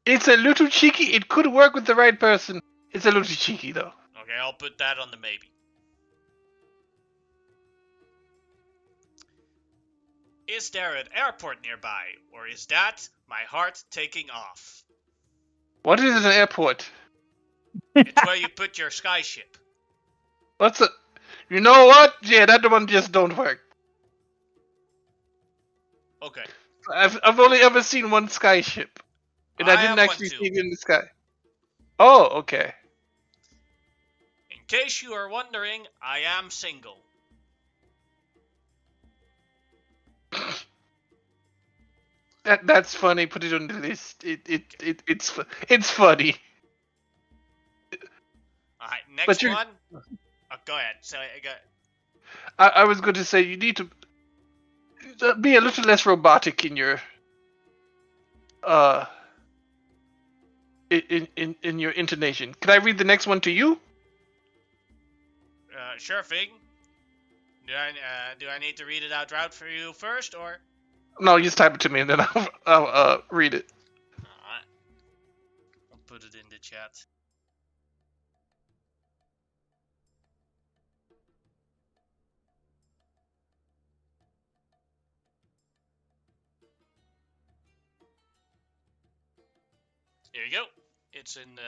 It's a little cheeky. It could work with the right person. It's a little cheeky, though. Okay, I'll put that on the maybe. Is there an airport nearby, or is that my heart taking off? What is an airport? It's where you put your skyship. What's a... You know what? Yeah, that one just don't work. Okay. I've only ever seen one skyship. And I didn't have actually one see too. it in the sky. Oh, okay. In case you are wondering, I am single. That's funny. Put it on the list. It's funny. Alright, next But one. Oh, go ahead. So, I was going to say you need to be a little less robotic in your in your intonation. Can I read the next one to you? sure thing. Do I need to read it out loud for you first, or? No, you just type it to me and then I'll read it. Alright. I'll put it in the chat. Here you go. It's in the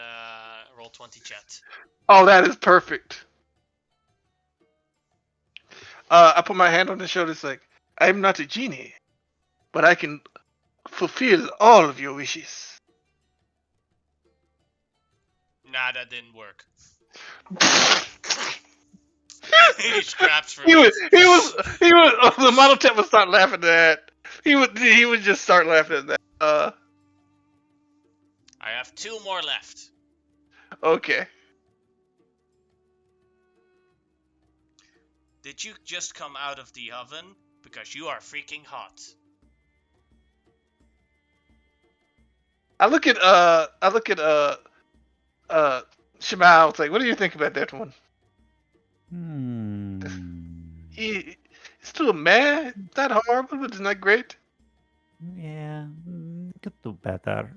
Roll20 chat. Oh, that is perfect. I put my hand on his shoulder. It's like, I'm not a genie, but I can fulfill all of your wishes. Nah, that didn't work. He scraps for he was, it. the model tech would start laughing at that. He would just start laughing at that. I have 2 more left. Okay. Did you just come out of the oven? Because you are freaking hot. I look at Shimao. It's like, what do you think about that one? It's still meh. It's not horrible, but it's not great. Yeah, could do better.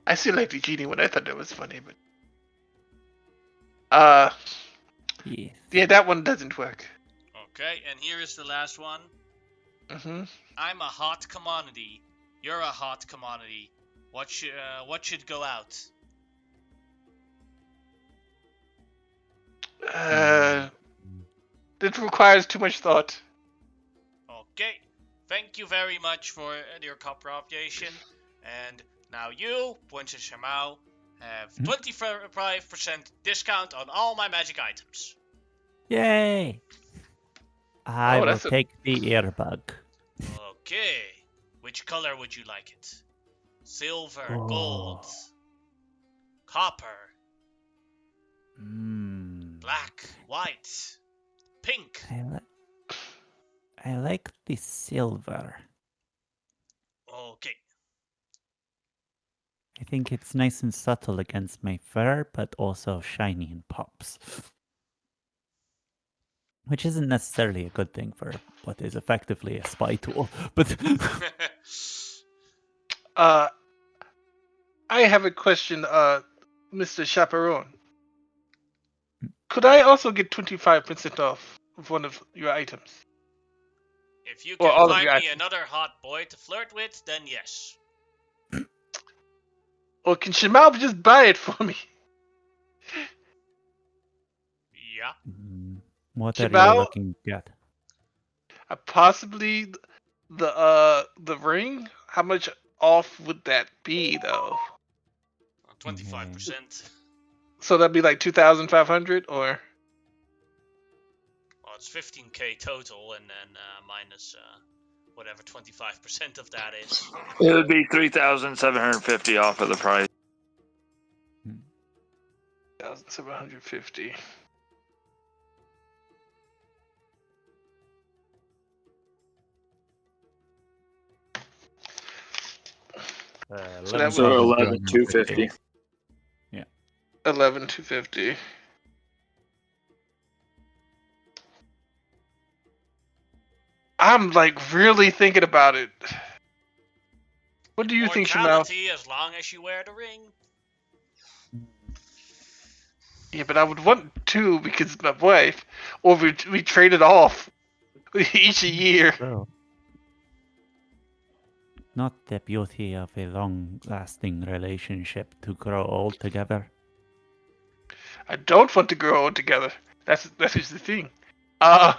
I still like the genie one. I thought that was funny, but yeah, that one doesn't work. Okay, and here is the last one. Mm-hmm. I'm a hot commodity. You're a hot commodity. What should go out? It requires too much thought. Okay, thank you very much for your cooperation. And now you, Princess Shamao, have 25% discount on all my magic items. Yay! I will take the earbug. Okay, which color would you like it? Silver, gold, copper, black, white, pink. I like the silver. Okay. I think it's nice and subtle against my fur, but also shiny and pops. Which isn't necessarily a good thing for what is effectively a spy tool, but... I have a question, Mr. Chaperone. Could I also get 25% off of one of your items? If you can find me another hot boy to flirt with, then yes. Or can Shimao just buy it for me? Yeah. What are you looking at? Possibly the ring, how much off would that be though? 25%. So that'd be like 2,500 or Well, it's 15k total, and then minus whatever 25% of that is. It would be 3,750 off of the price. 1,750. So that So was 11,250. 11,250. I'm like really thinking about it. What do you think, Shamal? Mortality, as long as you wear the ring. Yeah, but I would want two because of my wife, or we trade it off each a year. Well, not the beauty of a long-lasting relationship to grow old together. I don't want to grow old together. That is the thing. I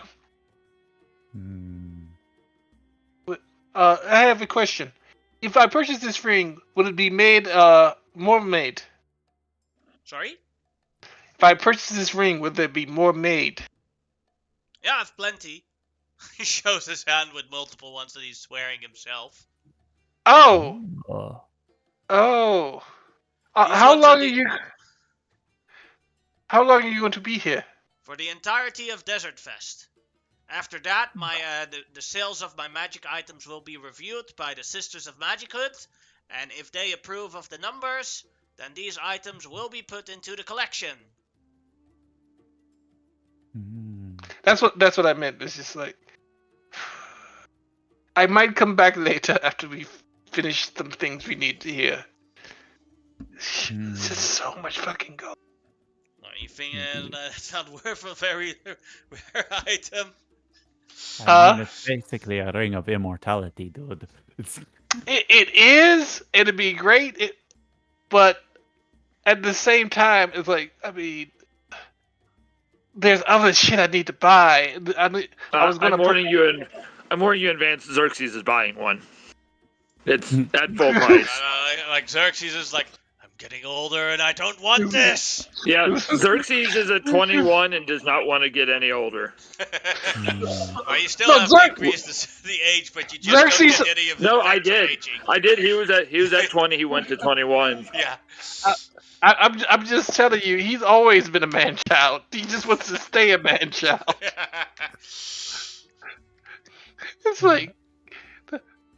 have a question. If I purchase this ring, would it be made more made? Sorry? If I purchase this ring, would there be more made? Yeah, I've plenty. He shows his hand with multiple ones that he's wearing himself. Oh, Oh. oh. These How ones are long are the- you? How long are you going to be here? For the entirety of Desert Fest. After that, the sales of my magic items will be reviewed by the Sisters of Magichood, and if they approve of the numbers, then these items will be put into the collection. That's what I meant. It's just like I might come back later after we finish some things we need to hear. This is so much fucking gold. You think that's not worth a very rare item? I mean, it's basically a ring of immortality, dude. It is. It'd be great. But at the same time, it's like I mean, there's other shit I need to buy. I was gonna I'm warning you in advance. Xerxes is buying one. It's at full price. Like Xerxes is like, I'm getting older and I don't want this. Yeah, Xerxes is at 21 and does not want to get any older. Well, you still No, have to increase the age, but you just Xerxes- don't get any of the No, I perks of did. aging. I did. He was at 20. He went to 21. Yeah. I'm just telling you, he's always been a man child. He just wants to stay a man child. It's like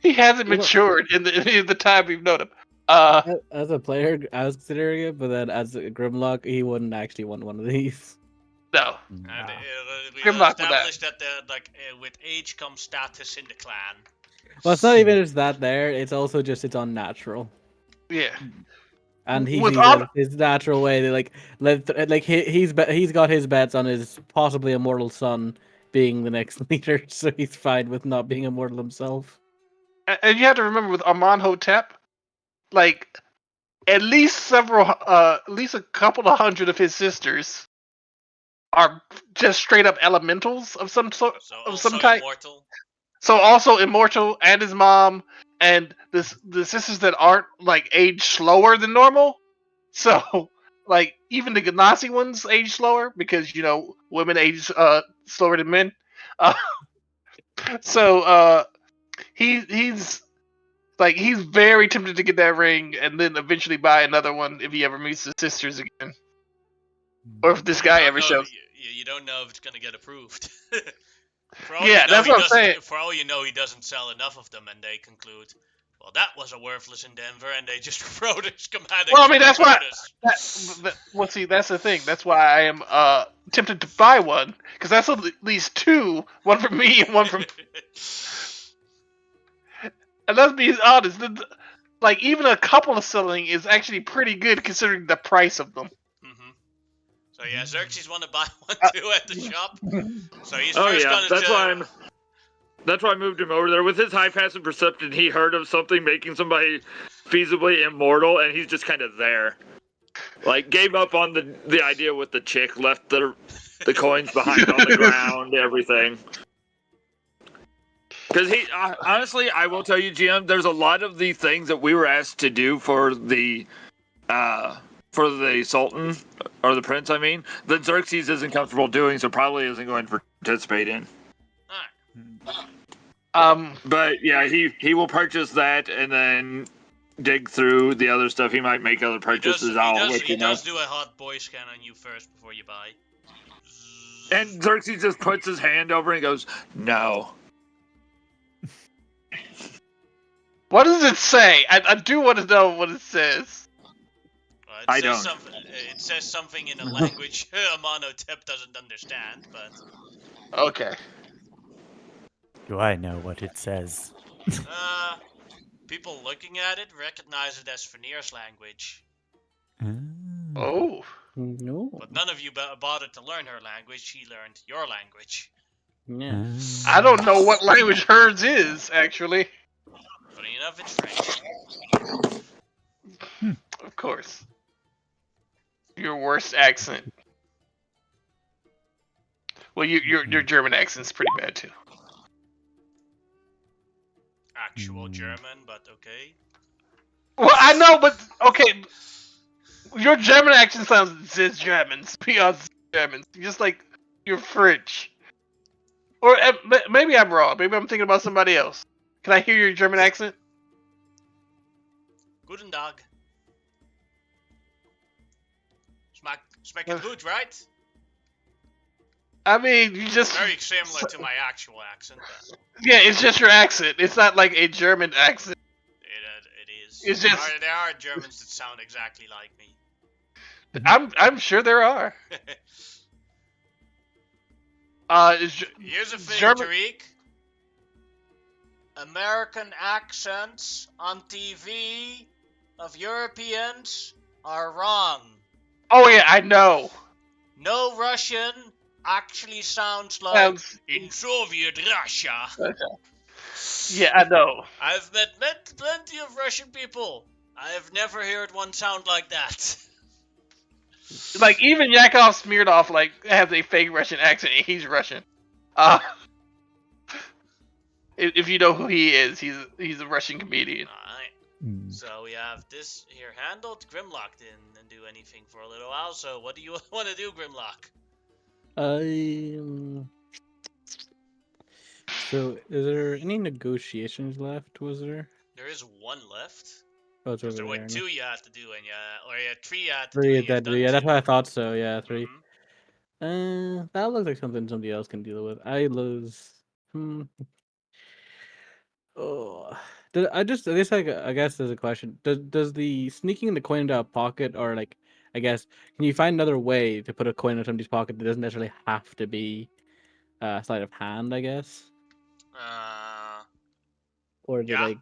he hasn't matured in the time we've known him. As a player, I was considering it, but then as a Grimlock, he wouldn't actually want one of these. No. And we Grimlock with established that with age comes status in the clan. Well, it's not even just that there. It's also just it's unnatural. Yeah. And he With sees all- his natural way. He's got his bets on his possibly immortal son being the next leader, so he's fine with not being immortal himself. And you have to remember with Amon Hotep, like at least at least a couple of hundred of his sisters are just straight up elementals of some sort, So of also some type. immortal. So also immortal, and his mom, and the sisters that aren't like age slower than normal. So like even the Ganassi ones age slower because women age slower than men. So he's very tempted to get that ring and then eventually buy another one if he ever meets his sisters again, or if this guy ever shows. You don't know if it's gonna get approved. That's what I'm saying. For all you know, he doesn't sell enough of them, and they conclude, well, that was a worthless endeavor, and they just throw the schematics. Well, I mean, that's why. Bonus. See, that's the thing. That's why I am tempted to buy one because that's at least two. One for me and one from. And let's be honest, like even a couple of selling is actually pretty good considering the price of them. So yeah, Xerxes want to buy one too at the shop. So he's Oh first yeah, gonna. that's why I moved him over there. With his high passive perception, he heard of something making somebody feasibly immortal, and he's just kind of there. Like gave up on the idea with the chick, left the coins behind on the ground, everything. Because honestly, I will tell you, GM, there's a lot of the things that we were asked to do for the Sultan, or the Prince, I mean, that Xerxes isn't comfortable doing, so probably isn't going to participate in. But yeah, he will purchase that and then dig through the other stuff. He might make other purchases. He does do a hot boy scan on you first before you buy. And Xerxes just puts his hand over and goes, "No." What does it say? I do want to know what it says. I don't. It says something in a language Amonotep doesn't understand, but... Okay. Do I know what it says? People looking at it recognize it as Veneer's language. Oh. No. But none of you bothered to learn her language. She learned your language. Yeah. I don't know what language hers is, actually. Funny enough, it's French. Of course. Your worst accent. Well, your German accent's pretty bad too. Actual German, but okay. Well, I know, but okay. Your German accent sounds as Germans, beyond Germans. Just like you're French. Or maybe I'm wrong. Maybe I'm thinking about somebody else. Can I hear your German accent? Guten Tag. Smack good, right? I mean, you just Very similar to my actual accent. But... Yeah, it's just your accent. It's not like a German accent. It is. It's just There are Germans that sound exactly like me. I'm sure there are. Here's a thing, German... Tariq. American accents on TV of Europeans are wrong. Oh yeah, I know. No Russian actually sounds like in Soviet Russia. Yeah, I know. I've met plenty of Russian people. I have never heard one sound like that. Like even Yakov Smirnov has a fake Russian accent. And he's Russian. If you know who he is, he's a Russian comedian. Alright. So we have this here handled. Grimlock didn't do anything for a little while, so what do you want to do, Grimlock? So, is there any negotiations left? Was there? There is one left. Oh, it's over There were there. two you have to do, and three you have to Three. do. Yeah, that's what I thought. So yeah, 3. Mm-hmm. That looks like something somebody else can deal with. I lose. Oh, I guess there's a question. Does the sneaking the coin into a pocket, or like, I guess, can you find another way to put a coin in somebody's pocket that doesn't necessarily have to be sleight of hand? I guess. Or is it like,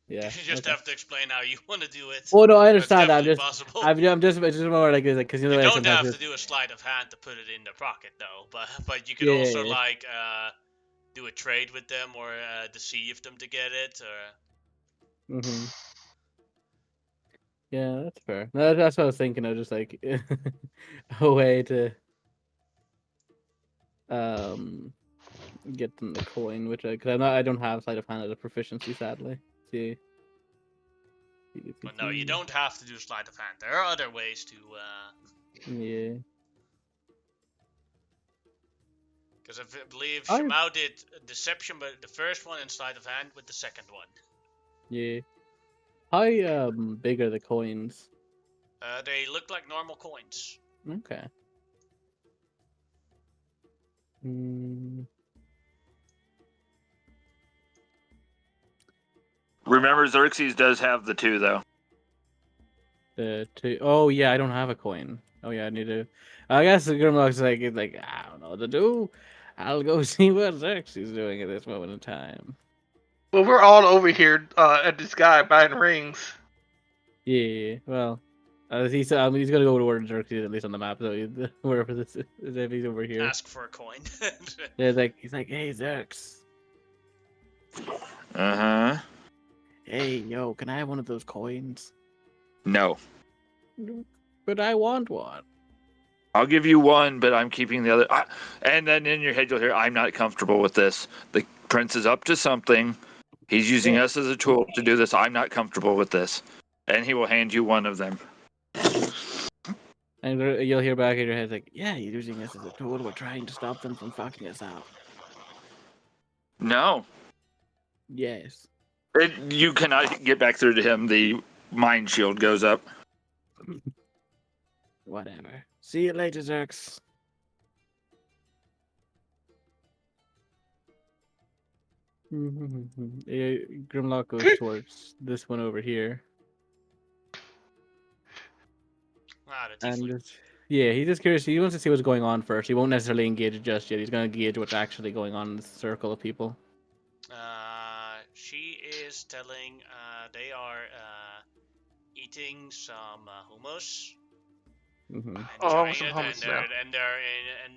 yeah? You just have to explain how you want to do it. Oh no, I understand that. Possible. I'm just more like because you don't have to do a sleight of hand to put it in the pocket though, but you can also like do a trade with them or deceive them to get it or. Yeah, that's fair. No, that's what I was thinking. I was just like a way to get them the coin, which because I don't have sleight of hand as a proficiency, sadly. See. But no, you don't have to do sleight of hand. There are other ways to. Yeah. Because I believe Shimao did deception, but the first one, and sleight of hand with the second one. Yeah. How big are the coins? They look like normal coins. Okay. Remember, Xerxes does have the 2 though. The 2. Oh yeah, I don't have a coin. Oh yeah, I need to. I guess the Grimlock's like I don't know what to do. I'll go see what Xerxes is doing at this moment in time. Well, we're all over here at this guy buying rings. Yeah, well, he's gonna go to where Xerxes at least on the map, so wherever this is, if he's over here. Ask for a coin. Yeah, he's like, hey Xerx. Hey, yo, can I have one of those coins? No. But I want one. I'll give you one, but I'm keeping the other. And then in your head you'll hear, I'm not comfortable with this. Prince is up to something. He's using us as a tool to do this. I'm not comfortable with this. And he will hand you one of them. And you'll hear back in your head like, yeah, you're using us as a tool. We're trying to stop them from fucking us up. No. Yes. You cannot get back through to him. The mind shield goes up. Whatever. See you later, Zerx. Grimlock goes towards this one over here. Ah, the And tiefling. yeah, he's just curious. He wants to see what's going on first. He won't necessarily engage it just yet. He's going to gauge what's actually going on in this circle of people. She is telling they are eating some hummus, Mm-hmm. Oh, I want enjoying some it, hummus now. and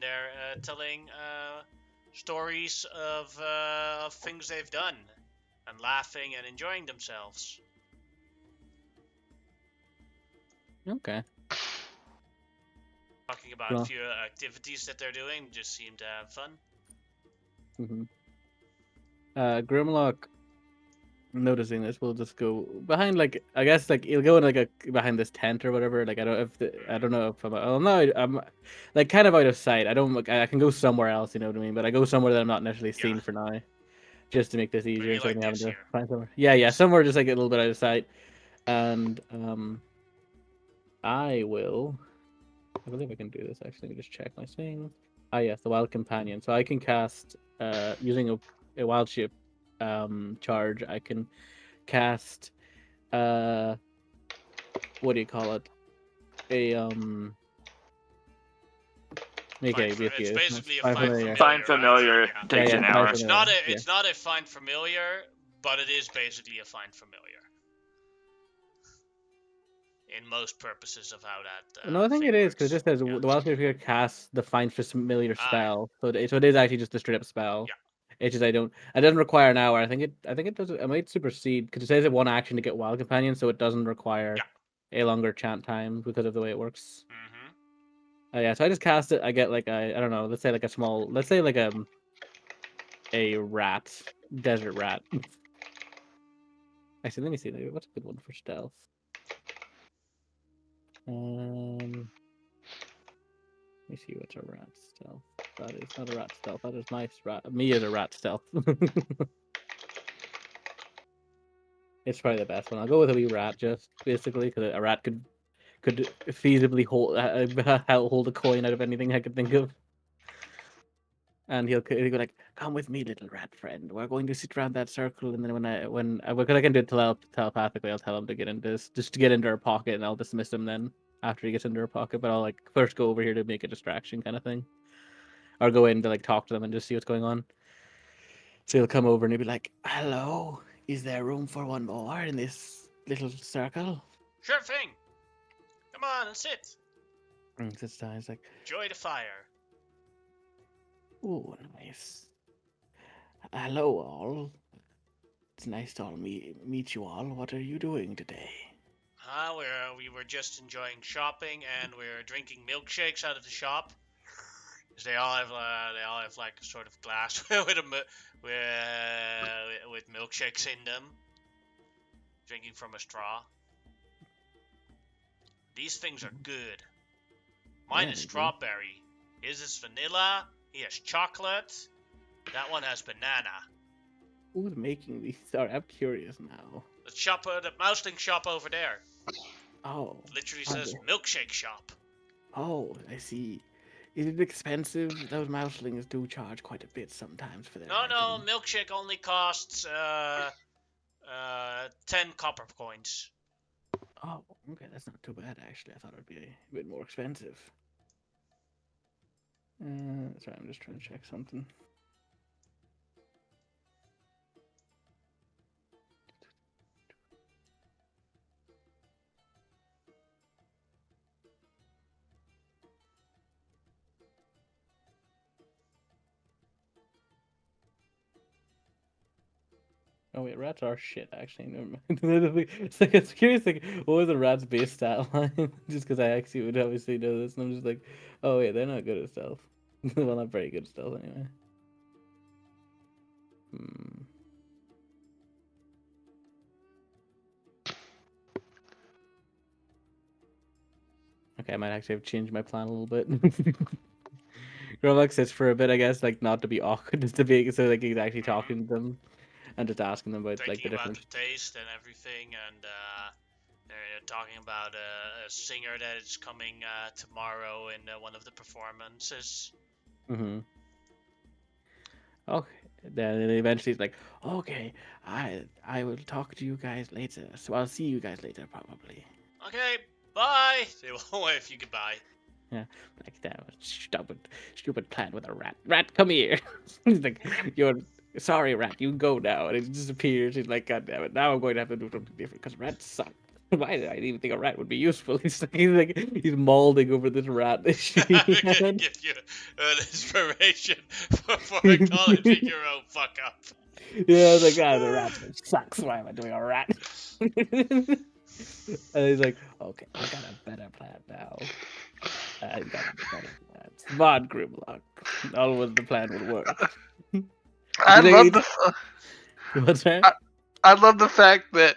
they're telling stories of things they've done, and laughing and enjoying themselves. Okay. Talking about Well. a few activities that they're doing, just seem to have fun. Mm-hmm. Grimlock, noticing this, will just go behind, like, I guess, like, he'll go in, like, behind this tent or whatever. Like, I don't know if I'm like, kind of out of sight. I can go somewhere else, you know what I mean? But I go somewhere that I'm not necessarily seen Yeah. for now, just to make this easier Maybe instead of like me having this to here. find somewhere. Yeah, somewhere just like a little bit out of sight. And I believe I can do this actually. Let me just check my thing. Ah, yes, the Wild Companion. So I can cast using a wild shape charge. I can cast what do you call it? A okay, It's basically a find find familiar. familiar. Find familiar Right? takes Yeah, an find hour. familiar. It's not a find familiar, but it is basically a find familiar. In most purposes of how that No, I think thing it is because it works. just says Yeah. the wild figure casts the find familiar Ah, spell. So it is actually just a straight up spell. Yeah. It's just it doesn't require an hour. I think it does. It might supersede because it says it one action to get wild companion, so it doesn't require a longer chant time because of the way it works. Mm-hmm. Yeah, so I just cast it. I get like I don't know. Let's say like a rat, desert rat. Actually, let me see. What's a good one for stealth? Let me see what's a rat stealth. That is not a rat stealth. That is my rat. Me as a rat stealth. It's probably the best one. I'll go with a wee rat, just basically because a rat could feasibly hold hold a coin out of anything I could think of. And he'll go like, "Come with me, little rat friend. We're going to sit around that circle." And then because I can do it telepathically, I'll tell him to get into just to get into her pocket, and I'll dismiss him then after he gets into her pocket. But I'll like first go over here to make a distraction kind of thing, or go in to like talk to them and just see what's going on. So he'll come over and he'll be like, "Hello, is there room for one more in this little circle?" Sure thing. Come on and sit. And sits down. He's like, Enjoy the fire. "Oh, nice. Hello, all. It's nice to meet you all. What are you doing today?" We were just enjoying shopping, and we're drinking milkshakes out of the shop. 'Cause they all have like a sort of glass with milkshakes in them. Drinking from a straw. These things are good. Mine Yeah, is they do. strawberry. His is vanilla. He has chocolate. That one has banana. Who's making these? Sorry, I'm curious now. The Mousling shop over there. Oh, Literally are says they- milkshake shop. oh, I see. Is it expensive? Those mouselings do charge quite a bit sometimes for their No, items. milkshake only costs 10 copper coins. Oh, okay, that's not too bad actually. I thought it'd be a bit more expensive. Sorry, I'm just trying to check something. Oh wait, rats are shit. Actually, never mind. It's like it's curious. Like, what was the rat's base stat line? Just because I actually would obviously know this, and I'm just like, oh wait, they're not good at stealth. Well, not very good at stealth anyway. Hmm. Okay, I might actually have changed my plan a little bit. Roblox sits for a bit, I guess, like not to be awkward, just to be so like he's actually talking to them and just asking them about like the Thinking about different. the taste and everything, and they're talking about a singer that is coming tomorrow in one of the performances. Mm-hmm. Okay. Then eventually it's like, okay, I will talk to you guys later. So I'll see you guys later, probably. Okay, bye. They will wave you goodbye. Yeah, like that was stupid plan with a rat. Rat, come here. He's like, you're sorry, rat. You go now, and it disappears. He's like, God damn it! Now I'm going to have to do something different because rats suck. Why did I even think a rat would be useful? He's molding over this rat issue. I'm gonna give you an inspiration for acknowledging your own fuck up. Yeah, I was like, ah, the rat sucks. Why am I doing a rat? And he's like, okay, I got a better plan now. I got a better plan. Smart Grimlock. Always the plan would work. I He's love like, what's that? I love the fact that,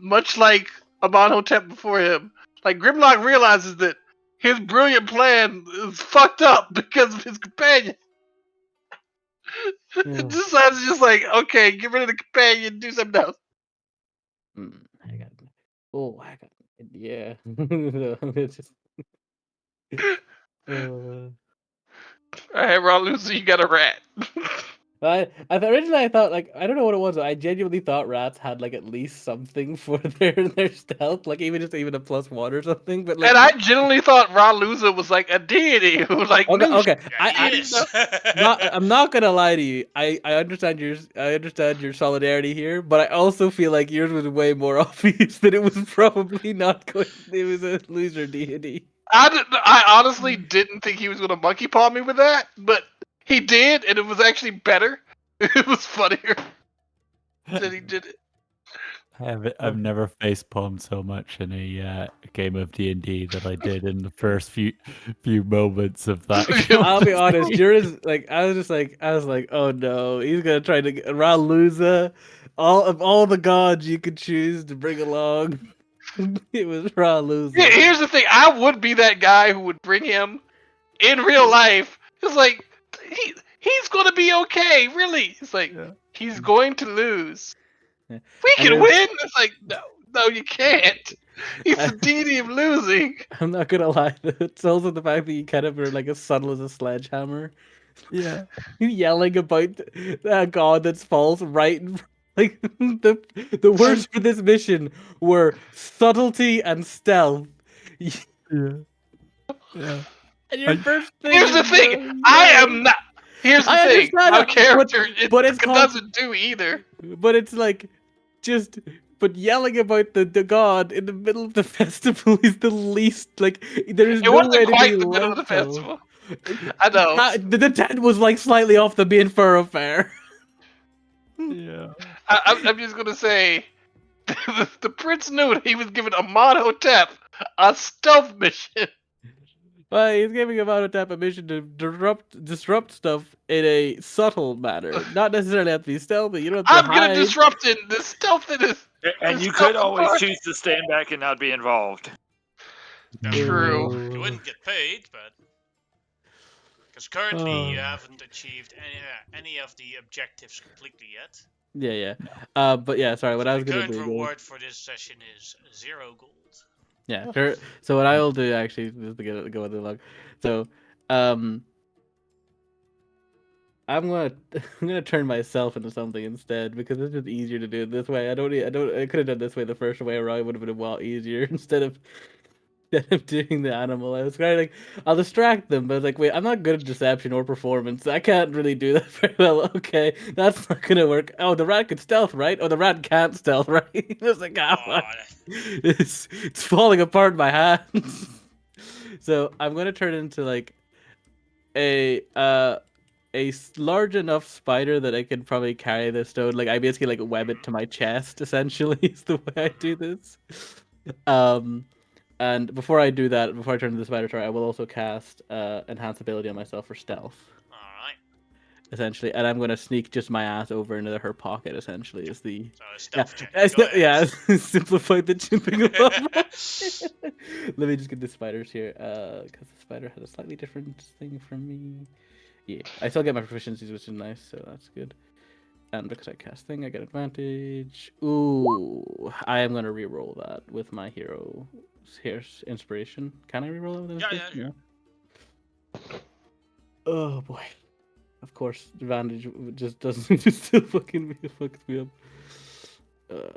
much like Amonhotep before him, like Grimlock realizes that his brilliant plan is fucked up because of his companion. Yeah. Decides just like, okay, get rid of the companion, do something else. I got. Oh, I got. Yeah. It's just. Uh, Alright, Ron Lucy, you got a rat. originally I thought like I don't know what it was. I genuinely thought rats had like at least something for their stealth, like even a +1 or something. But like, And I genuinely thought Raluza was like a deity who like okay, knew okay. shit. Yeah, he You is. know? I'm not gonna lie to you. I understand your solidarity here, but I also feel like yours was way more obvious that it was probably not going. It was a loser deity. I honestly didn't think he was gonna monkey paw me with that, but he did, and it was actually better. It was funnier that he did it. I've never facepalmed so much in a game of D&D that I did in the first few moments of that. I'll be honest. conversation. Yours like I was like, oh no, he's gonna try to get Raluza. All the gods you could choose to bring along, it was Raluza. Here's the thing: I would be that guy who would bring him in real life. It's like he's gonna be okay, really. It's like Yeah. he's going to lose. Yeah. We And can it's- win. It's like no, you can't. He's the deity of losing. I'm not gonna lie. It's also the fact that you kind of are like as subtle as a sledgehammer. Yeah. Yelling about a god that's false right in like the words for this mission were subtlety and stealth. Yeah. Yeah. And your I- first thing Here's is the thing: I am not. Here's the I thing: understand my it, character but it doesn't do either. but it's like just but yelling about the god in the middle of the festival is the least like there is It no way wasn't to be quite the middle of the less so. festival. I know. The tent was like slightly off the main thoroughfare. Yeah. I'm just gonna say, the prince knew that he was giving Amonhotep a stealth mission. Well, he's giving Imhotep a mission to disrupt stuff in a subtle manner. Not necessarily have to be stealthy. You don't have I'm to gonna hide. disrupt it. The stealth that is. And the you stealth could always part. choose to stand back and not be involved. That's True. true. You wouldn't get paid, but because currently you Oh. haven't achieved any of the objectives completely yet. Yeah. But yeah, sorry. What So I the was gonna current do. reward for this session is 0 gold. Yeah, sure. So what I will do actually just to go with the log. So, I'm gonna turn myself into something instead because it's just easier to do it this way. I could have done this way the first way around. It would have been a lot easier instead of doing the animal. I was kind of like, I'll distract them, but like, wait, I'm not good at deception or performance. I can't really do that very well. Okay, that's not gonna work. Oh, the rat could stealth, right? Oh, the rat can't stealth, right? It's like, Oh, it's falling apart in my hands. So I'm gonna turn into like a large enough spider that I can probably carry the stone. Like I basically like web it to my chest. Essentially, is the way I do this. And before I do that, before I turn into the spider, sorry, I will also cast enhance ability on myself for stealth. alright. essentially, and I'm gonna sneak just my ass over into her pocket. Essentially, is the So a stealth check. yeah, Go ahead. simplify the jumping above. Let me just get the spiders here, because the spider has a slightly different thing from me. Yeah, I still get my proficiencies, which is nice, so that's good. And because I cast thing, I get advantage. Ooh, I am gonna re-roll that with my here's inspiration. Can I re-roll that with Yeah, inspiration? Oh boy. Of course, advantage just doesn't just still fucks me up. Boy.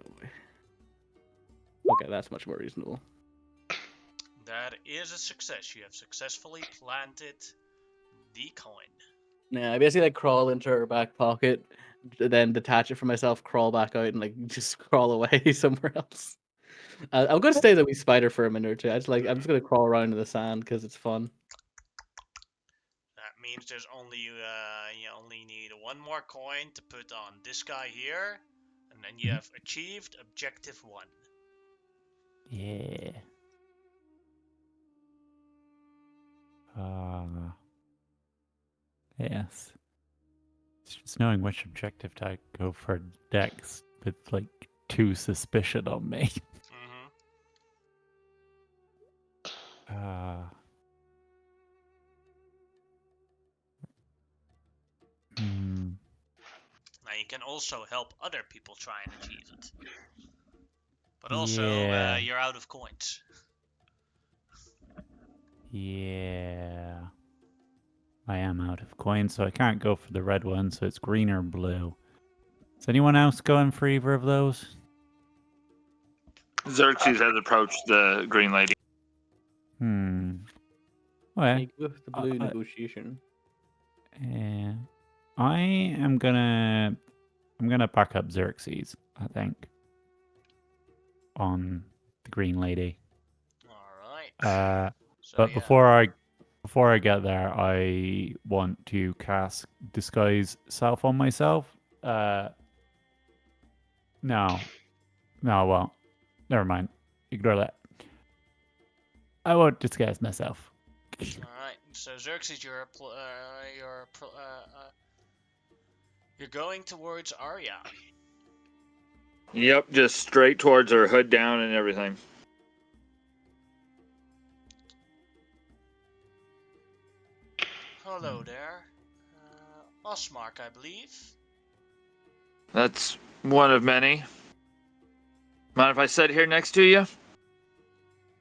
Okay, that's much more reasonable. That is a success. You have successfully planted the coin. Yeah, I basically like crawl into her back pocket, then detach it from myself, crawl back out, and like just crawl away somewhere else. I'm gonna stay the wee spider for a minute or two. I'm just gonna crawl around in the sand because it's fun. That means there's only you only need one more coin to put on this guy here, and then you have achieved objective 1. Yeah. Yes. It's just knowing which objective to go for next with like 2 suspicion on me. Mm-hmm. Now you can also help other people try and achieve it. But also, Yeah. you're out of coins. Yeah. I am out of coins, so I can't go for the red one, so it's green or blue. Is anyone else going for either of those? Xerxes has approached the green lady. Well, Make with the blue negotiation. yeah. I'm gonna back up Xerxes, I think. On the green lady. Alright. So, But yeah. before I get there, I want to cast disguise self on myself. No, well, never mind. Ignore that. I won't disguise myself. Alright, so Xerxes, you're going towards Arya. Yep, just straight towards her, hood down and everything. Hello there. Osmark, I believe. That's one of many. Mind if I sit here next to you?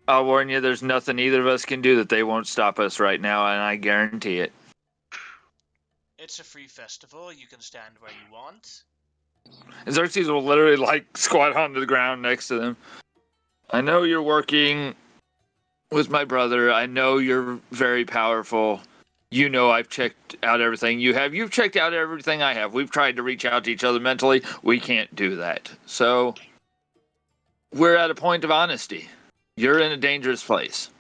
I'll warn you, there's nothing either of us can do that they won't stop us right now, and I guarantee it. It's a free festival. You can stand where you want. Xerxes will literally, like, squat onto the ground next to them. I know you're working with my brother. I know you're very powerful. You know I've checked out everything you have. You've checked out everything I have. We've tried to reach out to each other mentally. We can't do that. So, we're at a point of honesty. You're in a dangerous place.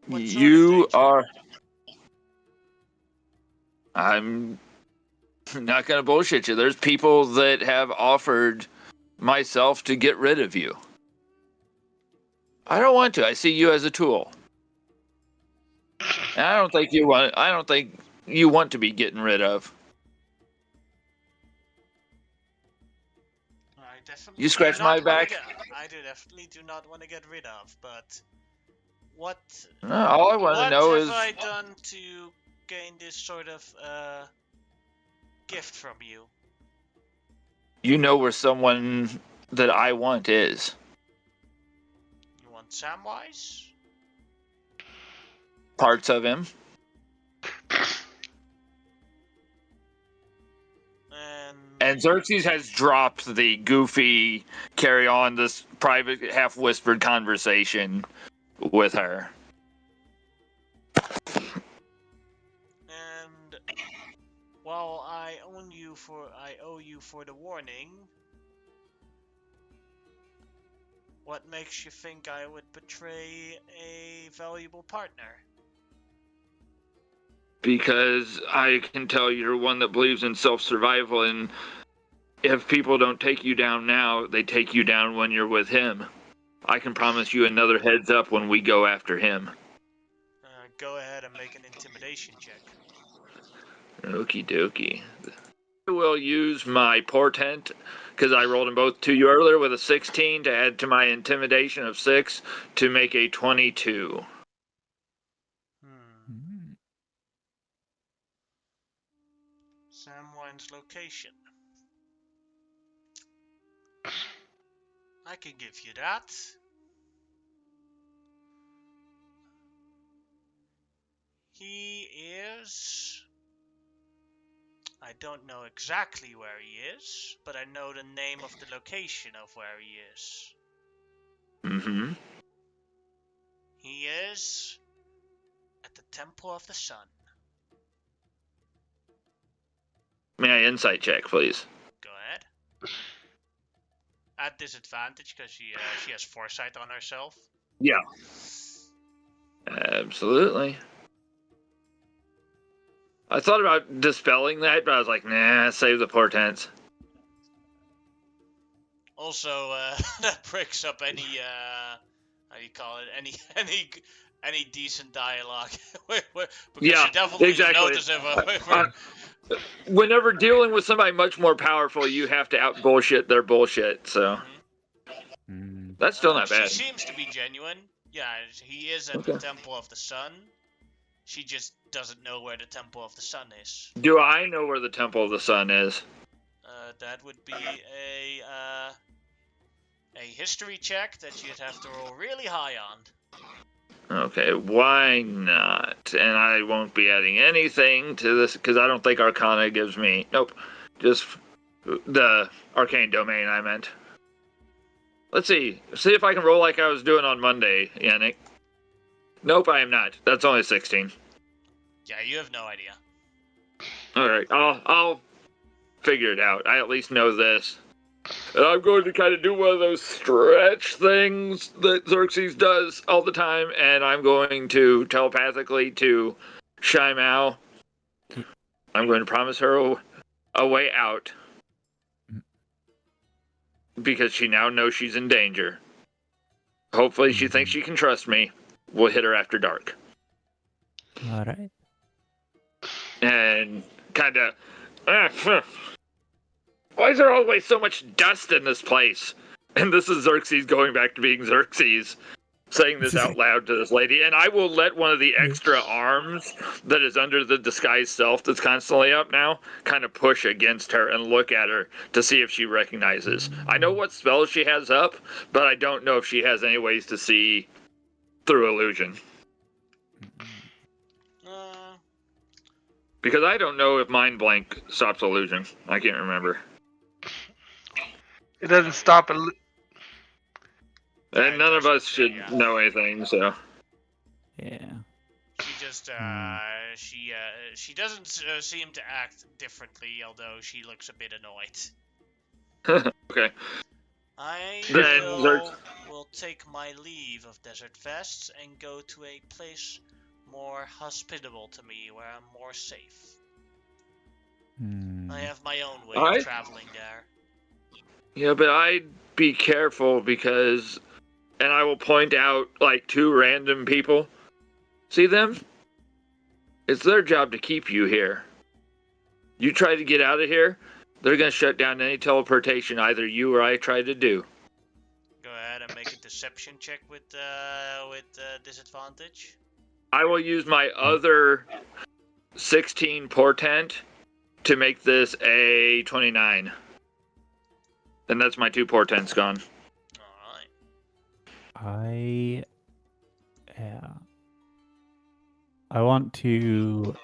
What sort of You danger? are. I'm not going to bullshit you. There's people that have offered myself to get rid of you. I don't want to. I see you as a tool. And I don't think you want to be getting rid of. I definitely You scratch do my not want to back. get. I definitely do not want to get rid of. But what? No, all I want to What know have is I done to gain this sort of gift from you? you know where someone that I want is. You want Samwise? Parts of him. And Xerxes has dropped the goofy carry on this private half whispered conversation with her. And while I owe you for the warning, what makes you think I would betray a valuable partner? Because I can tell you're one that believes in self-survival, and if people don't take you down now, they take you down when you're with him. I can promise you another heads up when we go after him. go ahead and make an intimidation check. Okie dokie. I will use my portent because I rolled them both to you earlier with a 16 to add to my intimidation of 6 to make a 22. Samwine's location. I can give you that. He is... I don't know exactly where he is, but I know the name of the location of where he is. Mm-hmm. He is at the Temple of the Sun. May I insight check, please? Go ahead. At disadvantage because she has foresight on herself. Yeah. Absolutely. I thought about dispelling that, but I was like, nah, save the portents. Also, that breaks up any how do you call it? Any decent dialogue because Yeah, you definitely exactly. notice if Whenever dealing with somebody much more powerful, you have to out bullshit their bullshit. So that's still not she bad. seems to be genuine. Yeah, he is at Okay. the Temple of the Sun. She just doesn't know where the Temple of the Sun is. Do I know where the Temple of the Sun is? That would be a history check that you'd have to roll really high on. Okay, why not? And I won't be adding anything to this because I don't think Arcana gives me. Nope, just the Arcane Domain. I meant. Let's see. See if I can roll like I was doing on Monday, Yannick. Nope, I am not. That's only 16. Yeah, you have no idea. All right, I'll figure it out. I at least know this. And I'm going to kind of do one of those stretch things that Xerxes does all the time, and I'm going to telepathically to Shai Mao. I'm going to promise her a way out because she now knows she's in danger. Hopefully, she thinks she can trust me. We'll hit her after dark. All right. And kind of. Why is there always so much dust in this place? And this is Xerxes going back to being Xerxes, saying this out loud to this lady. And I will let one of the extra arms that is under the disguised self that's constantly up now kind of push against her and look at her to see if she recognizes. I know what spells she has up, but I don't know if she has any ways to see through illusion. Because I don't know if Mind Blank stops illusion. I can't remember. It doesn't stop. And none of us should know anything, so. Yeah. She just she doesn't seem to act differently, although she looks a bit annoyed. Okay. I Then will take my leave of Desert Vests and go to a place more hospitable to me, where I'm more safe. I have my own way of traveling there. Yeah, but I'd be careful because, and I will point out like 2 random people. See them? It's their job to keep you here. You try to get out of here, they're going to shut down any teleportation either you or I try to do. Go ahead and make a deception check with disadvantage. I will use my other 16 portent to make this a 29. And that's my 2 portents gone. Alright. I want to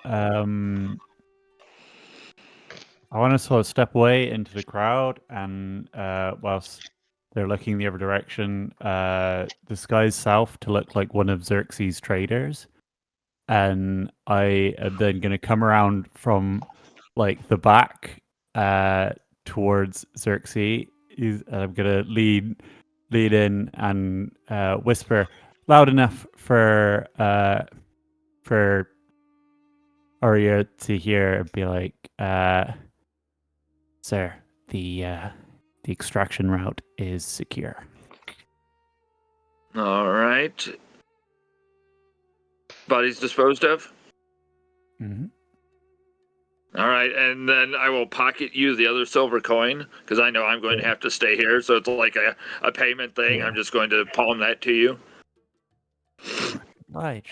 sort of step away into the crowd and whilst they're looking the other direction, disguise self to look like one of Xerxes' traders. And I am then going to come around from like the back towards Xerxes. I'm going to lead in and whisper loud enough for Arya to hear and be like, "Sir, the extraction route is secure." All right. Bodies disposed of? Mm-hmm. All right, and then I will pocket you the other silver coin, because I know I'm going to have to stay here, so it's like a payment thing. Yeah. I'm just going to palm that to you. Right.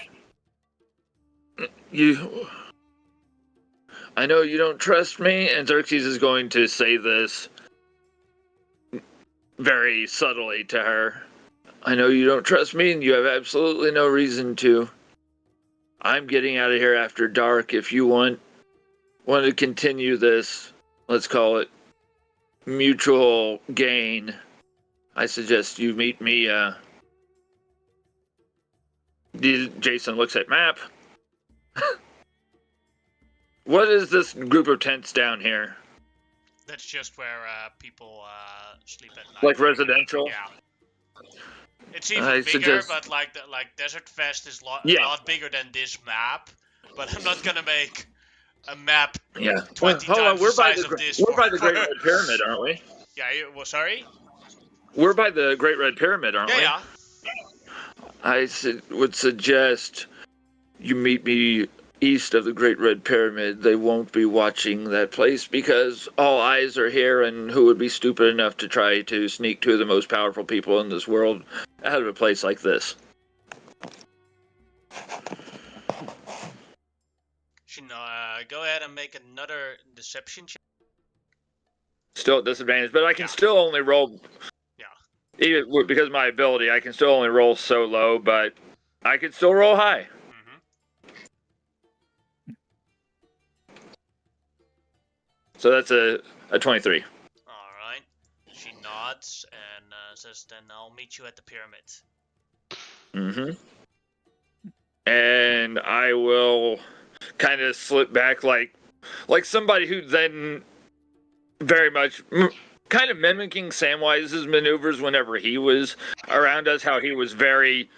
I know you don't trust me, and Xerxes is going to say this very subtly to her. I know you don't trust me, and you have absolutely no reason to. I'm getting out of here after dark. If you want to continue this, let's call it mutual gain, I suggest you meet me. Jason looks at map. What is this group of tents down here? That's just where people sleep at night. Like residential? Yeah. It's even I bigger, suggest- but like Desert Fest is a Yeah. lot bigger than this map. But I'm not gonna make a map Yeah. 20 Hold on, times the we're by size the of this. we're by the for- Great Red Pyramid, aren't we? Yeah, well, sorry? We're by the Great Red Pyramid, aren't we? Yeah. I would suggest you meet me east of the Great Red Pyramid. They won't be watching that place because all eyes are here, and who would be stupid enough to try to sneak two of the most powerful people in this world out of a place like this? Go ahead and make another deception check. Still at disadvantage, but I can Yeah. still only roll. Yeah. Even because of my ability, I can still only roll so low, but I can still roll high. Mm-hmm. So that's a 23. Alright. She nods and says, then I'll meet you at the pyramid. Mm-hmm. And I will kind of slip back like somebody who then very much kind of mimicking Samwise's maneuvers whenever he was around us, how he was very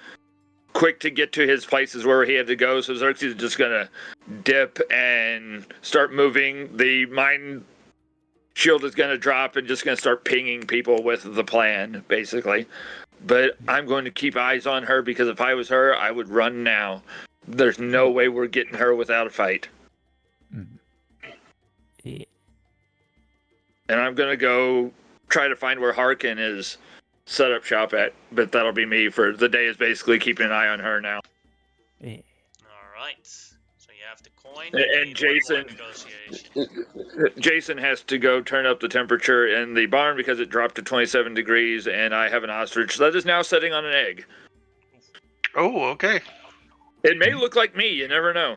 quick to get to his places where he had to go. So Xerxes is just gonna dip and start moving. The mind shield is gonna drop and just gonna start pinging people with the plan, basically. But I'm going to keep eyes on her because if I was her, I would run now. There's no way we're getting her without a fight. Yeah. And I'm gonna go try to find where Harkin is set up shop at, but that'll be me for the day is basically keeping an eye on her now. Yeah. Alright. So you have the coin. And you need one more Jason- negotiation. Jason has to go turn up the temperature in the barn because it dropped to 27 degrees, and I have an ostrich that is now sitting on an egg. Oh, okay. It may look like me, you never know.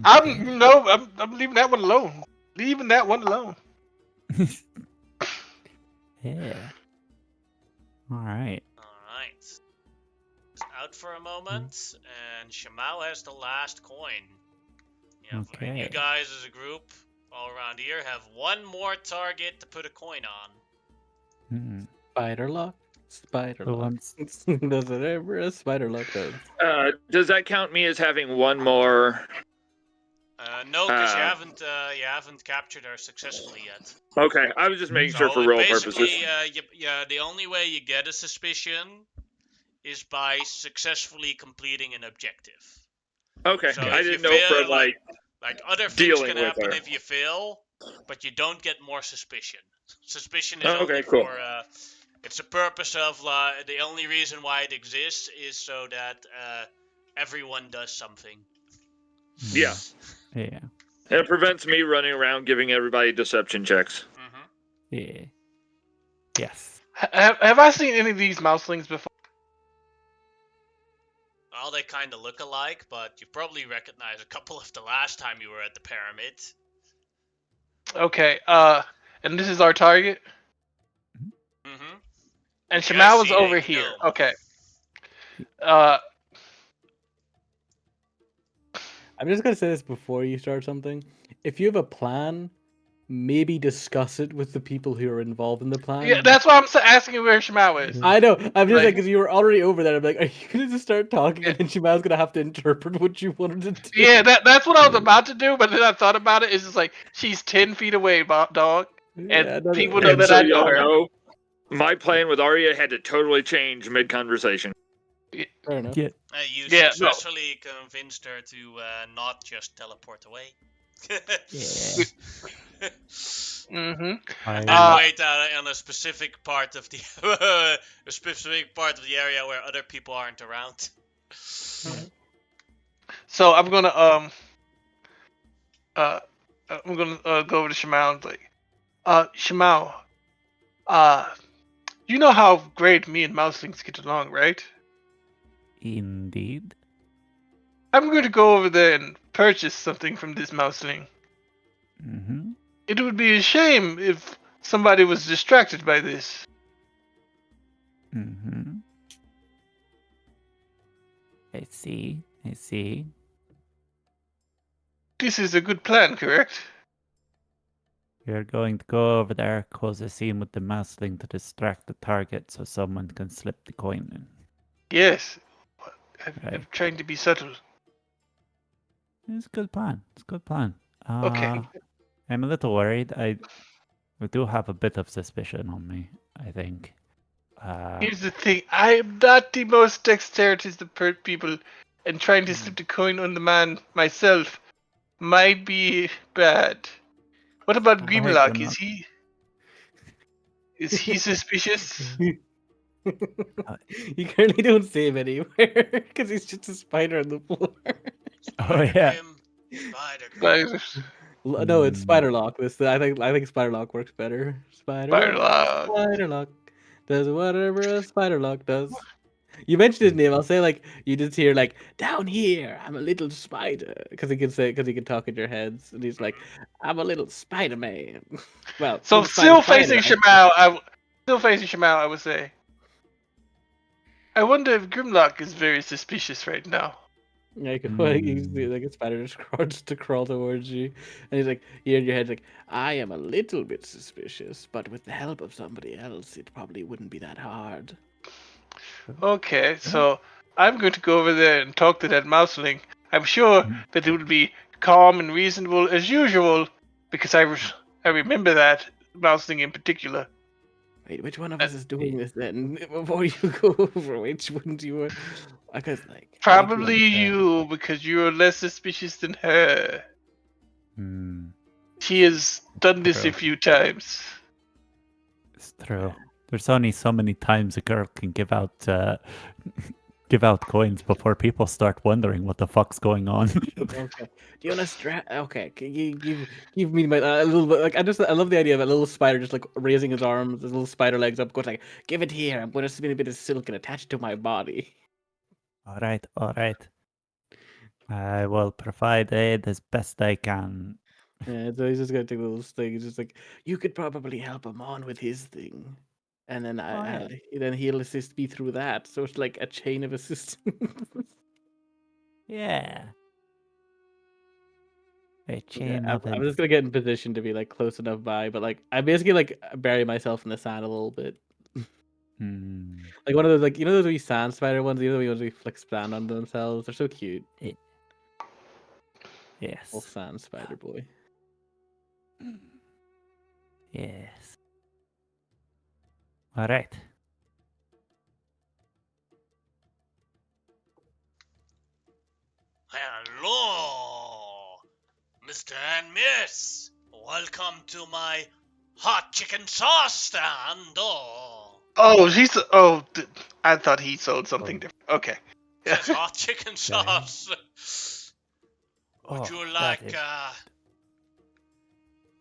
I'm leaving that one alone. Leaving that one alone. Yeah. All right. Alright. It's out for a moment, and Shamao has the last coin. Yeah, and you Okay. guys as a group all around here have one more target to put a coin on. Hmm. Spider luck. Spider So luck. I'm Does it ever a spider luck does? Does that count me as having one more? No, because you haven't captured her successfully yet. Okay, I was just making sure So for roll basically, purposes. the only way you get a suspicion is by successfully completing an objective. Okay, So I if you didn't know fail, for like. like other things dealing can with happen her. if you fail, but you don't get more suspicion. Suspicion is Oh, okay, only cool. for it's the purpose of the only reason why it exists is so that everyone does something. Yeah. Yeah. And it prevents me running around giving everybody deception checks. Mm-hmm. Yeah. Yes. Have I seen any of these mouselings before? Well, they kind of look alike, but you probably recognize a couple of the last time you were at the pyramid. Okay. And this is our target. Mm-hmm. And You guys Shamal was see over a here. gnome. Okay. I'm just gonna say this before you start something. If you have a plan, maybe discuss it with the people who are involved in the plan. Yeah, that's why I'm asking you where Shamal is. I know. I'm just Like- like, because you were already over there. I'm like, are you gonna just start talking, and then Shimao's gonna have to interpret what you wanted to do? Yeah, that's what I was about to do, but then I thought about it. It's just like she's 10 feet away, dog. Yeah, people know And that so I know y'all her. know, my plan with Arya had to totally change mid-conversation. Fair enough. Yeah. You Yeah, no. successfully convinced her to not just teleport away. Yeah. Mm-hmm. And I then wait on a specific part of the a specific part of the area where other people aren't around. yeah. So I'm gonna uh go over to Shimao and like, Shimao, uh, you know how great me and Mouselings get along, right? Indeed. I'm going to go over there and purchase something from this Mouseling. Mm-hmm. It would be a shame if somebody was distracted by this. Mm-hmm. I see. I see. This is a good plan, correct? You're going to go over there, cause a scene with the mastling to distract the target so someone can slip the coin in. Yes. I'm Right. trying to be subtle. It's a good plan. It's a good plan. Okay. I'm a little worried. I do have a bit of suspicion on me, I think. Here's the thing. I am not the most dexterous of people, and trying to slip the coin on the man myself might be bad. What about Alright, we're Grimlock? not. Is he suspicious? You currently don't save anywhere because he's just a spider on the floor. Oh, yeah. Spider Grim. Spiders. No, it's spider lock. I think spider lock works better. Spider lock. Spider lock does whatever a spider lock does. You mentioned his name. I'll say like you just hear like down here. I'm a little spider because he can talk in your heads, and he's like, I'm a little Spider Man. Well, So little spider, actually. Still facing Shimao, I would say. I wonder if Grimlock is very suspicious right now. Yeah, you can see like a spider just starts to crawl towards you, and he's like, you in your head like, I am a little bit suspicious, but with the help of somebody else, it probably wouldn't be that hard. Okay, so I'm going to go over there and talk to that mouseling. I'm sure Mhm. that it will be calm and reasonable as usual, because I remember that mouseling in particular. Wait, which one of us is doing this then? Before you go over which one do you want? Because like Probably you, because you're less suspicious than her. Hmm. She has done this a True. few times. It's true. There's only so many times a girl can give out give out coins before people start wondering what the fuck's going on. Okay. Do you want to Okay, can you give me my a little bit like I love the idea of a little spider just like raising his arms, his little spider legs up, going like, give it here. I'm going to spin a bit of silk and attach it to my body. All right, all right. I will provide aid as best I can. Yeah, so he's just gonna take a little thing. He's just like, you could probably help him on with his thing, and then Oh, yeah. then he'll assist me through that. So it's like a chain of assistance. Yeah. A Okay, chain I'm, of I'm just gonna get in position to be like close enough by, but like I basically like bury myself in the sand a little bit, Hmm. like one of those like you know those wee sand spider ones, you know the ones who flick sand onto themselves. They're so cute. Little Yes. sand spider boy. Yes. All right. Hello, Mr. and Miss. Welcome to my hot chicken sauce stand. I thought he sold something different. Okay. Says hot chicken sauce. Would you that like is-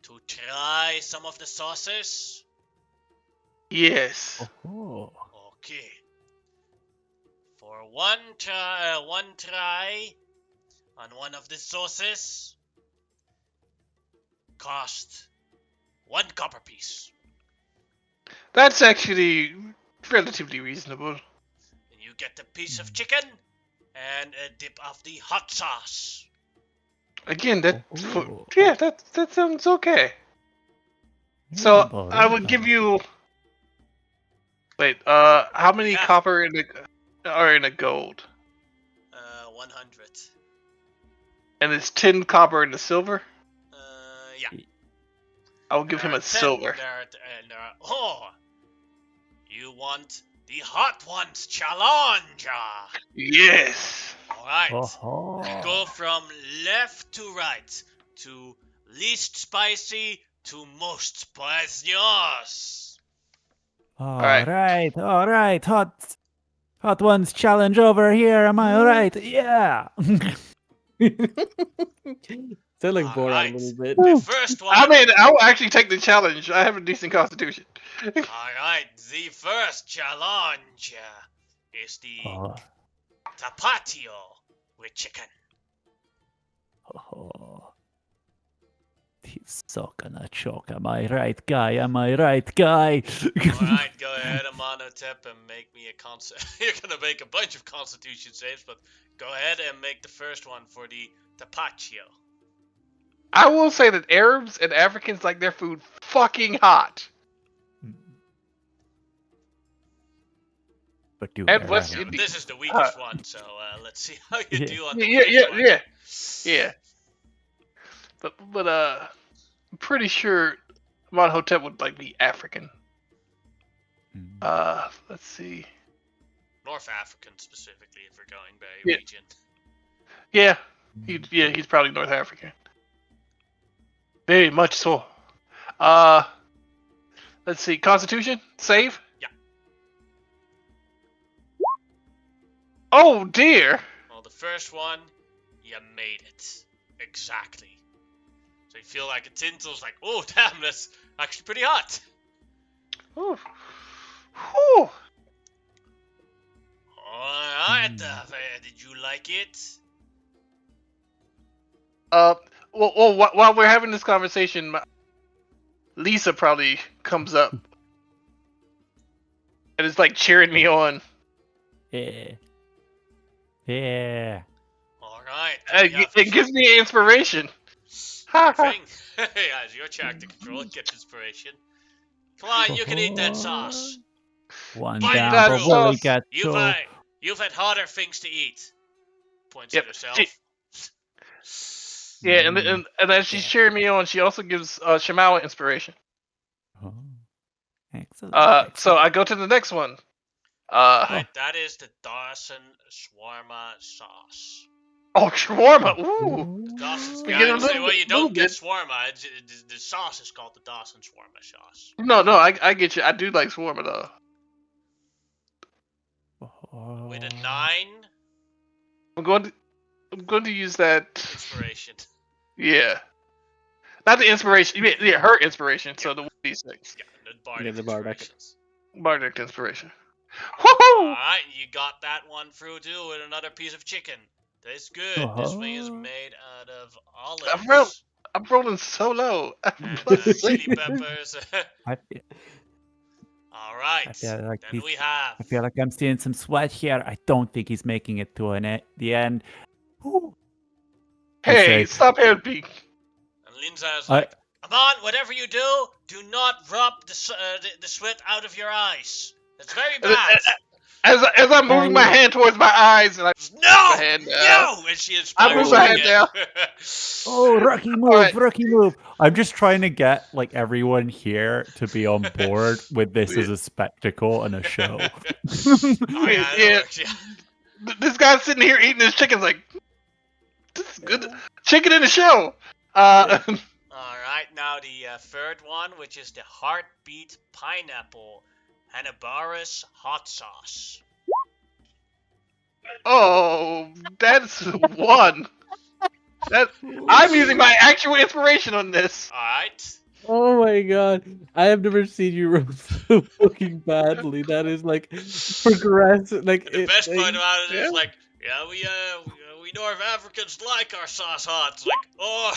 to try some of the sauces? Yes. Oh. Okay. For one try on one of the sauces cost 1 copper piece. That's actually relatively reasonable. And you get a piece of chicken and a dip of the hot sauce. Again, Oh. that sounds okay. So Reasonable, I would give reasonable. you. Wait, how many Yeah. copper are in a gold? 100. And it's 10 copper in a silver? Yeah. I will give There him are a 10. silver. There are, you want the Hot Ones Challenge. Yes. All right. Oh. Go from left to right to least spicy to most spicious. All right. right, all right. Hot ones challenge over here. Am I right? Yeah. Sound like All Borat right. a little bit. The first one. I mean, I will actually take the challenge. I have a decent constitution. All right. The first challenge is the Oh. tapatio with chicken. Oh. He's so gonna choke. Am I right, guy? Am I right, guy? All right, go ahead, Amonotep, and make me a You're gonna make a bunch of Constitution saves, but go ahead and make the first one for the tapatio. I will say that Arabs and Africans like their food fucking hot. But do And they're West right. But Indies. this is the weakest one, so let's see how you Yeah. do on the Yeah, weakest one. yeah. But I'm pretty sure Monhotep would like be African. Let's see. North African specifically, if we're going by Yeah. region. Yeah, he's probably North African. Very much so. Let's see. Constitution save. Yeah. Oh dear. Well, the first one, you made it. Exactly. So you feel like a tinsel's like, oh damn, that's actually pretty hot. Whew. Whew. Alright, did you like it? Well, while we're having this conversation, Lisa probably comes up and is like cheering me on. Yeah. Yeah. Alright. It gives me inspiration. Ha ha. Thing. Yeah, it's your character control. It gets inspiration. Come on, you can eat that sauce. One Bite down, that but sauce. Willie got You've had harder things to eat. Points Yep. at herself. Yeah, and as she's cheering me on, she also gives Shamawa inspiration. Oh. Excellent. So excellent. I go to the next one. Alright, that is the Dawson Shawarma sauce. Oh, shawarma. Ooh. Dawson's We get a guy say, little well, you bit- don't get little shawarma. The sauce is called the Dawson Shawarma sauce. No, I get you. I do like shawarma though. With a Oh. 9 I'm going to use that. inspiration. Yeah. Not the inspiration. Yeah, her inspiration. So the 1d6. Yeah, the Bardic Yeah, the Bardic. inspirations. Bardic inspiration. Woohoo! Alright, you got that one through too with another piece of chicken. That's good. This thing is made out of olives. I'm rolling so low. And Plus chili 6. peppers. I feel, Alright, I feel like then we have... I feel like I'm seeing some sweat here. I don't think he's making it to the end. Ooh. Hey, stop helping. And Linza's like, Amon, whatever you do not rub the sweat out of your eyes. That's very bad. As I'm moving my hand towards my eyes, and I No! my hand down. No! And she I move inspires my you hand down. again. Oh, rookie move, Alright. rookie move. I'm just trying to get like everyone here to be on board with this as a spectacle and a show. Oh, yeah, that Yeah. works, yeah. This guy's sitting here eating his chicken's like, this is good. Chicken in the show. Alright, now the third one, which is the Heartbeat Pineapple Hanabaris Hot Sauce. Oh, that's one. I'm using my actual inspiration on this. Alright. Oh my god. I have never seen you roll so fucking badly. That is like progressive. Like The best part about it is yeah. like, yeah, we North Africans like our sauce hot. It's like, oh.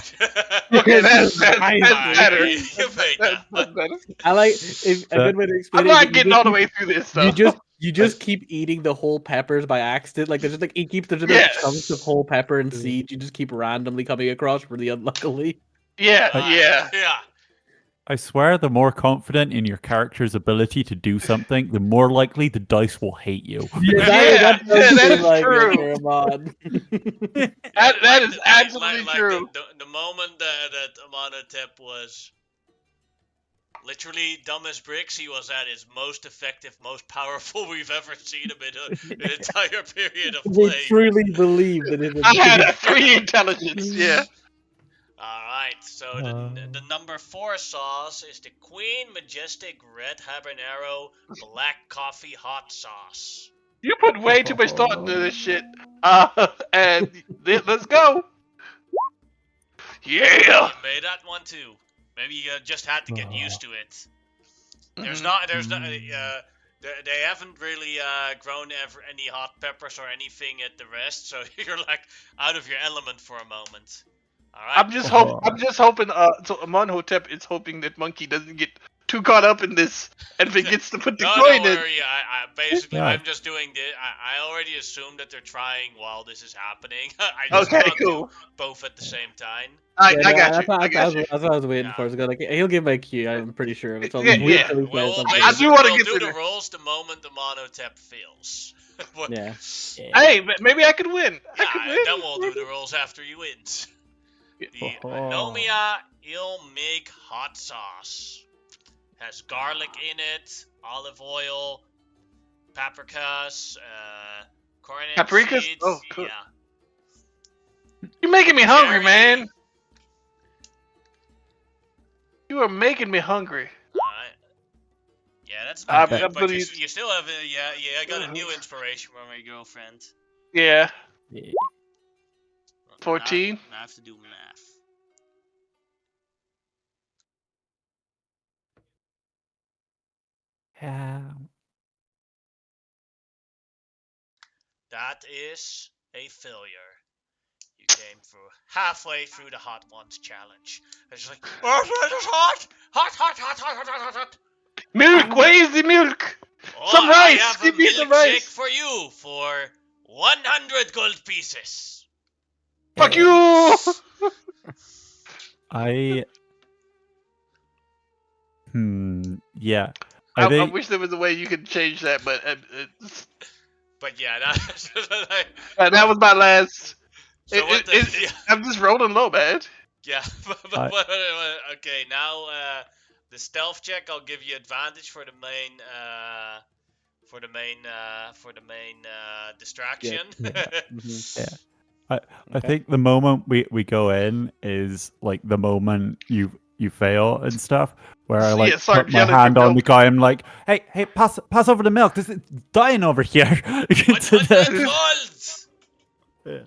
Okay, that's Alright, better. you made that That's one. better. I like if a good way to explain I'm it. is not you getting just all the keep- way through this though. You just keep eating the whole peppers by accident. Like there's just like there's just Yes. chunks of whole pepper and seeds. You just keep randomly coming across really unluckily. Yeah, Alright, yeah. Yeah. I swear, the more confident in your character's ability to do something, the more likely the dice will hate you. Yeah, does that seem is like it, true. Paramount. That is absolutely true. The moment that Amonotep was Literally, dumb as bricks, he was at his most effective, most powerful we've ever seen him in an entire period of They play. truly believe that it I had a is. 3 intelligence. Yeah. Alright, so the number 4 sauce is the Queen Majestic Red Habanero Black Coffee Hot Sauce. You put way too much thought into this shit. And let's go. Yeah. You made that one too. Maybe you just had to get used to it. There's not, they haven't really grown any hot peppers or anything at the rest, so you're like out of your element for a moment. All right. I'm just hoping. So Amonhotep is hoping that Monkey doesn't get too caught up in this and forgets to put the No, coin don't in. worry. I basically, Yeah. I'm just doing this. I already assumed that they're trying while this is happening. I just Okay, can't cool. do both at the same time. I got you. I got you. That's what I was waiting Yeah. for. It's like he'll give my cue. I'm pretty sure of it. So Yeah, wait yeah. till he Well, says we'll something. I basically do wanna we'll get do to the there. rules the moment the monotep fails. What- Yeah. Hey, maybe I could win. Yeah, I could win. then we'll do the rules after he wins. The Anomia Il Mig hot sauce has garlic in it, olive oil, paprikas, coriander Paprikas? seeds. Oh, cool. Yeah. You're making me hungry, Cherry. man. You are making me hungry. Alright. Yeah, that's I not good, but believe- you still have I got a new inspiration from my girlfriend. Yeah. Yeah. 14. Now I have to do math. That is a failure. You came through halfway through the hot ones challenge. It's like, oh, it's hot! Hot! Milk. Where is the milk? Oh, Some I rice. have a Give me some milkshake rice. for you for 100 gold pieces. Fuck you. Yeah. I think wish there was a way you could change that, but But yeah, that was my last. So what the? I'm just rolling low, man. Yeah, okay. Now the stealth check, I'll give you advantage for the main distraction. I Okay. think the moment we go in is like the moment you fail and stuff. Where I like start put my yelling for hand on the milk. guy. I'm like, hey, pass over the milk. This is dying over here. 100 gold.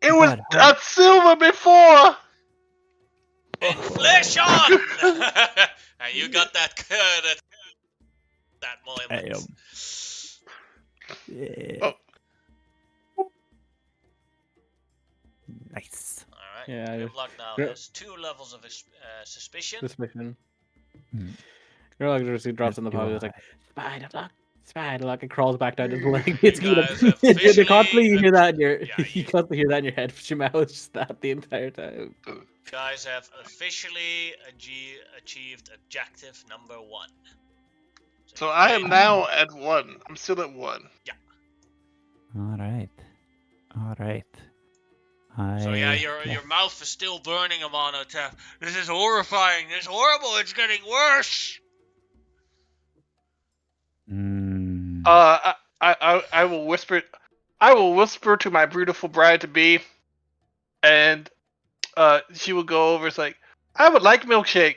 It was silver before. Inflation. And you got that moment. Yeah. Oh. Nice. Alright, Yeah, Grimlock now Grim- has 2 levels of suspicion. Suspicion. Hmm. Girl just drops on the Do pile. It's I. like Spider Lock, and crawls back down his leg. It's guys you officially constantly hear that in your yeah, you constantly hear that in your head. But your mouth is just that the entire time. guys have officially achieved objective number 1. So I am now at 1. I'm still at 1. All right. So yeah, your mouth is still burning, Amonotep. This is horrifying. This is horrible. It's getting worse. I will whisper. I will whisper to my beautiful bride to be, and she will go over. It's like, I would like milkshake.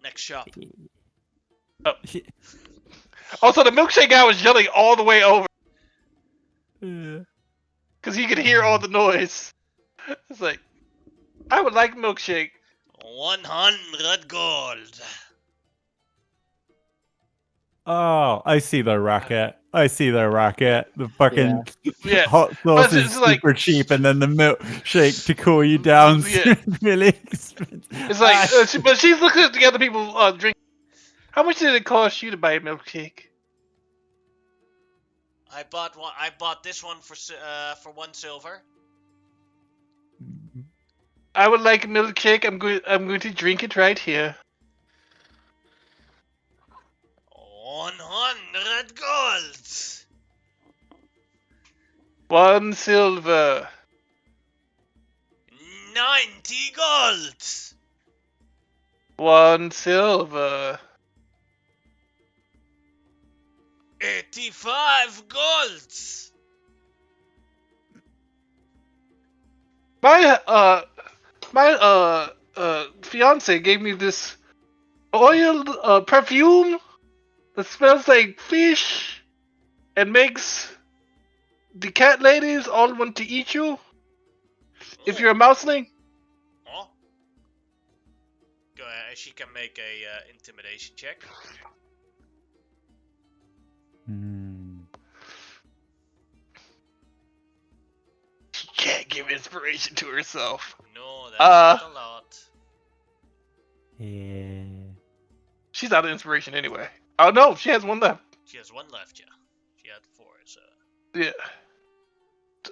Next shop. Also, the milkshake guy was yelling all the way over because he could hear all the noise. It's like, I would like milkshake. 100 gold. Oh, I see the racket. The fucking Yeah. hot sauce But it's is like- super cheap, and then the milkshake to cool you down. Yeah. Really expensive. It's like, but she's looking at the other people drink. How much did it cost you to buy a milkshake? I bought this one for 1 silver. I would like a milkshake. I'm going to drink it right here. 100 gold. 1 silver. 90 gold. 1 silver. 85 gold. My fiance gave me this oil perfume that smells like fish and makes the cat ladies all want to eat you if you're a mouseling. Oh. Go ahead. She can make a intimidation check. She can't give inspiration to herself. No, that's not a lot. Yeah. She's out of inspiration anyway. Oh no, she has 1 left. She has 1 left, yeah. She had 4, so. Yeah.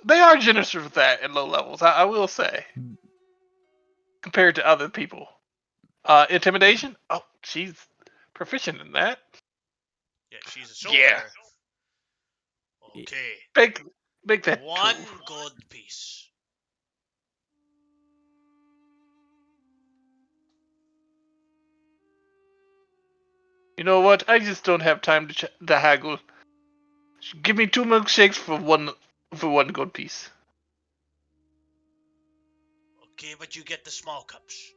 They are generous with that at low levels, I will say. Compared to other people. Intimidation? Oh, she's proficient in that. Yeah, she's a soldier. Yeah. Okay. Make that 1 2. gold piece. You know what? I just don't have time to haggle. Give me 2 milkshakes for 1 gold piece. Okay, but you get the small cups.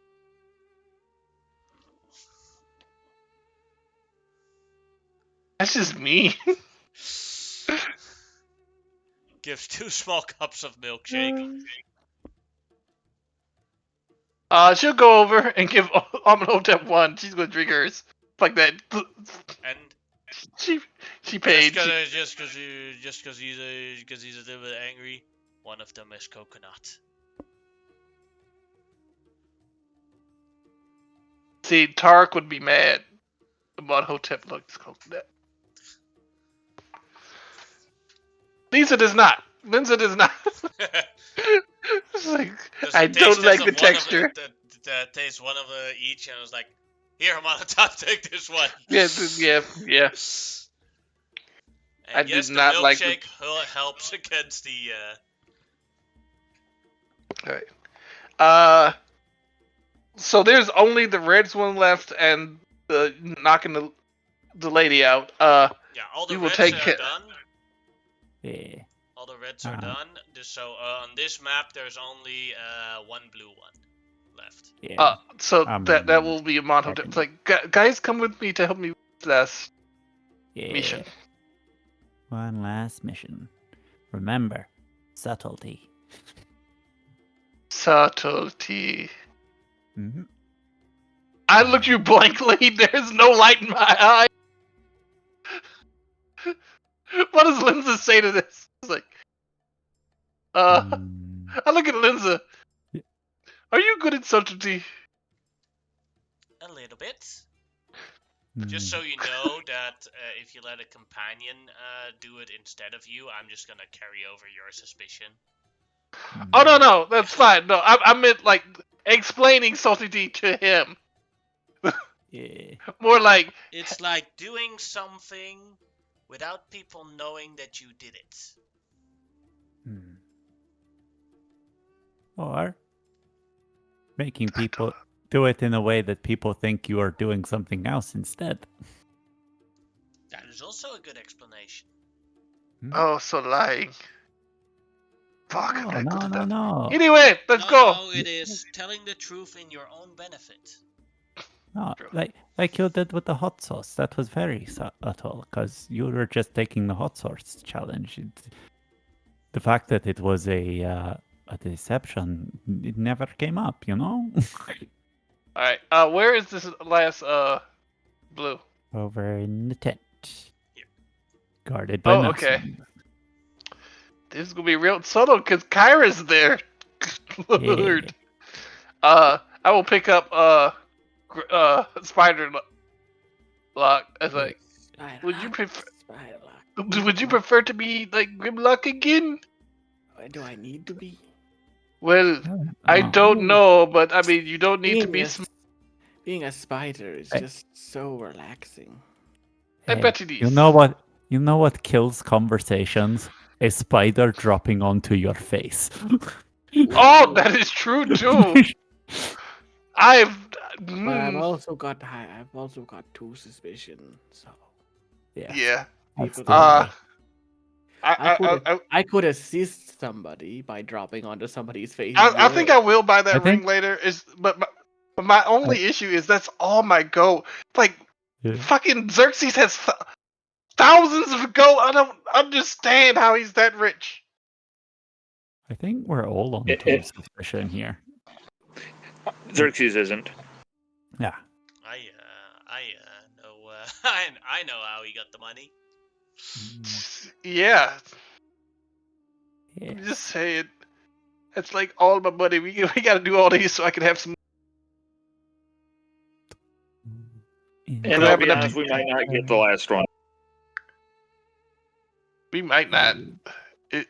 That's just me. Gives 2 small cups of milkshake. She'll go over and give Amenhotep 1. She's gonna drink hers like that. And She paid. just cause he's a little bit angry, one of them is coconut. See, Tark would be mad about Hotep looks coconut. Lisa does not. Linza does not. It's like, I don't like the texture. Taste one of each, and I was like, "Here, I'm on the top. Take this one." Yeah. And I yes, did the not milkshake like the... helps against the. Alright. So there's only the Reds one left, and knocking the lady out. Yeah, all the we will Reds take are it. done. Yeah. All the Reds are done. So on this map, there's only 1 blue one left. Yeah. So that will be a Monhotep. It's like, guys, come with me to help me with this mission. One last mission. Remember, subtlety. Subtlety. Mm-hmm. I look you blankly. There's no light in my eye. What does Linza say to this? It's like, I look at Linza. Are you good at subtlety? A little bit. Just so you know that if you let a companion do it instead of you, I'm just gonna carry over your suspicion. Oh no, that's fine. No, I meant like explaining subtlety to him. Yeah. More like it's like doing something without people knowing that you did it. Or making people do it in a way that people think you are doing something else instead. That is also a good explanation. Oh, so lying. Fuck. No. Anyway, let's go. No, it is telling the truth in your own benefit. No, like you did with the hot sauce. That was very subtle, because you were just taking the hot sauce challenge. The fact that it was a deception, it never came up, you know? Alright, where is this last, blue? Over in the tent. Here. Guarded by okay. Nelson. This is gonna be real subtle, because Kyra's there. Lord. I will pick up, Spider Lock as like, would you prefer to be like Grimlock again? Do I need to be? Well, I don't know, but I mean, you don't need to be. Being a spider is just so relaxing. I bet it is. You know what? You know what kills conversations? A spider dropping onto your face. Oh, that is true too. I've. But I've Mm, also got two suspicions. So Yes. yeah. That's people the Uh, rule. I I could assist somebody by dropping onto somebody's face. I think I will buy that I think- ring later. But my only issue is that's all my gold. Like Yeah. fucking Xerxes has thousands of gold. I don't understand how he's that rich. I think we're all on It- Team it- Suspicion here. Xerxes isn't. Yeah. I know. I know how he got the money. Yeah, Yeah. I'm just saying. It's like all my money. We got to do all these so I can have some. And Could I'll have be an honest, we might not get the last one. We might not. It,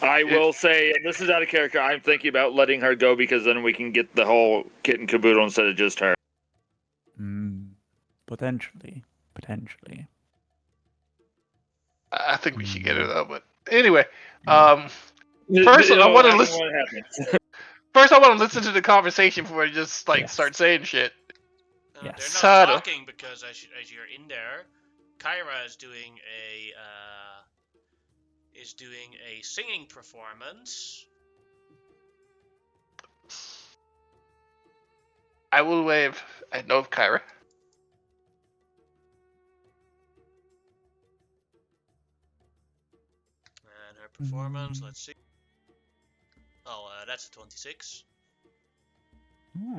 I will say, and this is out of character, I'm thinking about letting her go because then we can get the whole kit and caboodle instead of just her. Potentially. Potentially. I think we should get her though. But anyway, Yeah. First, I wanna happen listen- when it happens. first I want to listen to the conversation before I just like Yes. start saying shit. They're Yes. not Subtle. talking because as you're in there, Kyra is doing a singing performance. I will wave. I know of Kyra. And her performance, let's see. Oh, that's a 26. Hmm.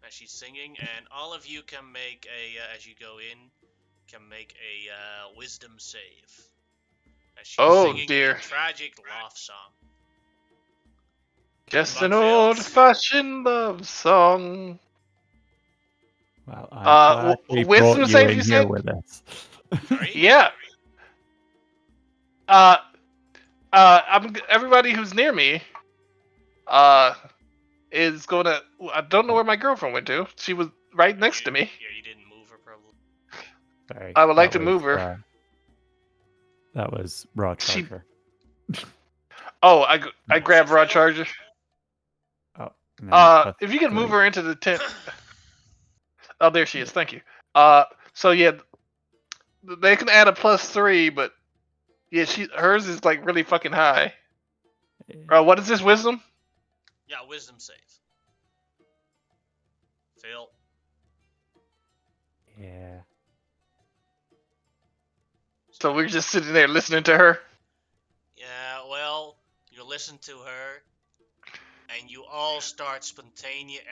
And she's singing, and all of you can make as you go in, can make a wisdom save. As she's Oh, singing dear. a tragic love song. Just Luck an failed. old-fashioned love song. Well, I'm glad we wisdom brought you save, in you here said? with us. Sorry? Yeah. Everybody who's near me, is gonna. I don't know where my girlfriend went to. She was right next to me. Yeah, you didn't move her probably. Sorry. I would like that to was, move her. That was Raw She- Charger. Oh, I Oh, grabbed she Raw failed? Charger. Oh. and then plus If you can move 3. her into the tent. Oh, there she is. Thank you. So yeah, they can add a +3, but yeah, hers is like really fucking high. What is this wisdom? Yeah, wisdom save. Fail. Yeah. So we're just sitting there listening to her. Yeah, well, you listen to her, and you all start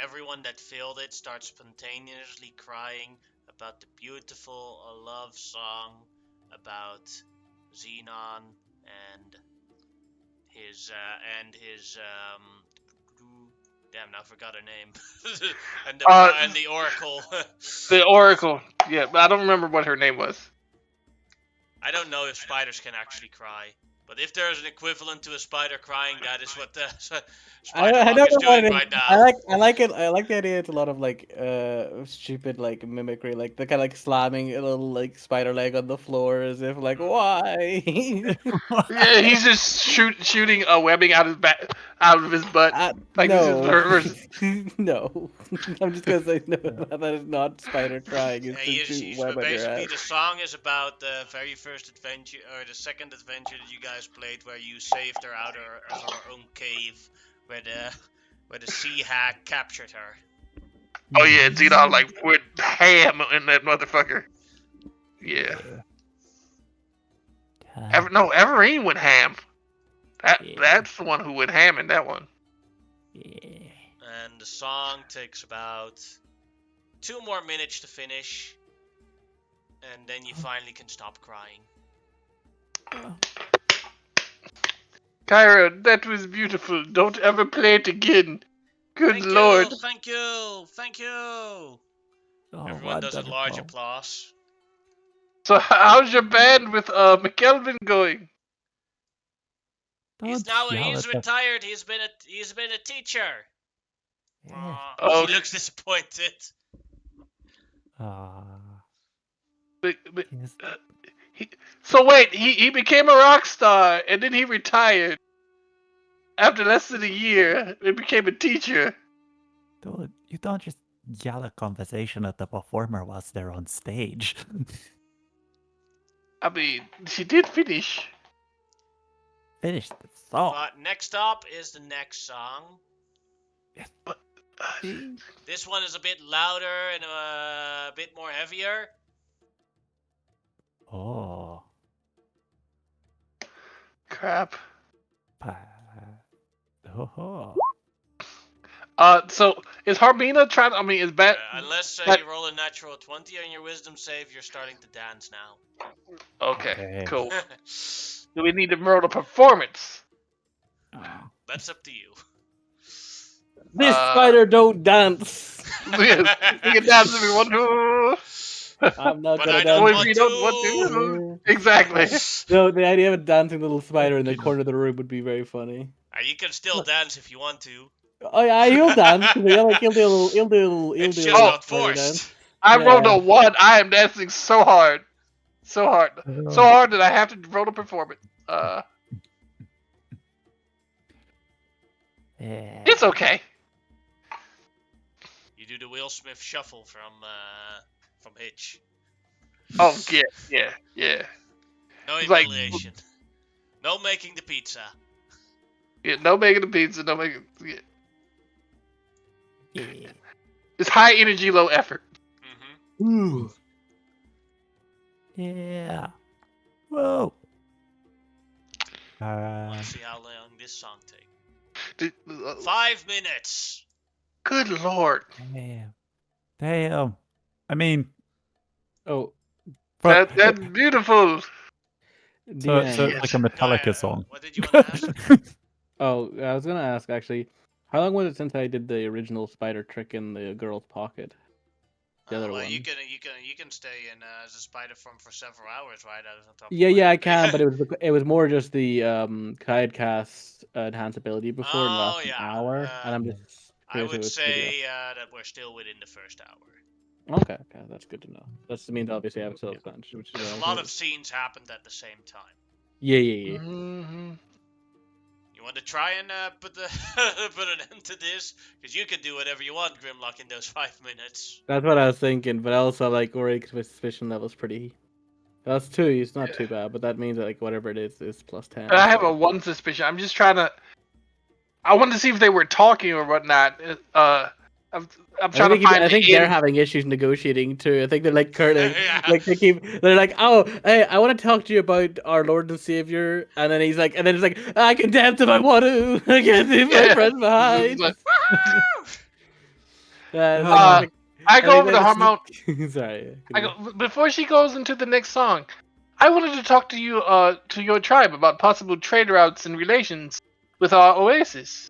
everyone that failed it starts spontaneously crying about the beautiful love song about Xenon and his damn, now I forgot her name. and the Oracle. The Oracle. Yeah, but I don't remember what her name was. I don't know if spiders can actually cry, but if there's an equivalent to a spider crying, that is what the spider I mock don't is know what doing it is. right now. I like it. I like the idea. It's a lot of like stupid like mimicry, like the kind of like slamming a little like spider leg on the floor as if like why. Yeah, he's just shooting a webbing out of his butt. Like this is No, perverse. no. I'm just gonna say no. That is not spider crying. It's to shoot web on your Basically, ass. the song is about the very first adventure, or the second adventure that you guys played, where you saved her out of her own cave, where the sea hag captured her. Oh yeah, Xenon like went ham in that motherfucker. Yeah. Everine went ham. That's the one who went ham in that one. Yeah. And the song takes about 2 more minutes to finish, and then you finally can stop crying. Kyra, that was beautiful. Don't ever play it again. Good lord. Thank you. Oh, Everyone does a large wonderful. applause. So how's your band with McKelvin going? He's Don't yell at the- retired. He's been a teacher. Yeah. Oh. She looks disappointed. But, Yes. so wait, he became a rock star and then he retired. After less than a year, it became a teacher. Dude, you don't just yell a conversation at the performer whilst they're on stage. I mean, she did finish. Finish the song. But next up is the next song. But This one is a bit louder and a bit more heavier. Oh. crap. Oh. So is Harmina trying? I mean, is Bat? Unless but- you roll a natural 20 on your wisdom save, you're starting to dance now. Okay, cool. Do we need to roll a performance? That's up to you. This spider don't dance. We can dance if we want to. I'm not But gonna I dance. don't Or if want we don't want to. Exactly. No, the idea of a dancing little spider in the corner of the room would be very funny. You can still dance if you want to. Oh yeah, he'll dance. He'll do a little. It's do a just little not spider forced. dance. I rolled Yeah. a 1. I am dancing so hard. So hard. So hard that I have to roll a performance. It's okay. You do the Will Smith shuffle from Hitch. Oh, yeah. No It's like- humiliation. No making the pizza. Yeah, no making the pizza, no making. Yeah. Yeah. It's high energy, low effort. Mm-hmm. Yeah. Whoa. Let's see how long this song takes. Dude, 5 minutes. good lord. Damn. I mean, Oh, That's beautiful. the so end. it's like a Metallica song. What did you want to ask? Oh, I was gonna ask actually, how long was it since I did the original spider trick in the girl's pocket? The other well, one. you can stay in as a spider form for several hours, right? On top of Yeah, I my- can, but it was more just the Kaid cast enhance ability before it Oh, lasts an yeah, hour, and I'm just I curious if it would was video. say that we're still within the first hour. Okay, that's good to know. That means obviously I have still advantage, which is Because a what I lot was of scenes happened at the same time. Yeah. Mm-hmm. You want to try and put the put an end to this? Because you can do whatever you want, Grimlock, in those 5 minutes. That's what I was thinking, but also like Oric's suspicion level's pretty. That's 2. It's not too bad, but that means that, like whatever it is plus 10. I have so- a 1 suspicion. I'm just trying to. I wanted to see if they were talking or whatnot. I'm trying to find. I think they're end. having issues negotiating too. I think they're like curling, Yeah. like they're like, oh, hey, I want to talk to you about our Lord and Savior, and then he's like, and then it's like, I can dance if I want to. I can't leave my Yeah. friends behind. But, Yeah, I go over to Harmon. Harmon. Sorry. Before she goes into the next song, I wanted to talk to you, to your tribe about possible trade routes and relations with our oasis.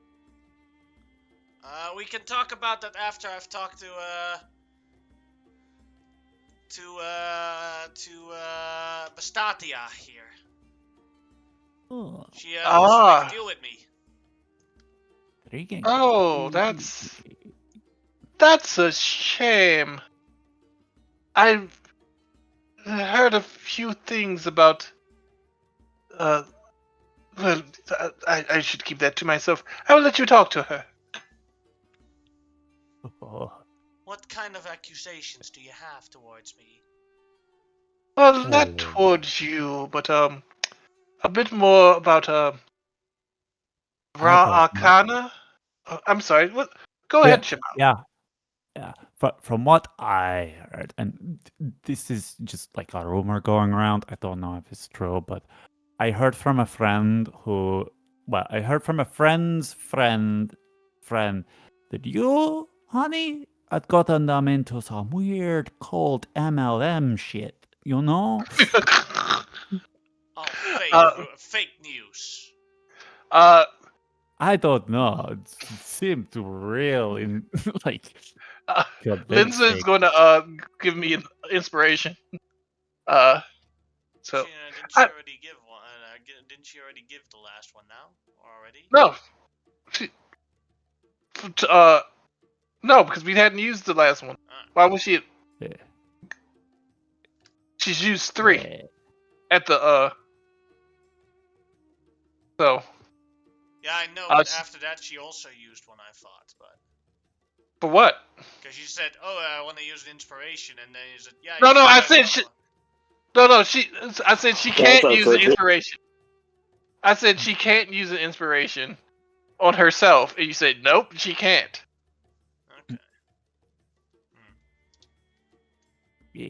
We can talk about that after I've talked to Bastatia here. Oh, She wants to make a deal with me. intriguing. Oh, that's a shame. I've heard a few things about. Well, I should keep that to myself. I will let you talk to her. Oh. What kind of accusations do you have towards me? Well, not towards you, but a bit more about Ra I don't know. Arcana. I'm sorry. What? Go ahead, Shema. Yeah. From what I heard, and this is just like a rumor going around. I don't know if it's true, but I heard from a friend who, well, I heard from a friend's friend that you, honey, had gotten them into some weird cult MLM shit. You know? Oh, fake news. I don't know. It seemed real in like. Lindsay is convincing. going to give me an inspiration. So Didn't she already give one? Didn't she already give the last one now? Already? no, no, because we hadn't used the last one. Why would she? Yeah. She's used 3 Yeah. at the So Yeah, I know, Uh, but s- after that she also used one, I thought. But For what? because you said, "Oh, I want to use an inspiration," and then you said, "Yeah, No, you no, still I have said one she. more." No, I said she can't That's use an it. inspiration. I said she can't use an inspiration on herself, and you said nope, she can't. Okay. Yeah.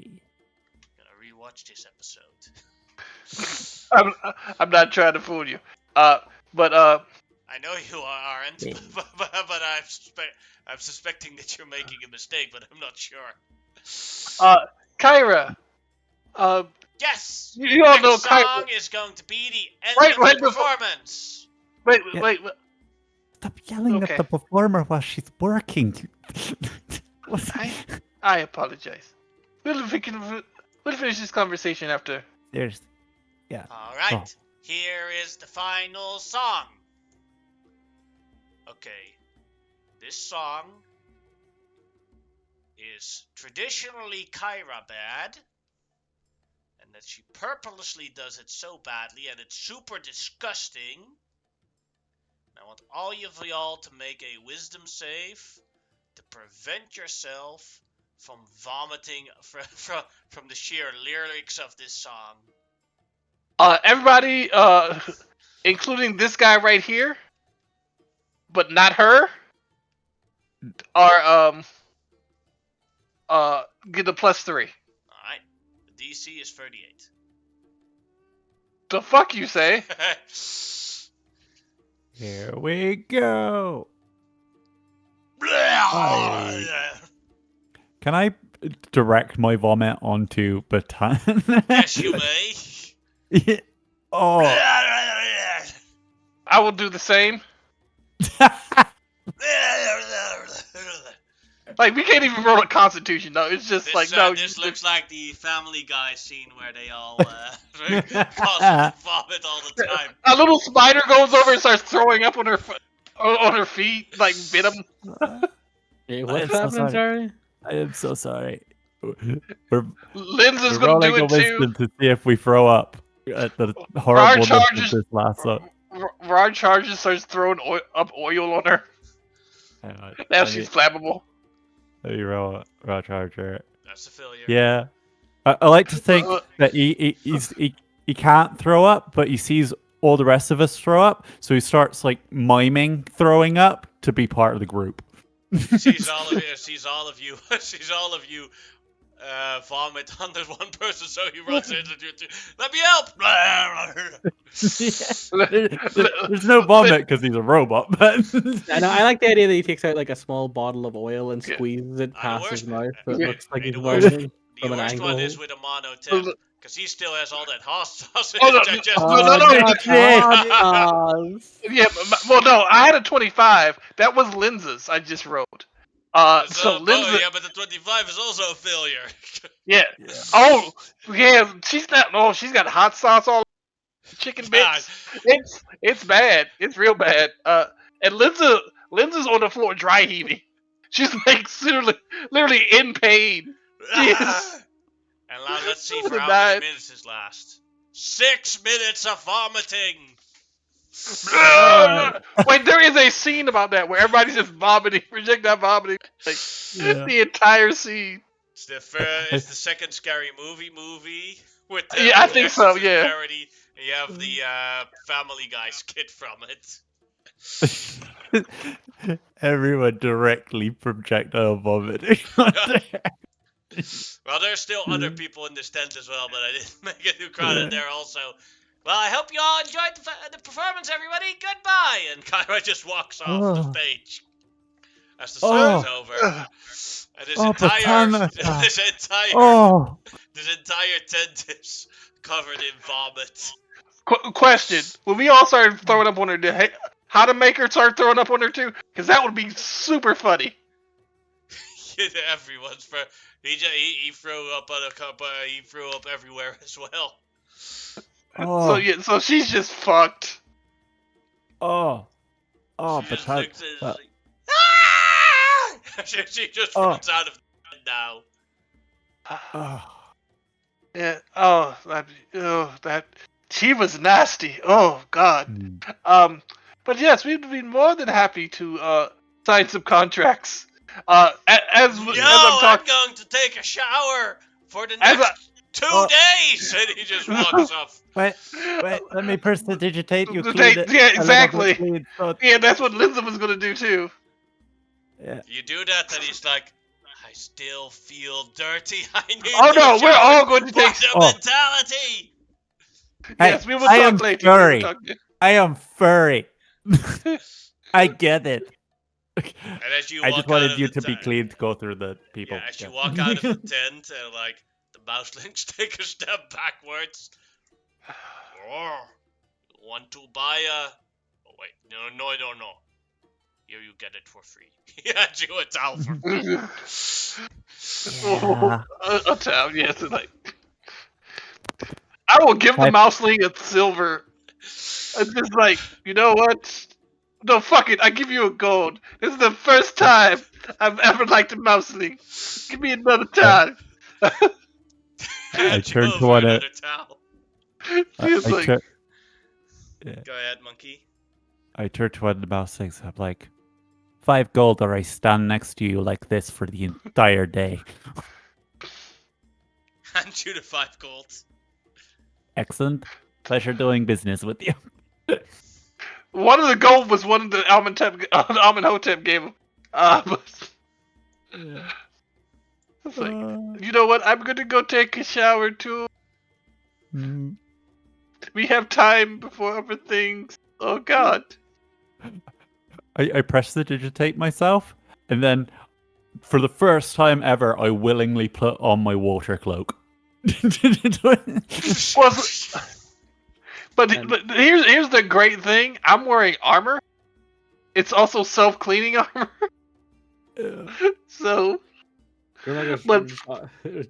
Gonna rewatch this episode. I'm not trying to fool you. But I know you aren't, Yeah. but I'm suspecting that you're making a mistake, but I'm not sure. Kyra, uh, Yes! you all know Next Kyra. song is going to be the end Wait, of the before. performance. Wait, Yeah. wait. Stop yelling Okay. at the performer while she's working. What's I apologize. We'll finish this conversation after. There's, yeah. Alright, here is the final song. Okay, this song is traditionally Kyra bad, and that she purposely does it so badly, and it's super disgusting. I want all of y'all to make a wisdom save to prevent yourself from vomiting from the sheer lyrics of this song. Everybody, including this guy right here, but not her, are get a +3. Alright, the DC is 38. The fuck you say? Here we go. Can I direct my vomit onto Batan? Yes, you may. Yeah. Oh. I will do the same. Like we can't even roll a Constitution though. It's just like no. This looks like the Family Guy scene where they all constantly vomit all the time. A little spider goes over and starts throwing up on her feet, like bit him. Hey, I what's am so happening, sorry. sorry? I am so sorry. We're Linz is we're gonna rolling do a it too. wisdom to see if we throw up at the horribleness charges- of this last song. Rod charges, starts throwing up oil on her. Hang on, Now let she's me- flammable. let me roll charger. That's a failure. Yeah, I like to think that he can't throw up, but he sees all the rest of us throw up, so he starts like miming throwing up to be part of the group. Sees all of you. Sees all of you. Sees all of you. Vomit on this one person, so he runs into you. Let me help! There's no vomit because he's a robot, but I know. I like the idea that he takes out like a small bottle of oil and Yeah. squeezes it past his mouth, so it Yeah. looks like Hey, he's the worst- vomiting The from an worst angle. one is with a mono tip, because he still has all that hot sauce in Oh, his no, digestive no, no, system. Yeah, well, no, I had a 25. That was Linz's. I just wrote. So Linz, Yeah, but the 25 is also a failure. yeah. Oh, yeah. She's not. Oh, she's got hot sauce all chicken God. bits. It's bad. It's real bad. And Linz's on the floor dry heaving. She's like literally in pain. Jeez. And now let's see I for would've how many died. minutes this lasts. 6 minutes of vomiting. Wait, there is a scene about that where everybody's just vomiting, projectile vomiting, like Yeah. the entire scene. It's the second Scary Movie with the Yeah, I think so, Exorcist yeah. parody. And you have the Family Guy skit from it. everyone directly projectile vomiting. Well, there's still other people in this tent as well, but I didn't make it too crowded there also. Well, I hope you all enjoyed the performance, everybody. Goodbye! And Kyra just walks off the stage as the song is over. And this entire tent is covered in vomit. Question: when we all started throwing up on her, how to make her start throwing up on her too? Because that would be super funny. Everyone's he threw up on a cup. He threw up everywhere as well. So yeah, so she's just fucked. But She just looks at it, she just runs out of now. Yeah. Oh, that she was nasty. Oh God. But yes, we'd be more than happy to sign some contracts. As No, I'm I'm talking, going to take a shower for the as next 2 Oh. days, and he just walks off. Wait, let me prestidigitate you yeah, clean it a little bit, exactly. please. So, Yeah, that's what Linda was gonna do too. yeah. You do that, and he's like, I still feel dirty. I need Oh to no, we're shower all going to for take. the Oh. mentality. Hey, Yes, we will I talk am later. We will furry. talk. I am furry. I get it. And as you I walk just out wanted of you the to be tent, clean to go through the yeah, people. as you walk out of the tent, and like the mouselings take a step backwards. Oh, want to buy a? Oh wait, no, I don't know. Here you get it for free. He hands you a towel for free. Yeah. A town, yes. Like, I will give the I- mouseling a silver. It's just like, you know what? No, fuck it. I give you a gold. This is the first time I've ever liked a mouseling. Give me another time. Hands you turned to over one another towel. Feels I, like tur- yeah. Go ahead, monkey. I turned to one of the mouselings. I'm like, 5 gold, or I stand next to you like this for the entire day. Hands you the 5 gold. Excellent. Pleasure doing business with you. one of the gold was one of the Amenhotep gave him. But it's like, you know what? I'm gonna go take a shower too. Mm. We have time before other things. Oh God. I prestidigitate myself, and then for the first time ever, I willingly put on my water cloak. Well, but And- but here's the great thing. I'm wearing armor. It's also self-cleaning armor. So, but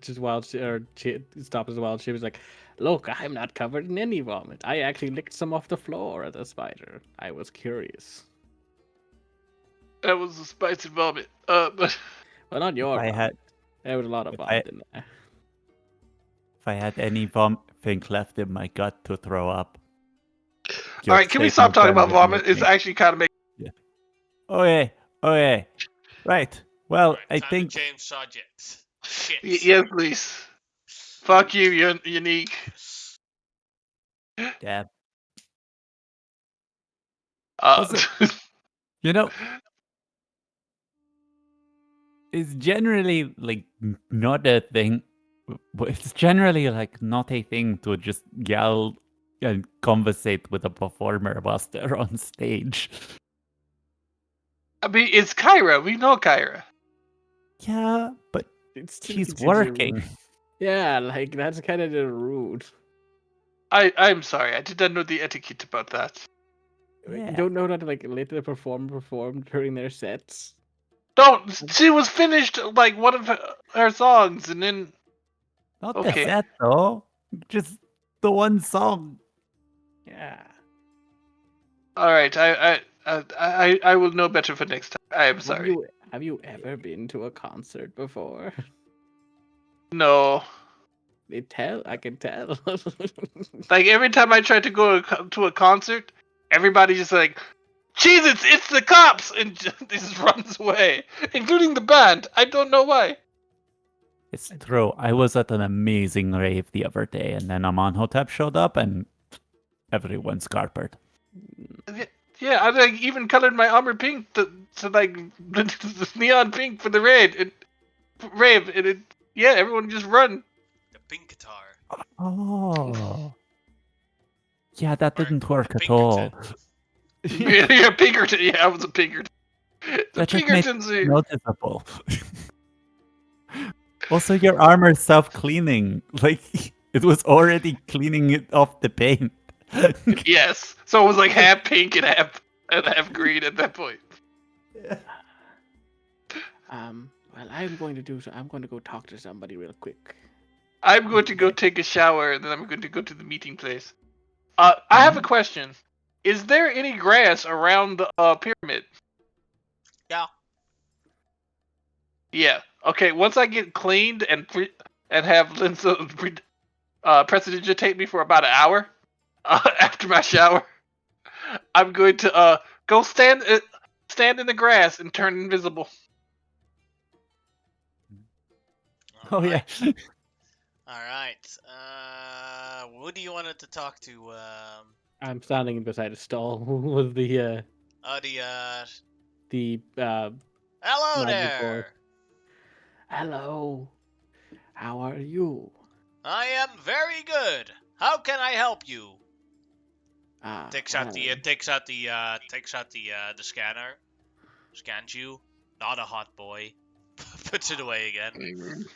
just wild stop as wild ship is like, look, I'm not covered in any vomit. I actually licked some off the floor at the spider. I was curious. that was a spicy vomit. But Well, not your I vomit. had There was a lot of if vomit in there. if I had any think left in my gut to throw up. all right, can we stop talking about vomit? It's actually kind of making. Okay, okay, right. Well, Alright, I time think to change subject. Shit. Yes, please. Fuck you. You're unique. yeah. Uh, You know, it's generally like not a thing. But it's generally like not a thing to just yell and conversate with a performer whilst they're on stage. I mean, it's Kyra. We know Kyra. Yeah, but It's still she's considered working. rude. Yeah, like that's kind of rude. I'm sorry. I did not know the etiquette about that. You Yeah. don't know that like let the performer perform during their sets. Don't. She was finished like one of her songs, and then Not okay. the set though. Just the one song. Yeah. All right. I will know better for next time. I am sorry. Have you ever been to a concert before? No. I can tell. Like every time I try to go to a concert, everybody just like, Jesus, it's the cops, and just runs away, including the band. I don't know why. It's true. I was at an amazing rave the other day, and then Amonhotep showed up, and everyone's scarpered. Yeah, I like even colored my armor pink to like neon pink for the rave, and it yeah, everyone just run. The pink guitar. Oh. Yeah, that Or didn't work the at Pinkerton. all. Yeah, Pinkerton. Yeah, I was a Pinkerton. The That just makes Pinkertons. it noticeable. Also, your armor self-cleaning. Like, it was already cleaning it off the paint. Yes, so it was like half pink and half green at that point. Well, I'm going to go talk to somebody real quick. I'm going to go take a shower, and then I'm going to go to the meeting place. I have a question. Is there any grass around the pyramid? Yeah. Yeah. Okay. Once I get cleaned and have Linza prestidigitate me for about an hour after my shower, I'm going to go stand in the grass and turn invisible. Oh yeah. All right. Who do you wanted to talk to? I'm standing beside a stall with the The uh hello magic boy. there. Hello. How are you? I am very good. How can I help you? Takes out the the scanner. Scans you. Not a hot boy. Puts it away again.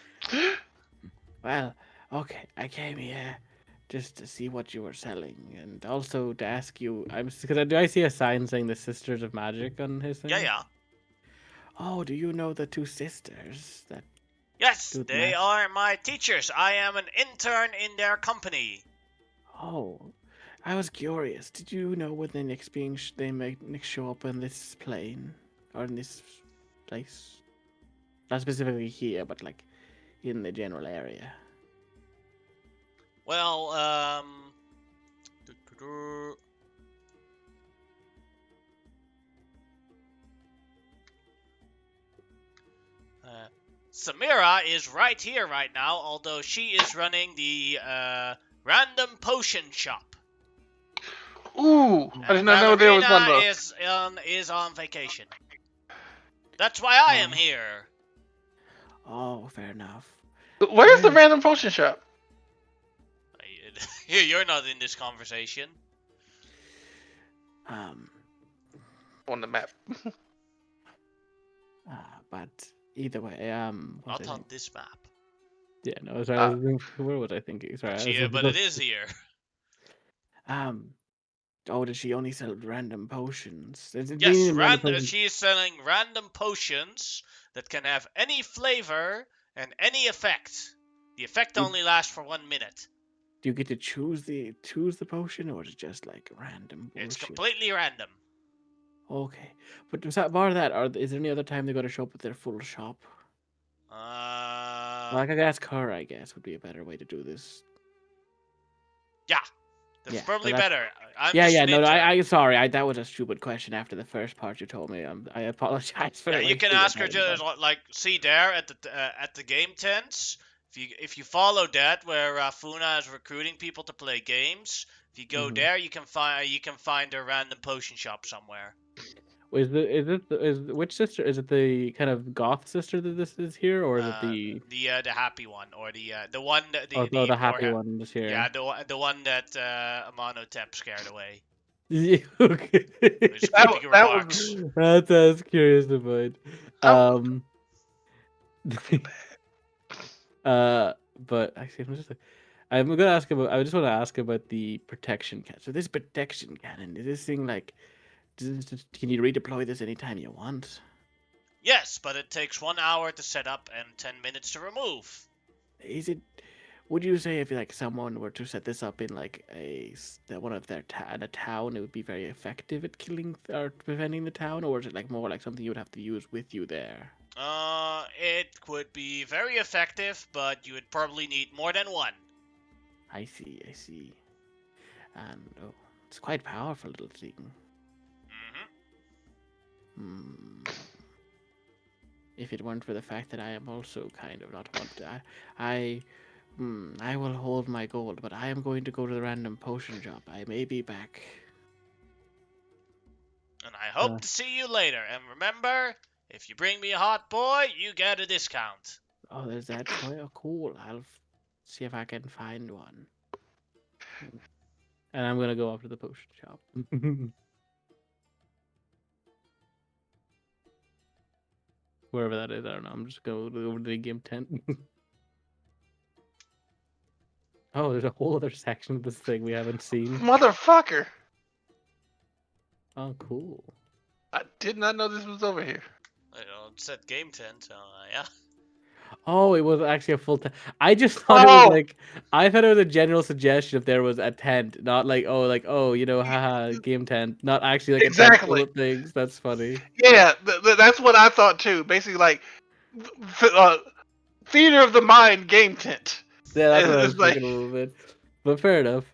Well, okay, I came here just to see what you were selling, and also to ask you. Because do I see a sign saying the Sisters of Magic on his thing? Yeah, yeah. Oh, do you know the two sisters that Yes, do the they magic? are my teachers. I am an intern in their company. Oh, I was curious. Did you know when the next being they may next show up on this plane or in this place? Not specifically here, but like in the general area. Well, doo-doo-doo. Samira is right here right now, although she is running the random potion shop. Ooh, I did And not know there was one Valerina though. is on vacation. That's why I am Oh. here. Oh, fair enough. Where's the Well, random potion shop? You're not in this conversation. Um, On the map. but either way, what Not I on think. this map. Yeah, no, sorry. Where was I thinking? Sorry, But it is here. Um, oh, did she only sell random potions? Yes, Random potions. she is selling random potions that can have any flavor and any effect. The effect Would- only lasts for 1 minute. Do you get to choose the potion, or is it just like random bullshit? It's completely random. Okay, but bar that, is there any other time they're going to show up with their full shop? Like I could ask her, I guess would be a better way to do this. Yeah, that's Yeah, probably but better. I'm yeah, just yeah. an No, intern. I sorry. That was a stupid question after the first part you told me. I apologize for Yeah, you can wasting your ask her time, just but- like see there at the game tents. If you follow that where Funa is recruiting people to play games, if you go Mhm. there, you can find a random potion shop somewhere. Is which sister? Is it the kind of goth sister that this is here, or is it the the happy one or the one that the happy or, one this here? yeah, the one that Amonotep scared away. Yeah, okay. His creepy remarks. That's what I was curious about. I But actually, I'm gonna ask about. I just want to ask about the protection cannon. So this protection cannon is this thing like? Can you redeploy this anytime you want? Yes, but it takes 1 hour to set up and 10 minutes to remove. Is it? Would you say if like someone were to set this up in like one of their a town, it would be very effective at killing or preventing the town, or is it like more like something you would have to use with you there? It could be very effective, but you would probably need more than one. I see. And oh, it's quite powerful little thing. Mm-hmm. If it weren't for the fact that I am also kind of not want to, I will hold my gold, but I am going to go to the random potion shop. I may be back. And I hope to see you later. And remember, if you bring me a hot boy, you get a discount. Oh, there's that toy. Oh, cool. I'll see if I can find one. And I'm gonna go up to the potion shop. Wherever that is, I don't know. I'm just going over to the game tent. Oh, there's a whole other section of this thing we haven't seen. Motherfucker! Oh, cool. I did not know this was over here. It said game tent, so yeah. Oh, it was actually a full tent. I just thought it was Oh! like I thought it was a general suggestion if there was a tent, not like haha, game tent, not actually like a tent full Exactly. of things. That's funny. Yeah, that's what I thought too. Basically, like theater of the mind game tent. Yeah, that's what I was It's like, thinking a little bit. But fair enough.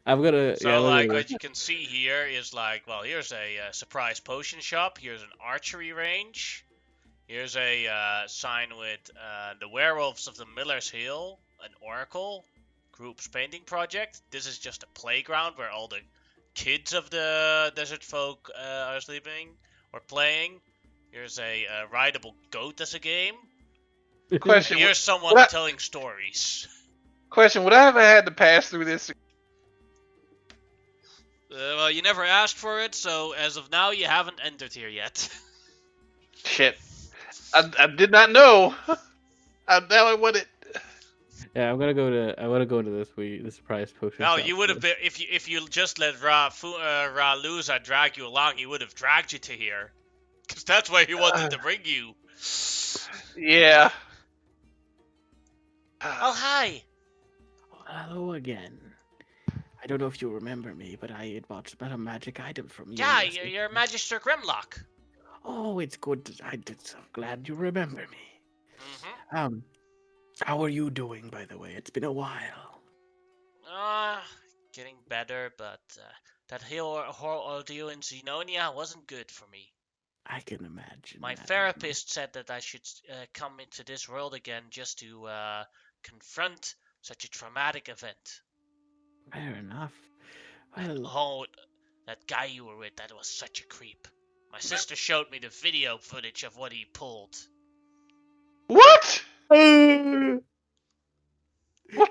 I'm gonna. So, Yeah, I'm like, gonna. what you can see here is like, well, here's a surprise potion shop. Here's an archery range. Here's a sign with the Werewolves of the Miller's Hill, an oracle, group's painting project. This is just a playground where all the kids of the desert folk are sleeping or playing. Here's a rideable goat as a game. Question: And here's someone what I- telling stories. Question: would I ever had to pass through this? Well, you never asked for it, so as of now, you haven't entered here yet. Shit, I did not know. Now I want it. Yeah, I'm gonna go to. I want to go into the surprise potion. No, shop you would have first. been if you just let Raluza drag you along. He would have dragged you to here, because that's where he wanted to bring you. Yeah. Oh, hi. Hello again. I don't know if you remember me, but I had bought a magic item from you. Yeah, yesterday. you're Magister Grimlock. Oh, it's good. I'm so glad you remember me. Mm-hmm. How are you doing, by the way? It's been a while. Getting better, but that whole ordeal in Xenonia wasn't good for me. I can imagine. My that. therapist said that I should come into this world again just to confront such a traumatic event. Fair enough. And, Well, oh, that guy you were with, that was such a creep. My sister showed me the video footage of what he pulled. What? What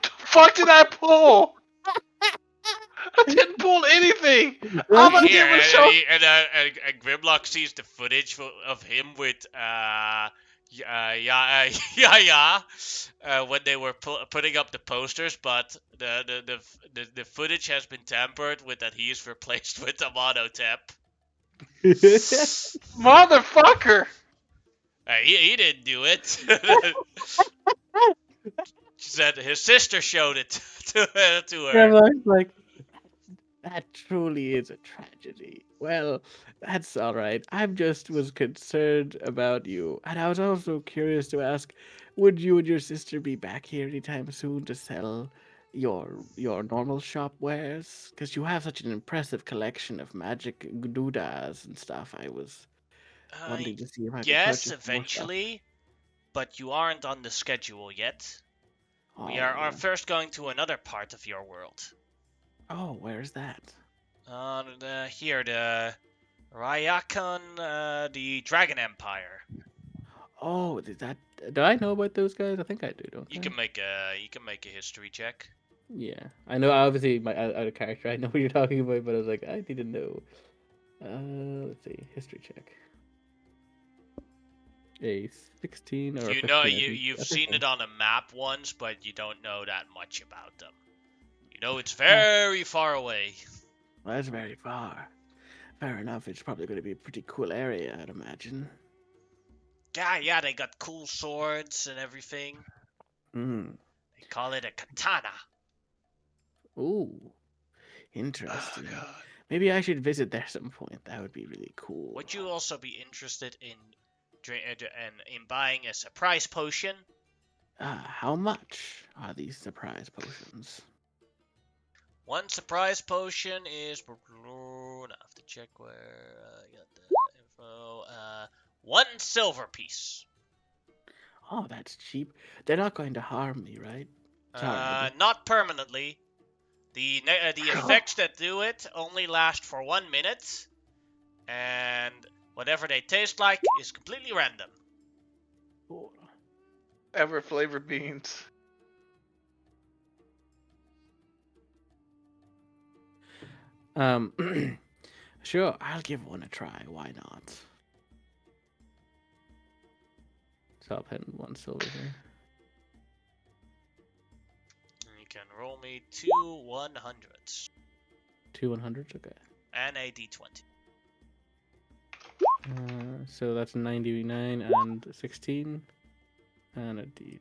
the fuck did I pull? I didn't pull anything. All I Here, did was show. and Grimlock sees the footage of him with yeah, when they were putting up the posters, but the footage has been tampered with that he's replaced with a monotep. Motherfucker. He didn't do it. She said his sister showed it to her. I'm like, that truly is a tragedy. Well, that's all right. I just was concerned about you, and I was also curious to ask, would you and your sister be back here anytime soon to sell your normal shop wares? Because you have such an impressive collection of magic doodads and stuff. I was wanting to see if I could Yes, purchase more stuff. eventually, but you aren't on the schedule yet. We Oh, are yeah. first going to another part of your world. Oh, where's that? Here, the Ryakon, the Dragon Empire. Oh, do I know about those guys? I think I do, don't You I? can make a history check. Yeah, I know. Obviously, my out of character, I know what you're talking about, but I was like, I need to know. Let's see, history check. A 16 or a You 15. know, I think. you've A seen 15. it on a map once, but you don't know that much about them. You know it's very far away. Well, that's very far. Fair enough. It's probably going to be a pretty cool area, I'd imagine. Yeah, they got cool swords and everything. Hmm. They call it a katana. Ooh, interesting. Oh, God. Maybe I should visit there some point. That would be really cool. Would you also be interested in buying a surprise potion? How much are these surprise potions? One surprise potion is. I have to check where I got the info. 1 silver piece. Oh, that's cheap. They're not going to harm me, right? Sorry. Not permanently. The effects that do it only last for 1 minute, and whatever they taste like is completely random. Ever flavored beans. Sure, I'll give one a try. Why not? So I'll put 1 silver here. You can roll me 2 100s 2 100s, okay. and a d20. So that's 99 and 16, and a d20,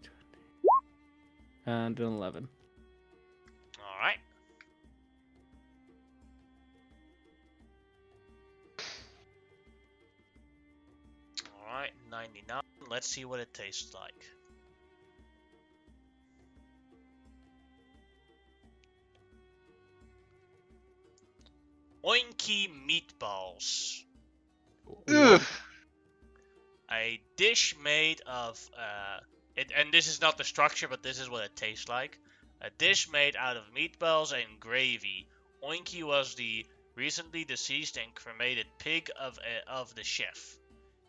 and an 11. All right. All right, 99. Let's see what it tastes like. Oinky meatballs. Ugh. A dish made of and this is not the structure, but this is what it tastes like. A dish made out of meatballs and gravy. Oinky was the recently deceased and cremated pig of the chef.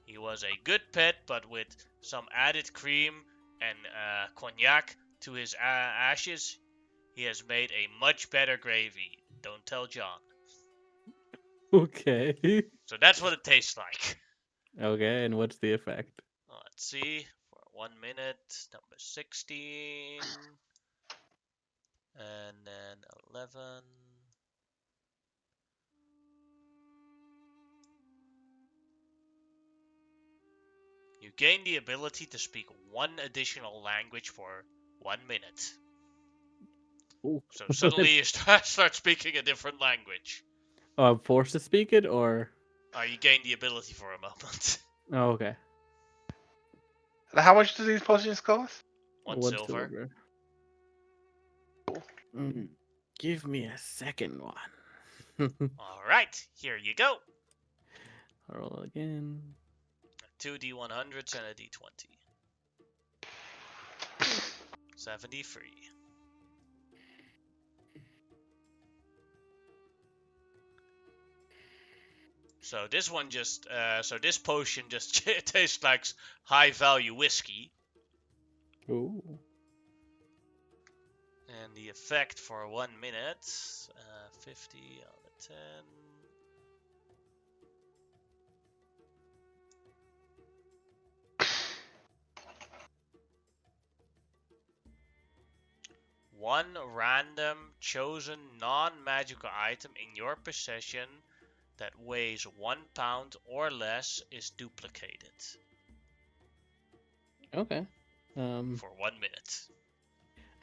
He was a good pet, but with some added cream and cognac to his ashes, he has made a much better gravy. Don't tell John. Okay. So that's what it tastes like. Okay, and what's the effect? Let's see. For 1 minute, number 16. And then 11. You gain the ability to speak one additional language for 1 minute. Ooh. So suddenly you start speaking a different language. Oh, I'm forced to speak it, or You gain the ability for a moment. oh, okay. How much do these potions cost? 1 silver. Give me a second one. Alright, here you go. Roll again. 2 D100s and a D20. 73. So this one just, this potion just tastes like high value whiskey. Ooh. And the effect for 1 minute, 50 out of 10. One random chosen non-magical item in your possession that weighs 1 pound or less is duplicated. Okay. For 1 minute.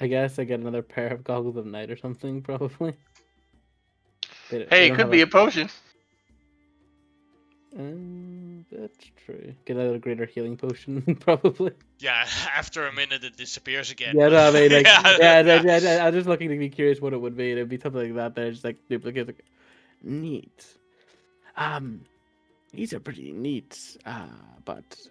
I guess I get another pair of goggles of night or something, probably. Hey, it could be a potion. That's true. Get another greater healing potion, probably. Yeah, after a minute it disappears again. Yeah, no, I mean, like, yeah. I'm just looking to be curious what it would be. It'd be something like that. There's just like duplicate. Like, neat. These are pretty neat. But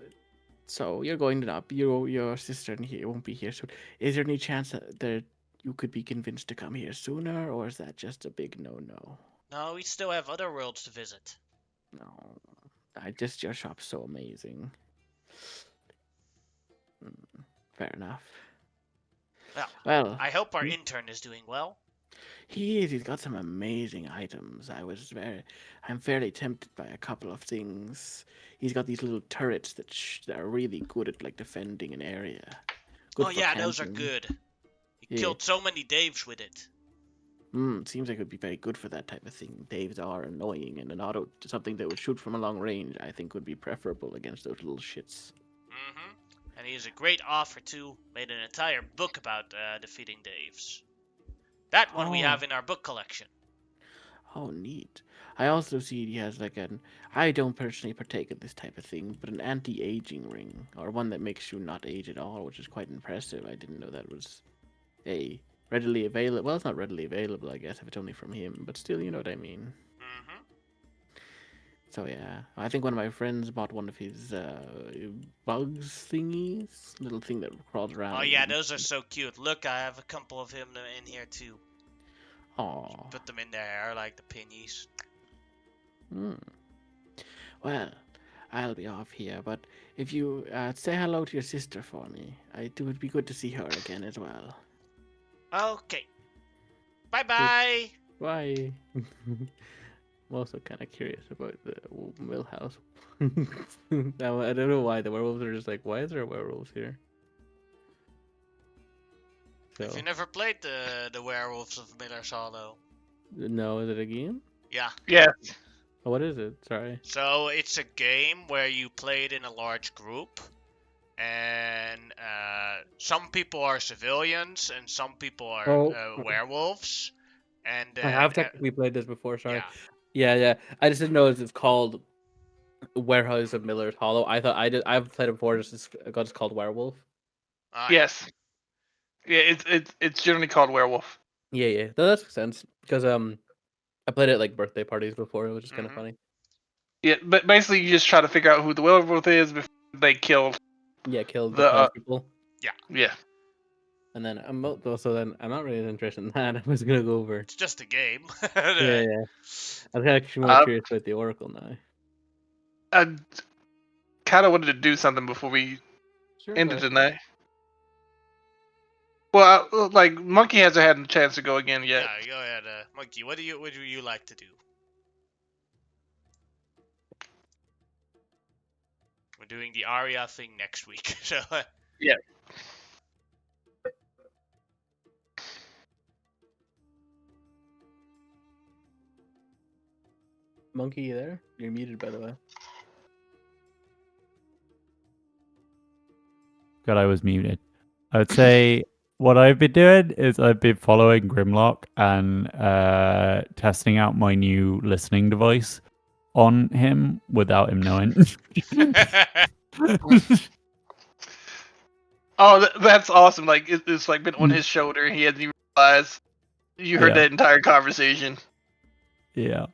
so you're going to not your sister and he won't be here soon. Is there any chance that you could be convinced to come here sooner, or is that just a big no? No, we still have other worlds to visit. No, your shop's so amazing. Fair enough. Well, I hope our intern is doing well. he is. He's got some amazing items. I'm fairly tempted by a couple of things. He's got these little turrets that are really good at like defending an area. Good for those are camping. good. He Yeah. killed so many Daves with it. Seems like it would be very good for that type of thing. Daves are annoying, and an auto something that would shoot from a long range, I think, would be preferable against those little shits. Mm-hmm. And he has a great offer too. Made an entire book about defeating Daves. That one we have in our book collection. Oh, neat. I also see he has like I don't personally partake of this type of thing, but an anti-aging ring, or one that makes you not age at all, which is quite impressive. I didn't know that was readily available. Well, it's not readily available, I guess, if it's only from him, but still, you know what I mean. Mm-hmm. So yeah, I think one of my friends bought one of his bugs thingies, little thing that crawls around. Oh yeah, those are so cute. Look, I have a couple of him in here too. Aww. Put them in their hair like the pinnies. Well, I'll be off here, but if you say hello to your sister for me, it would be good to see her again as well. Okay. Bye-bye. Bye. I'm also kind of curious about the mill house. Now, I don't know why the werewolves are just like, why is there werewolves here? So, Have you never played the Werewolves of Miller's Hollow? no, is it a game? Yeah. Yeah. Oh, what is it? Sorry. So it's a game where you play it in a large group, and some people are civilians and some people are werewolves. And I have technically played this before. Sorry. Yeah. Yeah. I just didn't know it's called Warehouse of Miller's Hollow. I thought I've played it before. It's called Werewolf. Yes. Yeah, it's generally called werewolf. Yeah. No, that makes sense because I played it like birthday parties before. It was just kind of Mhm. funny. Yeah, but basically you just try to figure out who the werewolf is before they kill Yeah, killed the the townspeople. yeah. And then so then I'm not really interested in that. I was gonna go over. It's just a game. Yeah. I'm actually more Uh, curious about the Oracle now. I kind of wanted to do something before we Sure. ended tonight. Well, like Monkey hasn't had a chance to go again yet. Yeah, go ahead, Monkey. What do you like to do? We're doing the Aria thing next week, so. Yeah. Monkey, you there? You're muted, by the way. God, I was muted. I would say what I've been doing is I've been following Grimlock and testing out my new listening device on him without him knowing. Oh, that's awesome! Like it's like been on his shoulder. He hasn't even realized you heard Yeah. that entire conversation. Yeah.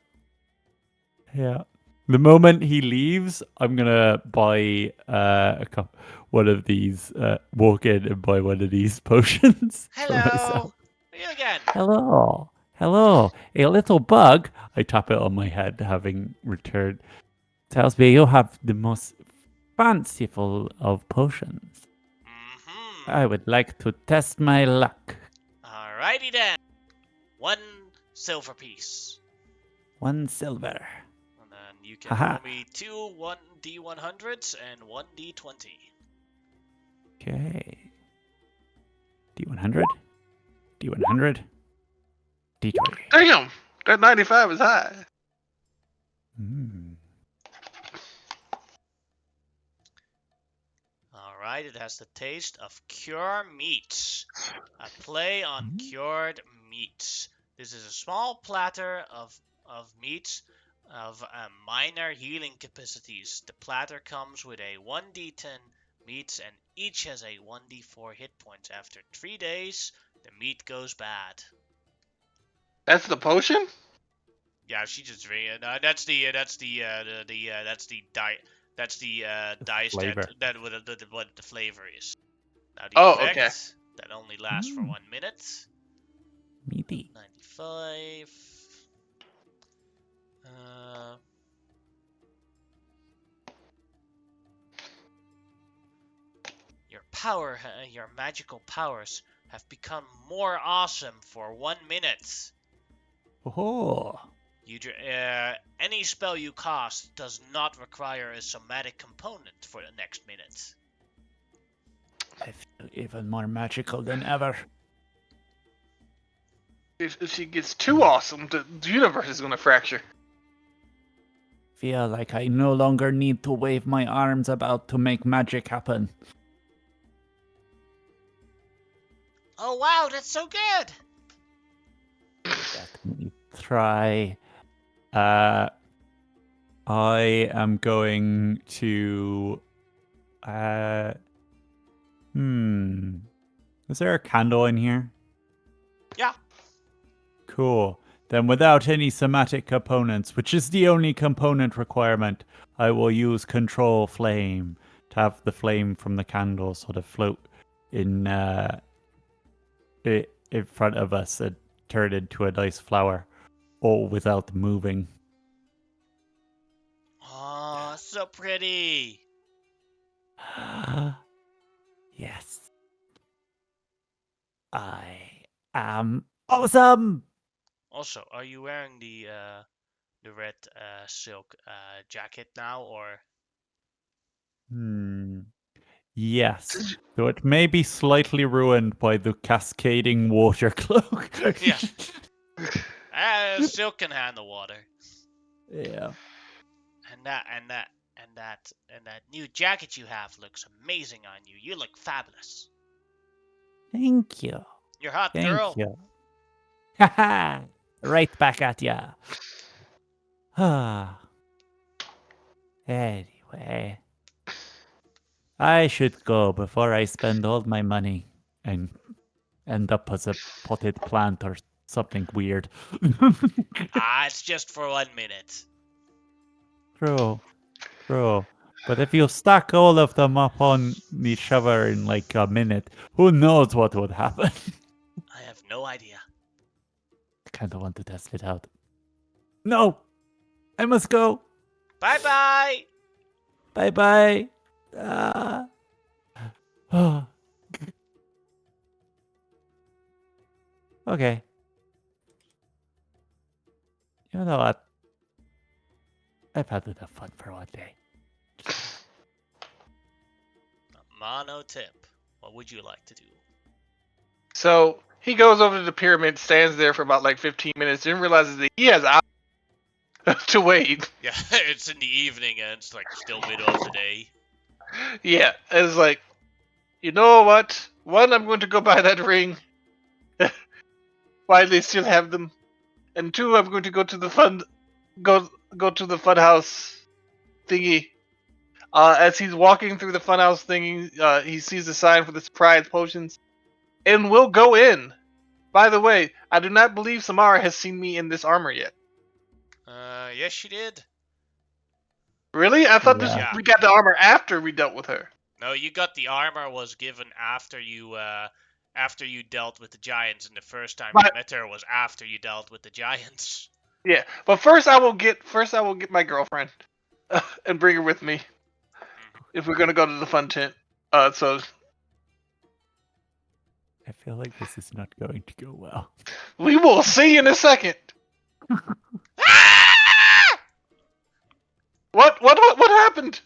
Yeah. The moment he leaves, I'm gonna buy one of these. Walk in and buy one of these potions for myself. Hello. You again. Hello, hello, a little bug. I tap it on my head, having returned. Tells me you have the most fanciful of potions. Mm-hmm. I would like to test my luck. Alrighty then. 1 silver piece. 1 silver. And then you can Haha. roll me 2 1d100s and 1d20. Okay. D100. D100. D20. Damn, that 95 is high. Mm. Alright, it has the taste of cure meat. A play on cured meat. This is a small platter of meat of minor healing capacities. The platter comes with a 1d10 meat and each has a 1d4 hit points. After 3 days, the meat goes bad. That's the potion. Yeah, she just that's the dice flavor. that what the flavor is. Now the Oh, effect okay. that only lasts for 1 minute. Meaty. 95. Your magical powers have become more awesome for 1 minute. Oh. Any spell you cast does not require a somatic component for the next minute. I feel even more magical than ever. If she gets too awesome, the universe is gonna fracture. Feel like I no longer need to wave my arms about to make magic happen. Oh wow, that's so good! Let me try. I am going to. Is there a candle in here? Yeah. Cool. Then without any somatic components, which is the only component requirement, I will use control flame to have the flame from the candle sort of float in front of us and turn into a nice flower, all without moving. Oh, so pretty. Yes. I am awesome! Also, are you wearing the red silk jacket now, or? Yes. Though it may be slightly ruined by the cascading water cloak. Yeah. Silk can handle water. Yeah. And that new jacket you have looks amazing on you. You look fabulous. Thank you. You're hot, Thank girl. you. Haha. Right back at ya. Anyway. I should go before I spend all my money and end up as a potted plant or something weird. It's just for 1 minute. True. But if you stack all of them up on each other in like a minute, who knows what would happen? I have no idea. I kind of want to test it out. No! I must go! Bye-bye! Bye-bye! Ah. Okay. You know what? I've had enough fun for one day. Mono tip. What would you like to do? So he goes over to the pyramid, stands there for about like 15 minutes, then realizes that he has hours to wait. Yeah, it's in the evening and it's like still middle of the day. Yeah, it's like, you know what? One, I'm going to go buy that ring while they still have them, and two, I'm going to go to the go to the funhouse thingy. As he's walking through the funhouse thingy, he sees a sign for the surprise potions, and will go in. By the way, I do not believe Samara has seen me in this armor yet. Yes, she did. Really? I thought this Yeah. we got the armor after we dealt with her. No, you got the armor was given after you dealt with the giants, and the first time you Right. met her was after you dealt with the giants. Yeah, but first I will get my girlfriend and bring her with me if we're gonna go to the fun tent. So I feel like this is not going to go well. we will see in a second. What happened?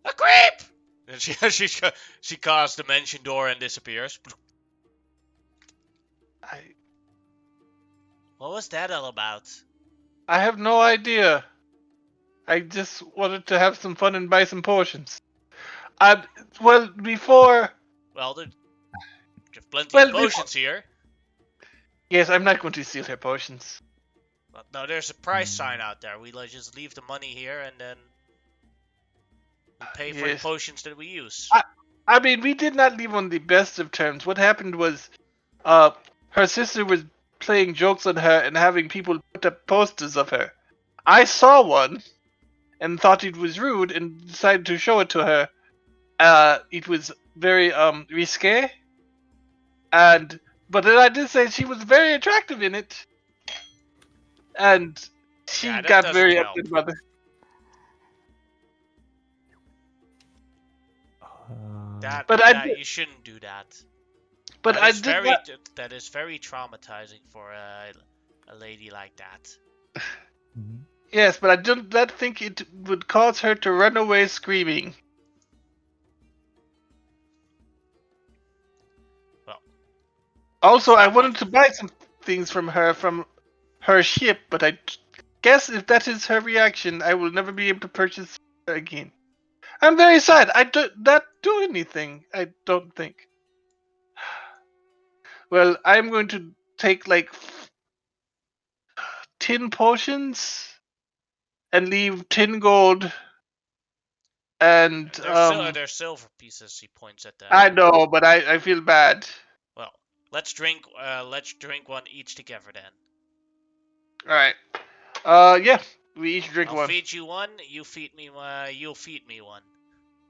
A creep! And she casts dimension door and disappears. What was that all about? I have no idea. I just wanted to have some fun and buy some potions. Before. Well, there's plenty of potions here. Yes, I'm not going to steal her potions. But no, there's a price sign out there. We just leave the money here and then we pay for the Yes. potions that we use. I mean, we did not leave on the best of terms. What happened was, her sister was playing jokes on her and having people put up posters of her. I saw one and thought it was rude and decided to show it to her. It was very risque, but then I did say she was very attractive in it, and she Yeah, that got doesn't very help. upset about it. You shouldn't do that. But that I is did very not. that is very traumatizing for a lady like that. Yes, but I did not think it would cause her to run away screaming. Well, Also, I wanted to buy some things from her ship, but I guess if that is her reaction, I will never be able to purchase her again. I'm very sad. I do not do anything, I don't think. Well, I'm going to take like 10 potions and leave 10 gold and There's silver pieces. He points at them. I know, but I feel bad. Well, let's drink one each together then. All right. Yeah, we each drink I'll one. feed you one. You feed me one. You'll feed me one.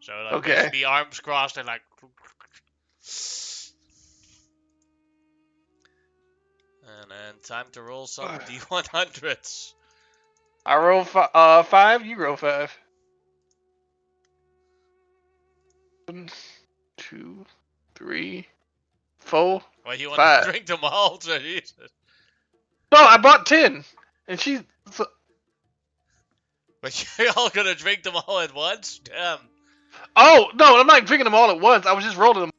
So like Okay. basically arms crossed and like. And then time to roll some D100s. I roll 5. You roll 5. 1, 2, 3, 4. Well, you want 5. to drink them all? So Jesus. No, I bought 10, and she. So, But you're all gonna drink them all at once? Damn. oh no, I'm not drinking them all at once. I was just rolling them,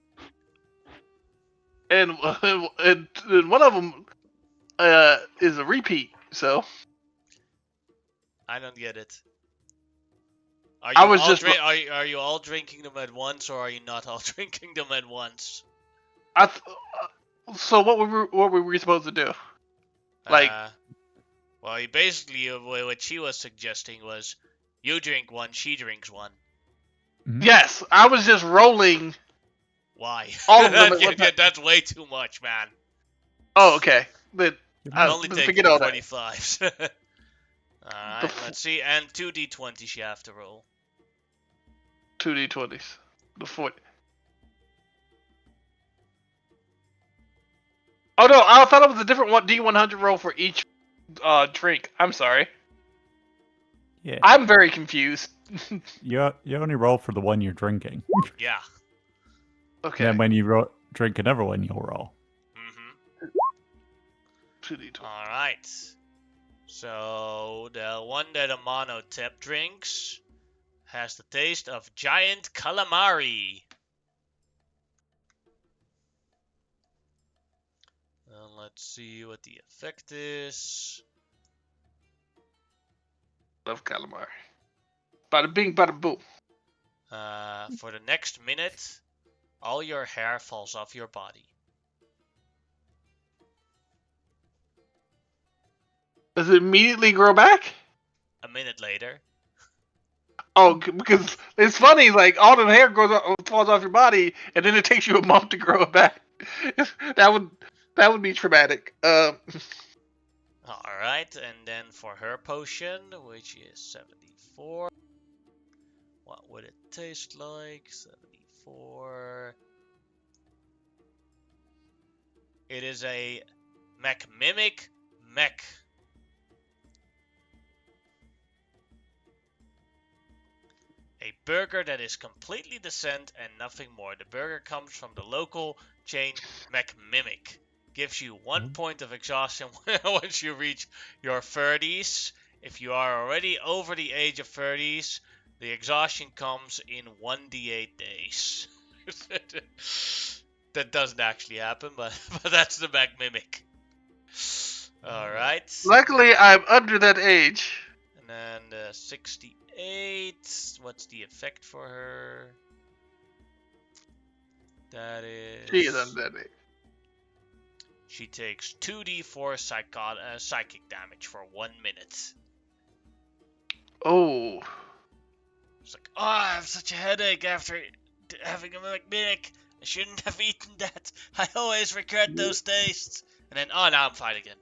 and one of them is a repeat. So I don't get it. Are you all drinking them at once, or are you not all drinking them at once? So what were we supposed to do? Like, well, basically what she was suggesting was, you drink one, she drinks one. Yes, I was just rolling. Why? All of them at one time. That's way too much, man. Oh, okay. But It I- only takes forget all that. 25s. Alright, let's see. And 2d20s you have to roll. 2d20s. The 40. Oh no, I thought it was a different D100 roll for each drink. I'm sorry. Yeah. I'm very confused. You only roll for the one you're drinking. Yeah. Okay. Then when you drink another one, you'll roll. Mm-hmm. 2d20. Alright. So, the one that Amonotep drinks has the taste of giant calamari. Let's see what the effect is. Love calamari. Bada bing, bada boom. For the next minute, all your hair falls off your body. Does it immediately grow back? A minute later. Oh, because it's funny, like all the hair falls off your body, and then it takes you a month to grow it back. that would be traumatic. Alright, and then for her potion, which is 74. What would it taste like? 74. It is a mech mimic mech. A burger that is completely the scent and nothing more. The burger comes from the local chain Mech Mimic. Gives you 1 point of exhaustion once you reach your 30s. If you are already over the age of 30s, the exhaustion comes in 1d8 days. That doesn't actually happen, but that's the Mech Mimic. Alright. Luckily, I'm under that age. And then 68. What's the effect for her? That is. She is under that age. She takes 2d4 psychic damage for 1 minute. Oh. It's like, oh, I have such a headache after having a mimic. I shouldn't have eaten that. I always regret those tastes. And then, oh, now I'm fine again.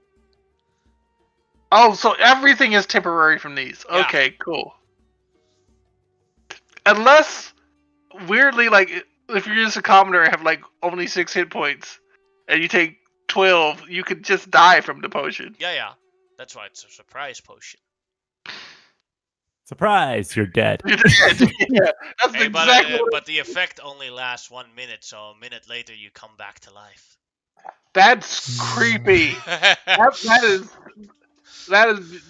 Oh, so everything is temporary from these. Yeah. Okay, cool. Unless, weirdly, like, if you're just a commoner and have, like, only 6 hit points, and you take 12, you could just die from the potion. Yeah. That's why it's a surprise potion. Surprise! You're dead. You're dead. Yeah, that's Hey, exactly what but the effect only lasts 1 minute, so a minute later you come back to life. That's creepy. That is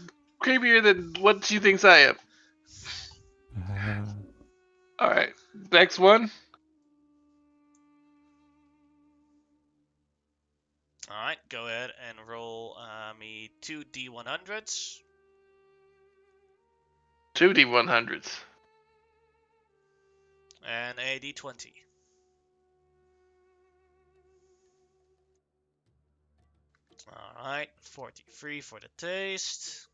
creepier than what she thinks I am. Alright, next one. Alright, go ahead and roll me 2 D100s. 2 D100s. And a D20. Alright, 43 for the taste.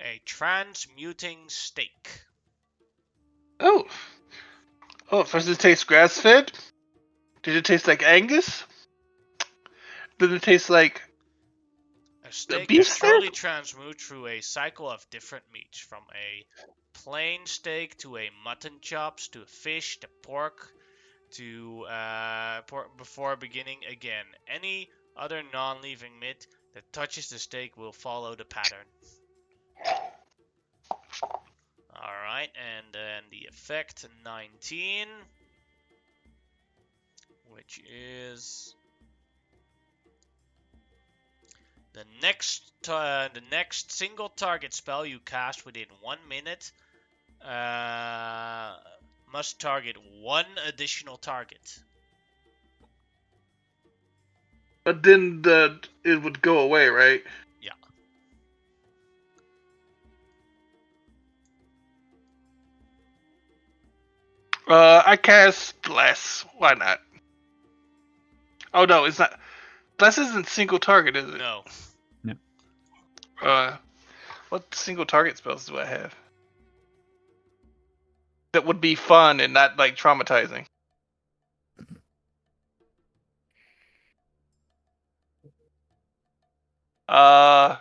A transmuting steak. Oh. Oh, first it tastes grass-fed. Did it taste like Angus? Did it taste like A steak beef that steak? slowly transmutes through a cycle of different meats, from a plain steak to a mutton chops to fish to pork to pork before beginning again. Any other non-living meat that touches the steak will follow the pattern. Alright, and then the effect 19, which is the next single target spell you cast within 1 minute must target one additional target. But then it would go away, right? Yeah. I cast Bless. Why not? Oh no, it's not. Bless isn't single target, is it? No. What single target spells do I have? That would be fun and not like traumatizing. I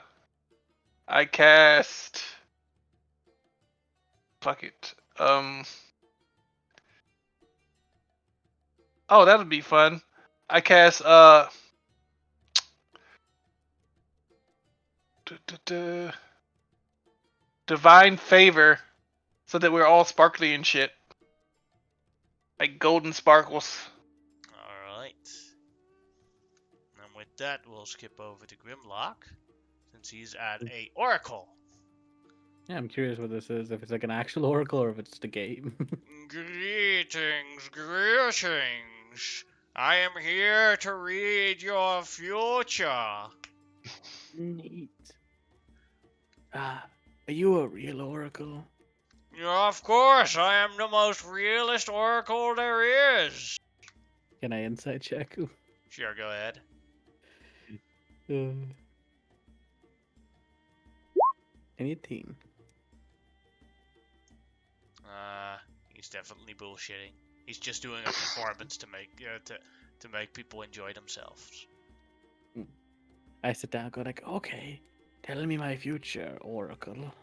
cast. Fuck it. Oh, that would be fun. I cast Divine Favor, so that we're all sparkly and shit, like golden sparkles. Alright. And with that, we'll skip over to Grimlock, since he's at a Oracle. Yeah, I'm curious what this is. If it's like an actual oracle or if it's the game. Greetings, greetings. I am here to read your future. Neat. Are you a real oracle? Of course, I am the most realist oracle there is. Can I insight check? Sure, go ahead. 18. He's definitely bullshitting. He's just doing a performance to make people enjoy themselves. I sit down and go like, okay, tell me my future, oracle.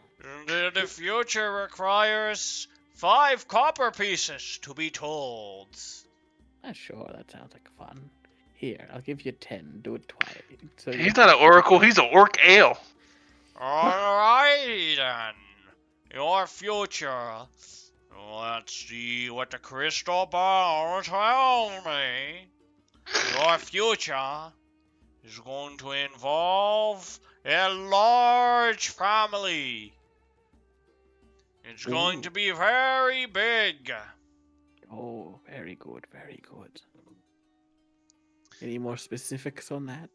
The future requires 5 copper pieces to be told. Sure, that sounds like fun. Here, I'll give you 10. Do it twice. So He's not an oracle. He's an orc ale. Alrighty then. Your future. Let's see what the crystal ball tells me. Your future is going to involve a large family. It's going to be very big. Oh, very good, very good. Any more specifics on that?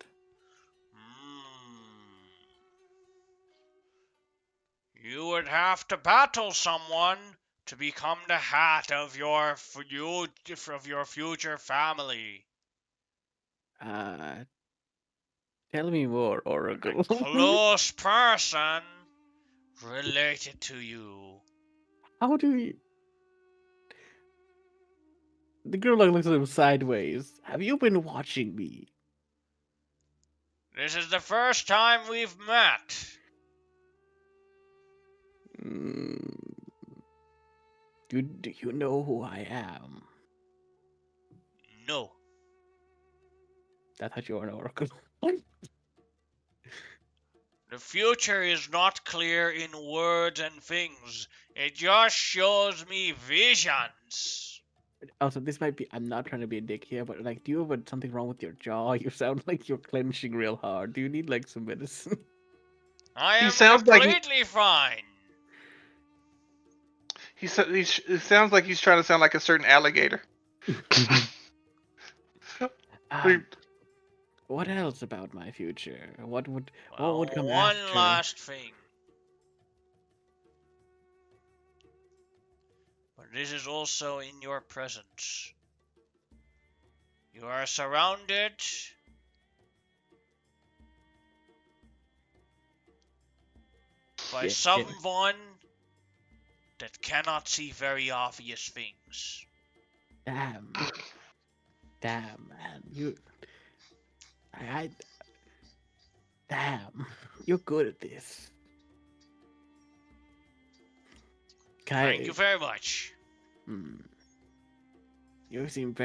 You would have to battle someone to become the hat of your future family. Tell me more, oracle. A close person related to you. How do you... The girl looks at him sideways. Have you been watching me? This is the first time we've met. Do you know who I am? No. I thought you were an oracle. The future is not clear in words and things. It just shows me visions. Also, this might be... I'm not trying to be a dick here, but like, do you have something wrong with your jaw? You sound like you're clenching real hard. Do you need like some medicine? I am sounds like completely fine. He sounds like he's trying to sound like a certain alligator. What else about my future? What would come one after? last thing. But this is also in your presence. You are surrounded by someone that cannot see very obvious things. Damn, man, damn, you're good at this. Thank you very much. You seem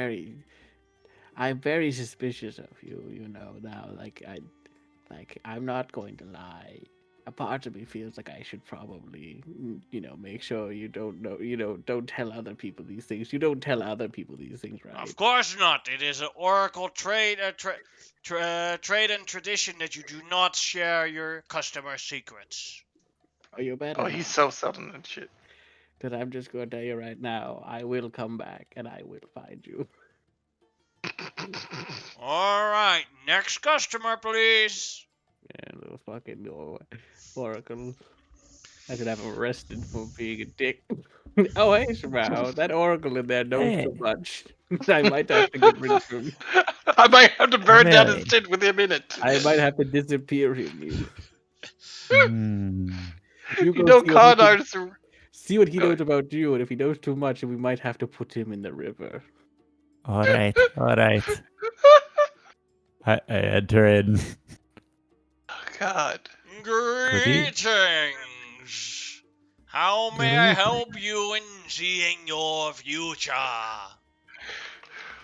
I'm very suspicious of you, you know, now. I'm not going to lie. A part of me feels like I should probably, make sure you don't tell other people these things. You don't tell other people these things, right? Of course not. It is an oracle trade and tradition that you do not share your customer secrets. Oh, you better. Oh, he's so selling that shit. Because I'm just going to tell you right now, I will come back and I will find you. All right, next customer, please. Yeah, little fucking oracle. I should have him arrested for being a dick. Oh, hey, Shmao, that oracle in there knows so much. I might have to get rid of him. I might have to burn down his shit within a minute. I might have to disappear him. You know, con artists. See what he knows about you, and if he knows too much, we might have to put him in the river. All right. I enter in. Oh, God. Greetings. How may I help you in seeing your future?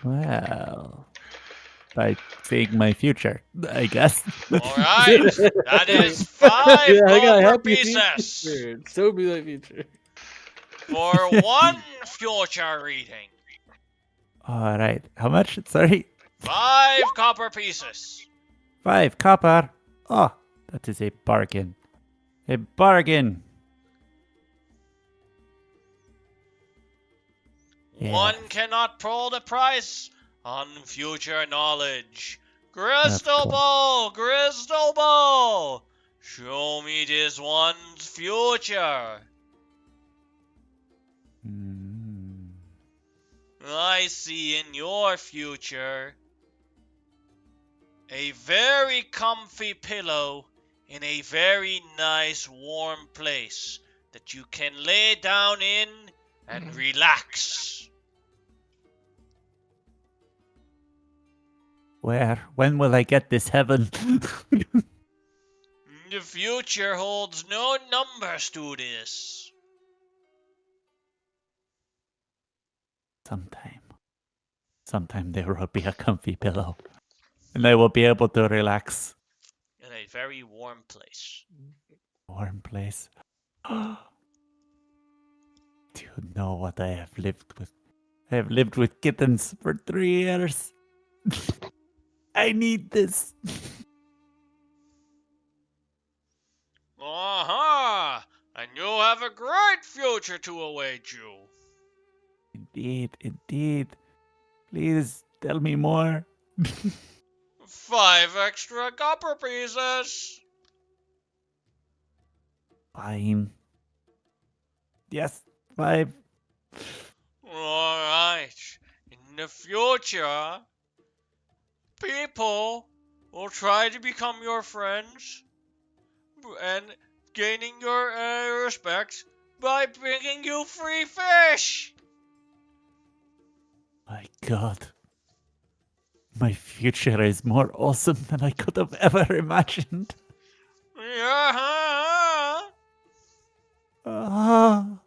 Well, by seeing my future, I guess. All right, that is Yeah, 5 I gotta copper help you see your pieces future. Show me the future. for 1 future reading. All right. How much? Sorry. 5 copper pieces. 5 copper. Oh, that is a bargain. A bargain. One Yes. cannot pull the price on future knowledge. Of Crystal course. ball, crystal ball. Show me this one's future. Mm. I see in your future a very comfy pillow in a very nice warm place that you can lay down in and relax. Where? When will I get this heaven? The future holds no numbers to this. Sometime. Sometime there will be a comfy pillow. And I will be able to relax. In a very warm place. Warm place. Do you know what I have lived with? I have lived with kittens for 3 years. I need this. Aha! And you'll have a great future to await you. Indeed, indeed. Please tell me more. 5 extra copper pieces. Fine. Yes, 5. Alright. In the future, people will try to become your friends and gaining your respect by bringing you free fish. My God. My future is more awesome than I could have ever imagined. Yeah. Ah.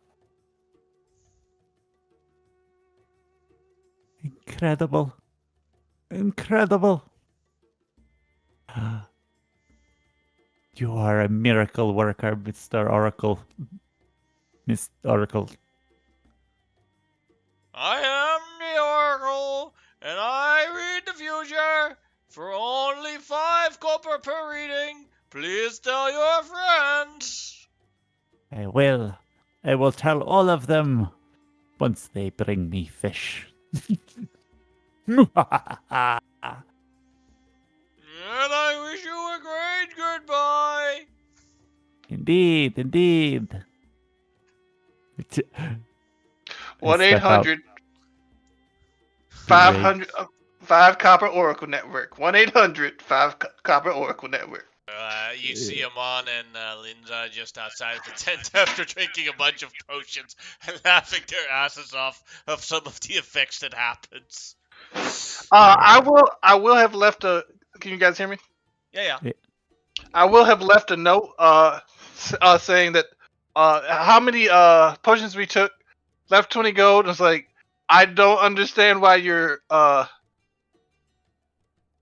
Incredible. Incredible. You are a miracle worker, Mr. Oracle. Miss Oracle. I am the Oracle, and I read the future for only 5 copper per reading. Please tell your friends. I will. I will tell all of them once they bring me fish. And I wish you a great goodbye. Indeed, indeed. I 1 step out 800 to ring. 500 5 Copper Oracle Network. 1 800 5 Copper Oracle Network. You see Amon and Linda just outside of the tent after drinking a bunch of potions and laughing their asses off of some of the effects that happens. I will have left a. Can you guys hear me? Yeah. I will have left a note saying that how many potions we took, left 20 gold. It's like, I don't understand why you're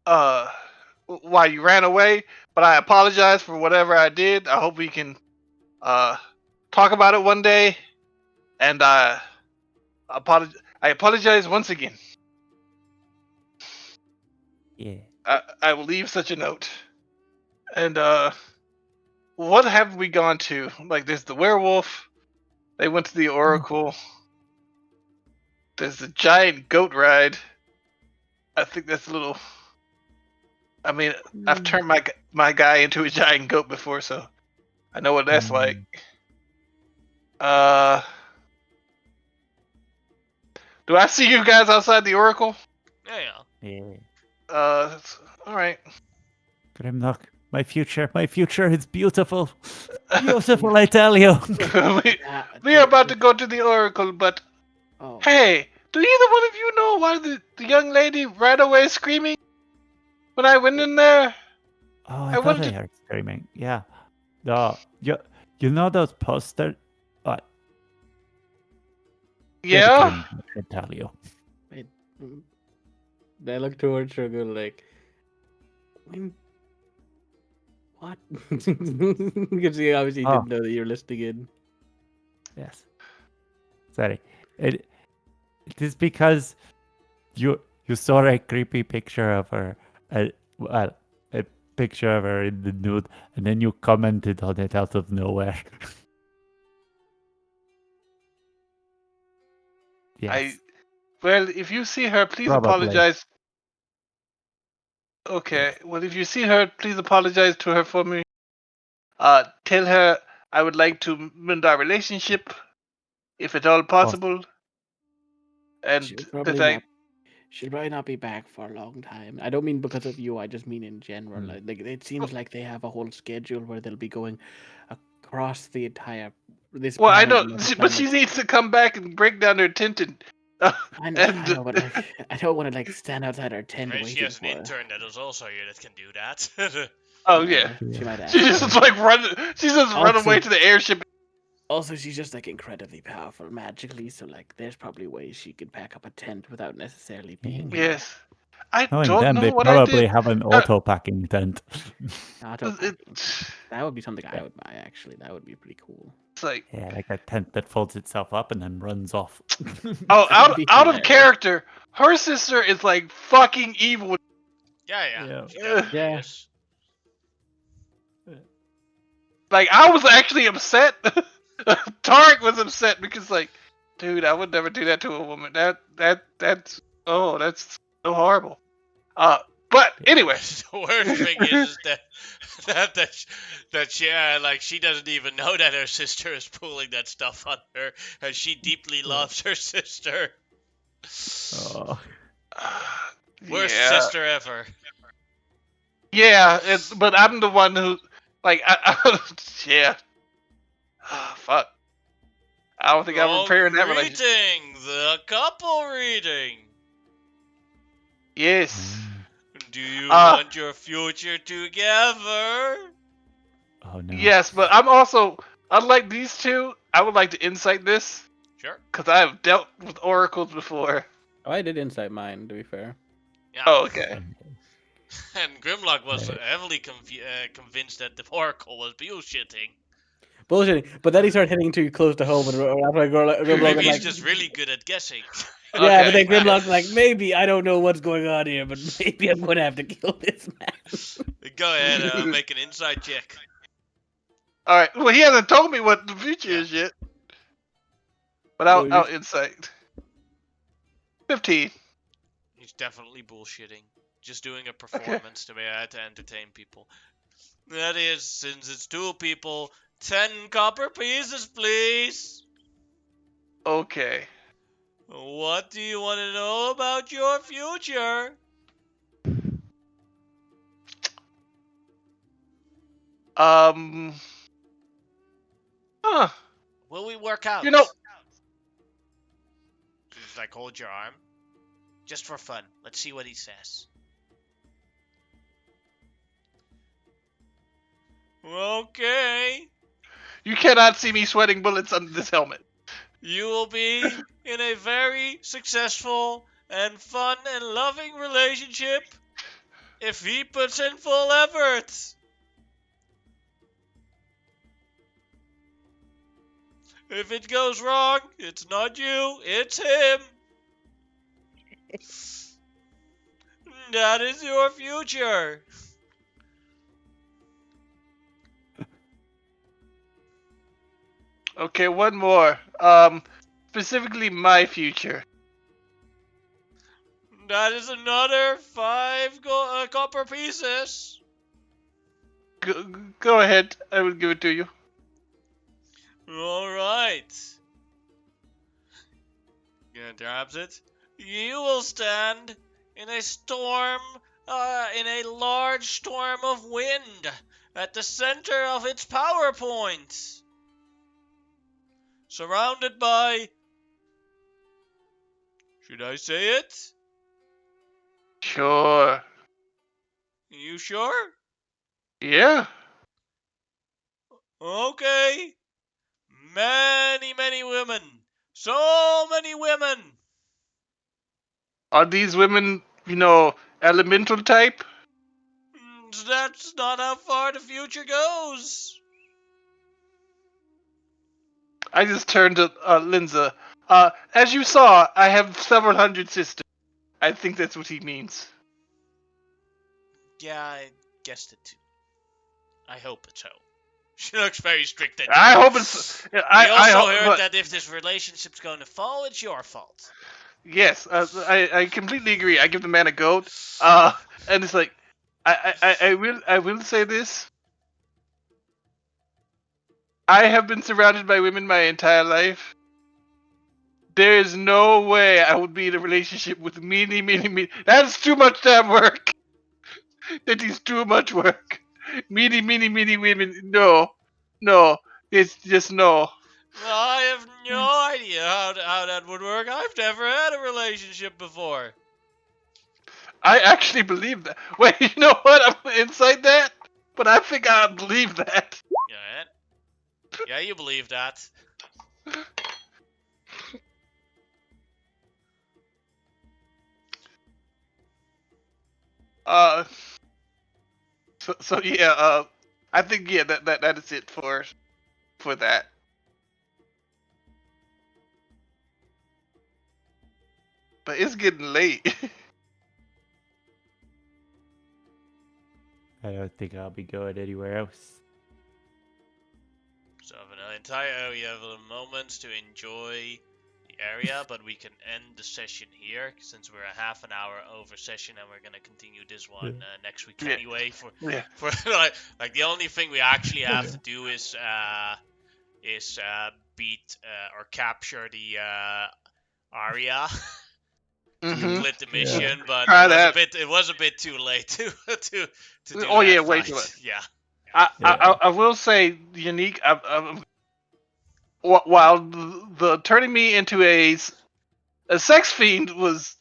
why you ran away, but I apologize for whatever I did. I hope we can talk about it one day, and I apologize once again. Yeah. I will leave such a note. And what have we gone to? Like, there's the werewolf. They went to the oracle. There's the giant goat ride. I think that's a little. I mean, I've turned my guy into a giant goat before, so I know what that's like. Do I see you guys outside the oracle? Yeah. Yeah. All right. Grimlock, my future is beautiful. Beautiful, I tell you. we are about to go to the oracle, but Oh. hey, do either one of you know why the young lady ran away screaming when I went in there? Oh, I I thought wanted I to. heard screaming. Yeah. No, you know those posters? What? They're Yeah. between me, I can tell you. Wait, I look towards Sugar like, what? Because he obviously Oh, didn't know that you were listening in. yes. Sorry. It it is because you saw a creepy picture of her. Well, a picture of her in the nude, and then you commented on it out of nowhere. Yes, Well, if you see her, please probably. apologize. Okay. Yes. Well, if you see her, please apologize to her for me. Tell her I would like to mend our relationship, if at all Oh, possible, and She'll that probably I. not. She'll probably not be back for a long time. I don't mean because of you. I just mean in general. mm. Like it seems like they have a whole schedule where they'll be going across the entire this Well, I planet know, and other but she planets. needs to come back and break down her tent and. I know, but I don't want to like stand outside her tent Right, she waiting has an for her. intern that is also here that can do that. Oh yeah, No, she might she ask just her. like run. She just run away Also, to the airship. also, she's just like incredibly powerful magically. So like, there's probably ways she could pack up a tent without necessarily being here. Yes, I Knowing don't them, know they what I probably did. have an Uh, auto packing tent. Auto it, packing. That would be something I Yeah. would buy. Actually, that would be pretty cool. it's like, Yeah, like a tent that folds itself up and then runs off. oh, That would be out of hilarious. character. Her sister is like fucking evil. Yeah, Yeah. she definitely Yeah. is. Like I was actually upset. Tarek was upset because like, dude, I would never do that to a woman. That's that's so horrible. But anyway, The worst thing is that that she like she doesn't even know that her sister is pulling that stuff on her, and she deeply loves her sister. Oh. Worst yeah, sister ever. yeah. But I'm the one who, like, yeah. Fuck. I don't think I'm Oh, repairing that relationship. greeting, the couple reading. Yes. Do you Uh, want your future together? Oh no. yes, but I'm also, unlike these two, I would like to insight this Sure. because I have dealt with oracles before. Oh, I did insight mine. To be fair. Yeah. Oh, okay. And Grimlock was Right. heavily convinced that the Oracle was bullshitting. Bullshitting. But then he started hitting too close to home, and after Grimlock Maybe was he's like, just really good at guessing. yeah, but Okay. then Grimlock's like, maybe I don't know what's going on here, but maybe I'm gonna have to kill this man. Go ahead, make an inside check. All right. Well, he hasn't told me what the future Yeah. is yet, but Well, I'll insight. 15. He's definitely bullshitting. Just doing a Okay. performance to entertain people. That is, since it's two people, 10 copper pieces, please. Okay. What do you want to know about your future? Um. Huh. Will we work out? You know. Just like hold your arm. Just for fun. Let's see what he says. Okay. You cannot see me sweating bullets under this helmet. You will be in a very successful and fun and loving relationship if he puts in full effort. If it goes wrong, it's not you, it's him. That is your future. Okay, one more. Specifically my future. That is another 5 copper pieces. Go ahead. I will give it to you. Alright. Yeah, grabs it. You will stand in a storm, in a large storm of wind at the center of its power point. Surrounded by. Should I say it? Sure. You sure? Yeah. Okay. Many women. So many women. Are these women, elemental type? That's not how far the future goes. I just turned to Linza. As you saw, I have several hundred sisters. I think that's what he means. Yeah, I guessed it too. I hope so. She looks very strict at you. I hope it's. We I also hope, heard but that if this relationship's going to fall, it's your fault. yes, I completely agree. I give the man a goat. And it's like, I will say this. I have been surrounded by women my entire life. There is no way I would be in a relationship with many. That's too much damn work. That is too much work. Many women. No. It's just no. I have no idea how that would work. I've never had a relationship before. I actually believe that. Wait, you know what? I'm inside that, but I think I believe that. Yeah, you believe that. Uh, so yeah. I think yeah that is it for that. But it's getting late. I don't think I'll be going anywhere else. So for the entire area, have a moment to enjoy the area, but we can end the session here since we're a half an hour over session, and we're gonna continue this one next week Yeah. anyway. For Yeah. like the only thing we actually have to do is beat or capture the Aria to Mm-hmm. complete the mission, but Try it was a bit too late to do Oh that yeah, way fight. too late. Yeah. I will say unique. While the turning me into a sex fiend was,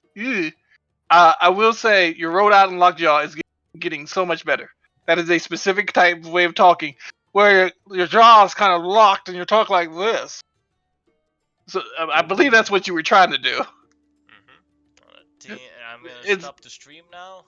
I will say your Rhode Island Lockjaw is getting so much better. That is a specific type of way of talking, where your jaw is kind of locked and you talk like this. So I believe that's what you were trying to do. I'm gonna It's stop the stream now.